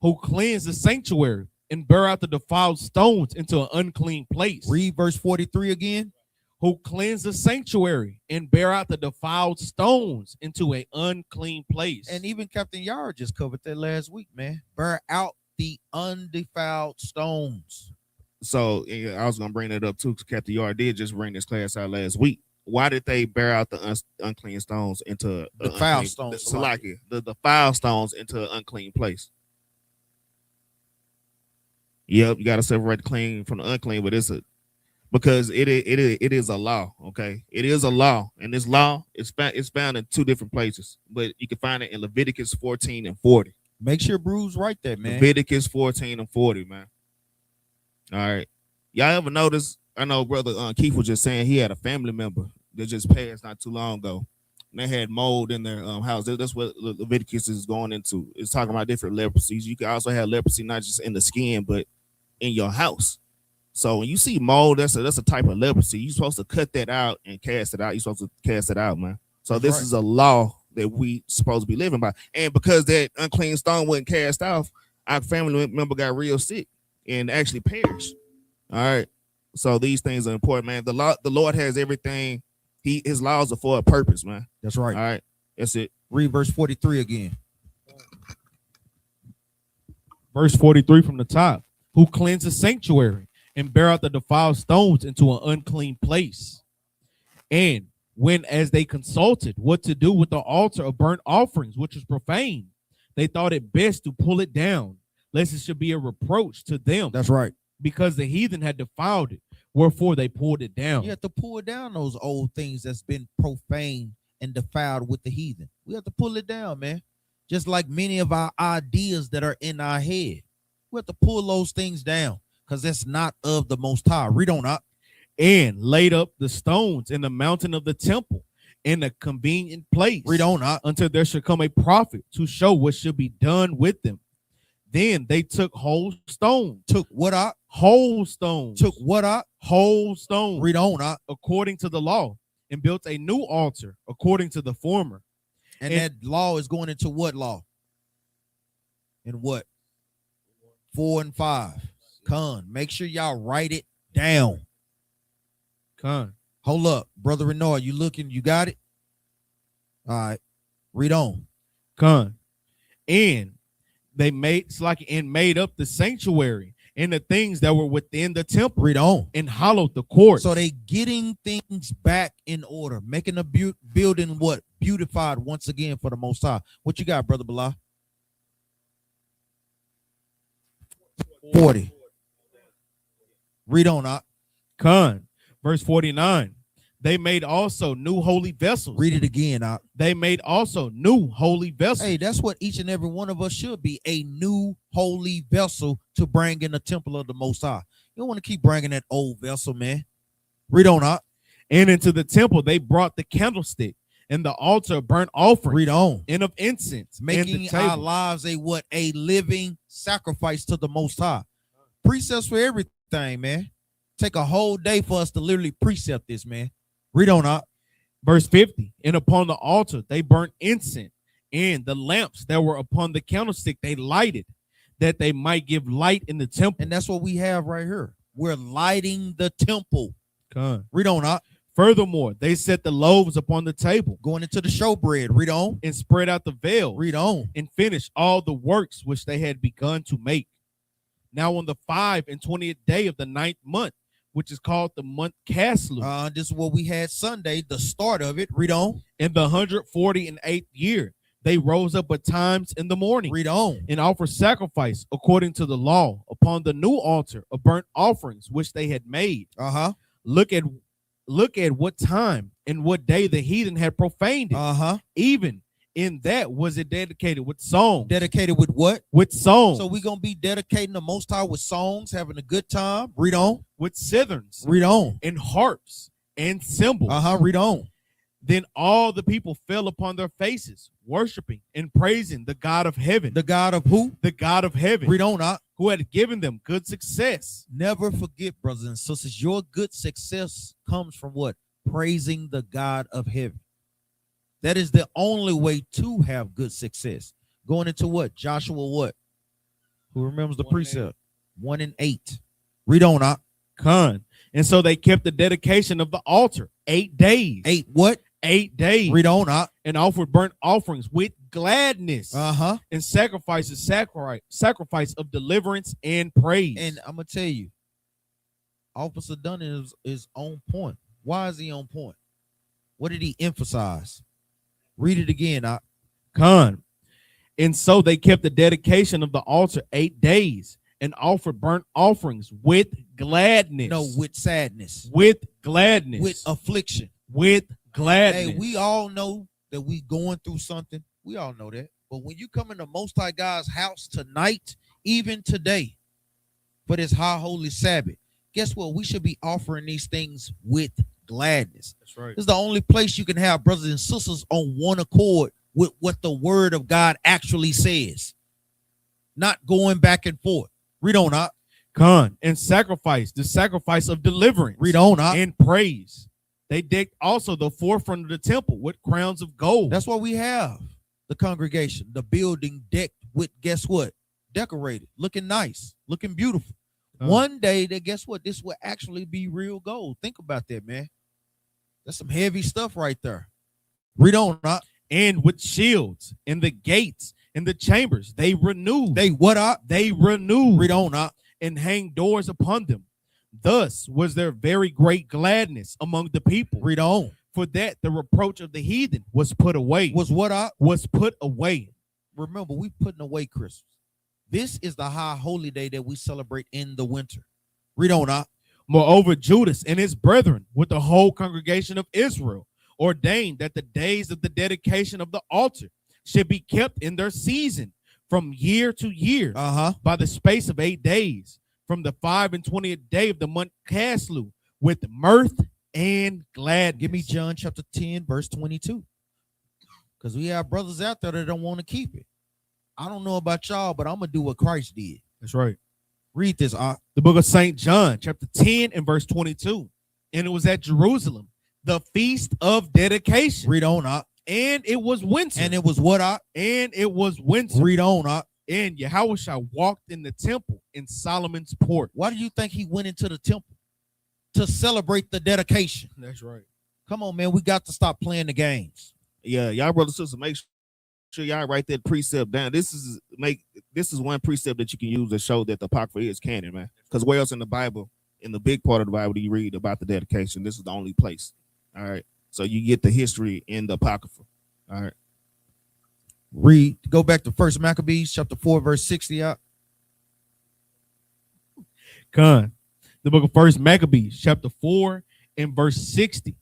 Who cleanse the sanctuary and bear out the defiled stones into an unclean place. Read verse 43 again. Who cleanse the sanctuary and bear out the defiled stones into an unclean place. And even Captain Yard just covered that last week, man. Bear out the undefiled stones. So I was gonna bring that up too, because Captain Yard did just bring this class out last week. Why did they bear out the unclean stones into the foul stones? The foul stones into an unclean place. Yep, you gotta separate the clean from the unclean, but because it is a law. Okay, it is a law, and this law is found in two different places, but you can find it in Leviticus 14 and 40. Make sure Bruce right there, man. Leviticus 14 and 40, man. All right. Y'all ever notice? I know brother Keith was just saying he had a family member that just passed not too long ago. And they had mold in their house. That's what Leviticus is going into. It's talking about different leprosies. You can also have leprosy not just in the skin, but in your house. So when you see mold, that's a type of leprosy. You're supposed to cut that out and cast it out. You're supposed to cast it out, man. So That's this right. is a law that we supposed to be living by. And because that unclean stone wasn't cast off, our family member got real sick and actually perished. All right. So these things are important, man. The Lord has everything. His laws are for a purpose, man. That's right. All right. That's it. Read verse 43 again. Verse 43 from the top. Who cleanse the sanctuary and bear out the defiled stones into an unclean place. And when, as they consulted what to do with the altar of burnt offerings, which was profane, they thought it best to pull it down, lest it should be a reproach to them. That's right. Because the heathen had defiled it, wherefore they pulled it down. You have to pull down those old things that's been profane and defiled with the heathen. We have to pull it down, man. Just like many of our ideas that are in our head. We have to pull those things down because that's not of the Most High. Read on up. And laid up the stones in the mountain of the temple in a convenient place. Read on up. Until there should come a prophet to show what should be done with them. Then they took whole stones. Took what up? Whole stones. Took what up? Whole stones. Read on up. According to the law, and built a new altar according to the former. And that law is going into what law? And what? 4 and 5. Con. Make sure y'all write it down. Con. Hold up. Brother Renard, you looking? You got it? All right. Read on. Con. And they made up the sanctuary and the things that were within the temple. Read on. And hollowed the court. So they getting things back in order, making the building what? Beautified once again for the Most High. What you got, Brother Bilal? 40. Read on, Ak. Con. Verse 49. They made also new holy vessels. Read it again, Ak. They made also new holy vessels. Hey, that's what each and every one of us should be, a new holy vessel to bring in the temple of the Most High. You don't want to keep bringing that old vessel, man. Read on, Ak. And into the temple they brought the candlestick and the altar of burnt offering. Read on. And of incense. Making our lives a what? A living sacrifice to the Most High. Precepts for everything, man. Take a whole day for us to literally precept this, man. Read on up. Verse 50. And upon the altar they burnt incense, and the lamps that were upon the candlestick they lighted, that they might give light in the temple. And that's what we have right here. We're lighting the temple. Con. Read on up. Furthermore, they set the loaves upon the table, going into the showbread. Read on. And spread out the veil. Read on. And finished all the works which they had begun to make. Now on the 25th day of the 9th month, which is called the month Caslu. This is what we had Sunday, the start of it. Read on. In the 148th year, they rose up betimes in the morning. Read on. And offered sacrifice according to the law upon the new altar of burnt offerings which they had made. Look at what time and what day the heathen had profaned it. Even in that was it dedicated with songs. Dedicated with what? With songs. So we're going to be dedicating the Most High with songs, having a good time. Read on. With citherns. Read on. And harps and cymbals. Read on. Then all the people fell upon their faces, worshiping and praising the God of heaven. The God of who? The God of heaven. Read on. Who had given them good success. Never forget, brothers and sisters, your good success comes from what? Praising the God of heaven. That is the only way to have good success. Going into what? Joshua what? Who remembers the precept? 1 and 8. Read on, Ak. Con. And so they kept the dedication of the altar 8 days. 8 what? 8 days. Read on, Ak. And offered burnt offerings with gladness. And sacrifice of deliverance and praise. And I'm going to tell you, Officer Dunn is on point. Why is he on point? What did he emphasize? Read it again, Ak. Con. And so they kept the dedication of the altar 8 days and offered burnt offerings with gladness. No, with sadness. With gladness. With affliction. With gladness. Hey, we all know that we going through something. We all know that. But when you come in the Most High God's house tonight, even today, for this high holy Sabbath, guess what? We should be offering these things with gladness. That's right. This is the only place you can have brothers and sisters on one accord with what the word of God actually says. Not going back and forth. Read on, Ak. Con. And sacrifice, the sacrifice of deliverance. Read on, Ak. And praise. They decked also the forefront of the temple with crowns of gold. That's what we have. The congregation, the building decked with, guess what? Decorated, looking nice, looking beautiful. One day, that guess what? This will actually be real gold. Think about that, man. That's some heavy stuff right there. Read on, Ak. And with shields and the gates and the chambers, they renewed. They what, Ak? They renewed. Read on, Ak. And hang doors upon them. Thus was there very great gladness among the people. Read on. For that the reproach of the heathen was put away. Was what I was put away. Remember, we putting away Christmas. This is the high holy day that we celebrate in the winter. Read on out. Moreover, Judas and his brethren with the whole congregation of Israel ordained that the days of the dedication of the altar should be kept in their season from year to year by the space of 8 days, from the 25th day of the month Caslu, with mirth and gladness. Give me John chapter 10, verse 22. Because we have brothers out there that don't want to keep it. I don't know about y'all, but I'm going to do what Christ did. That's right. Read this. The book of St. John, chapter 10 and verse 22. And it was at Jerusalem, the feast of dedication. Read on. And it was winter. And it was what? And it was winter. Read on. And Yahushua walked in the temple in Solomon's porch. Why do you think he went into the temple? To celebrate the dedication. That's right. Come on, man. We got to stop playing the games. Yeah, y'all brothers and sisters, make sure y'all write that precept down. This is one precept that you can use to show that the Apocrypha is canon, man. Because where else in the Bible, in the big part of the Bible, do you read about the dedication? This is the only place. All right. So you get the history in the Apocrypha. All right. Read. Go back to 1 Maccabees chapter 4, verse 60 out. Con. The book of 1 Maccabees, chapter 4 and verse 60.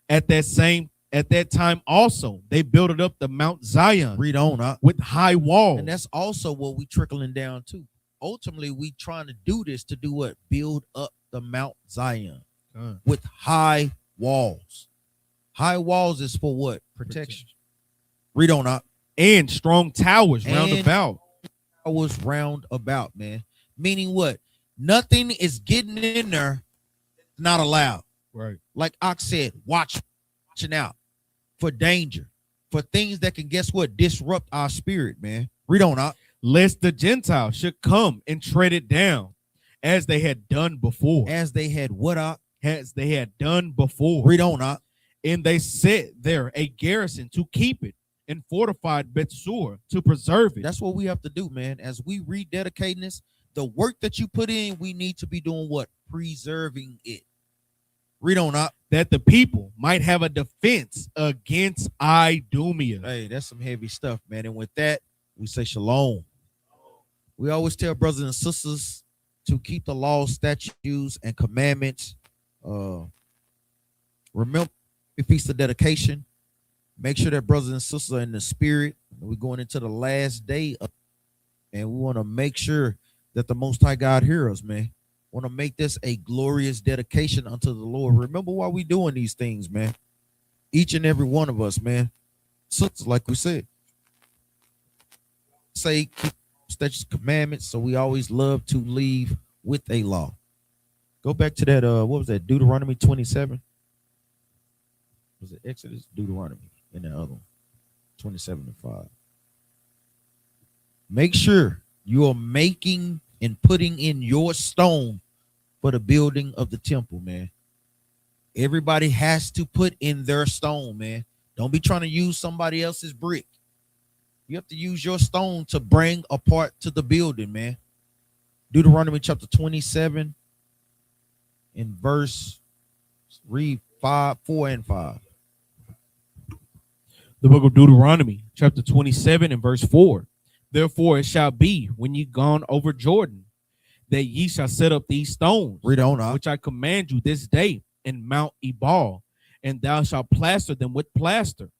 At that time also, they built up the Mount Zion. Read on, with high walls. And that's also what we trickling down to. Ultimately, we trying to do this to do what? Build up the Mount Zion with high walls. High walls is for what? Protection. Read on, and strong towers round about. Towers round about, man. Meaning what? Nothing is getting in there not allowed. Right. Like Ox said, watching out for danger, for things that can, guess what, disrupt our spirit, man. Read on out. Lest the Gentiles should come and tread it down as they had done before. As they had what out? As they had done before. Read on out. And they set there a garrison to keep it, and fortified Bethsur to preserve it. That's what we have to do, man. As we rededicating this, the work that you put in, we need to be doing what? Preserving it. Read on up. That the people might have a defense against Idumea. Hey, that's some heavy stuff, man. And with that, we say shalom. We always tell brothers and sisters to keep the laws, statutes, and commandments. Remember the feast of dedication. Make sure that brothers and sisters are in the spirit. We're going into the last day, and we want to make sure that the Most High God hear us, man. Want to make this a glorious dedication unto the Lord. Remember why we doing these things, man. Each and every one of us, man. Sisters, like we said, say keep statutes, commandments. So we always love to leave with a law. Go back to that. What was that? Deuteronomy 27. Was it Exodus? Deuteronomy. And the other one, 27:5. Make sure you are making and putting in your stone for the building of the temple, man. Everybody has to put in their stone, man. Don't be trying to use somebody else's brick. You have to use your stone to bring a part to the building, man. Deuteronomy chapter 27 in verse, read 4 and 5. The book of Deuteronomy, chapter 27 and verse 4. Therefore it shall be when ye gone over Jordan, that ye shall set up these stones, read on, which I command you this day in Mount Ebal, and thou shalt plaster them with plaster.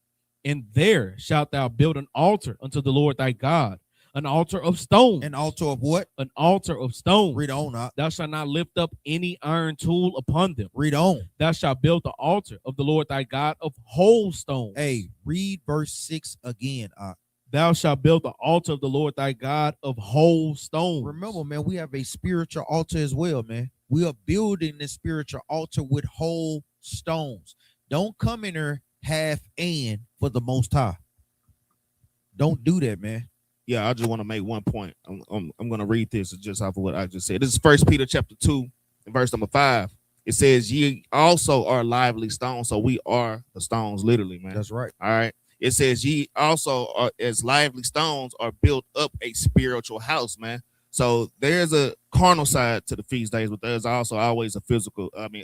And there shalt thou build an altar unto the Lord thy God, an altar of stone. An altar of what? An altar of stone. Read on. Thou shalt not lift up any iron tool upon them. Read on. Thou shalt build the altar of the Lord thy God of whole stones. Hey, read verse 6 again. Thou shalt build the altar of the Lord thy God of whole stones. Remember, man, we have a spiritual altar as well, man. We are building this spiritual altar with whole stones. Don't come in there half and for the Most High. Don't do that, man. Yeah, I just want to make one point. I'm going to read this just off of what I just said. This is 1 Peter chapter 2, and verse number 5. It says, ye also are lively stones. So we are the stones, literally, man. That's right. All right. It says, ye also are as lively stones are built up a spiritual house, man. So there's a carnal side to the feast days, but there's also always a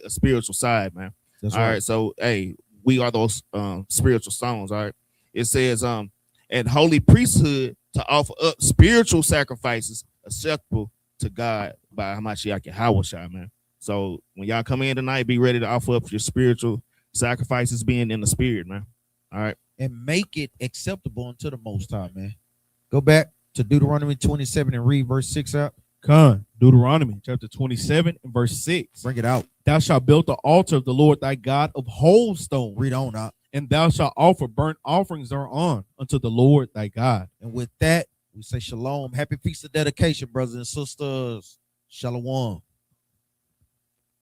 spiritual side, man. That's all right. right. So hey, we are those spiritual stones. All right. It says and holy priesthood to offer up spiritual sacrifices acceptable to God by Hamashiach Yahawashai, man. So when y'all come in tonight, be ready to offer up your spiritual sacrifices, being in the spirit, man. All right. And make it acceptable unto the Most High, man. Go back to Deuteronomy 27 and read verse 6 out. Deuteronomy chapter 27 and verse 6. Bring it out. Thou shalt build the altar of the Lord thy God of whole stone. Read on out. And thou shalt offer burnt offerings thereon unto the Lord thy God. And with that, we say shalom. Happy feast of dedication, brothers and sisters. Shalom.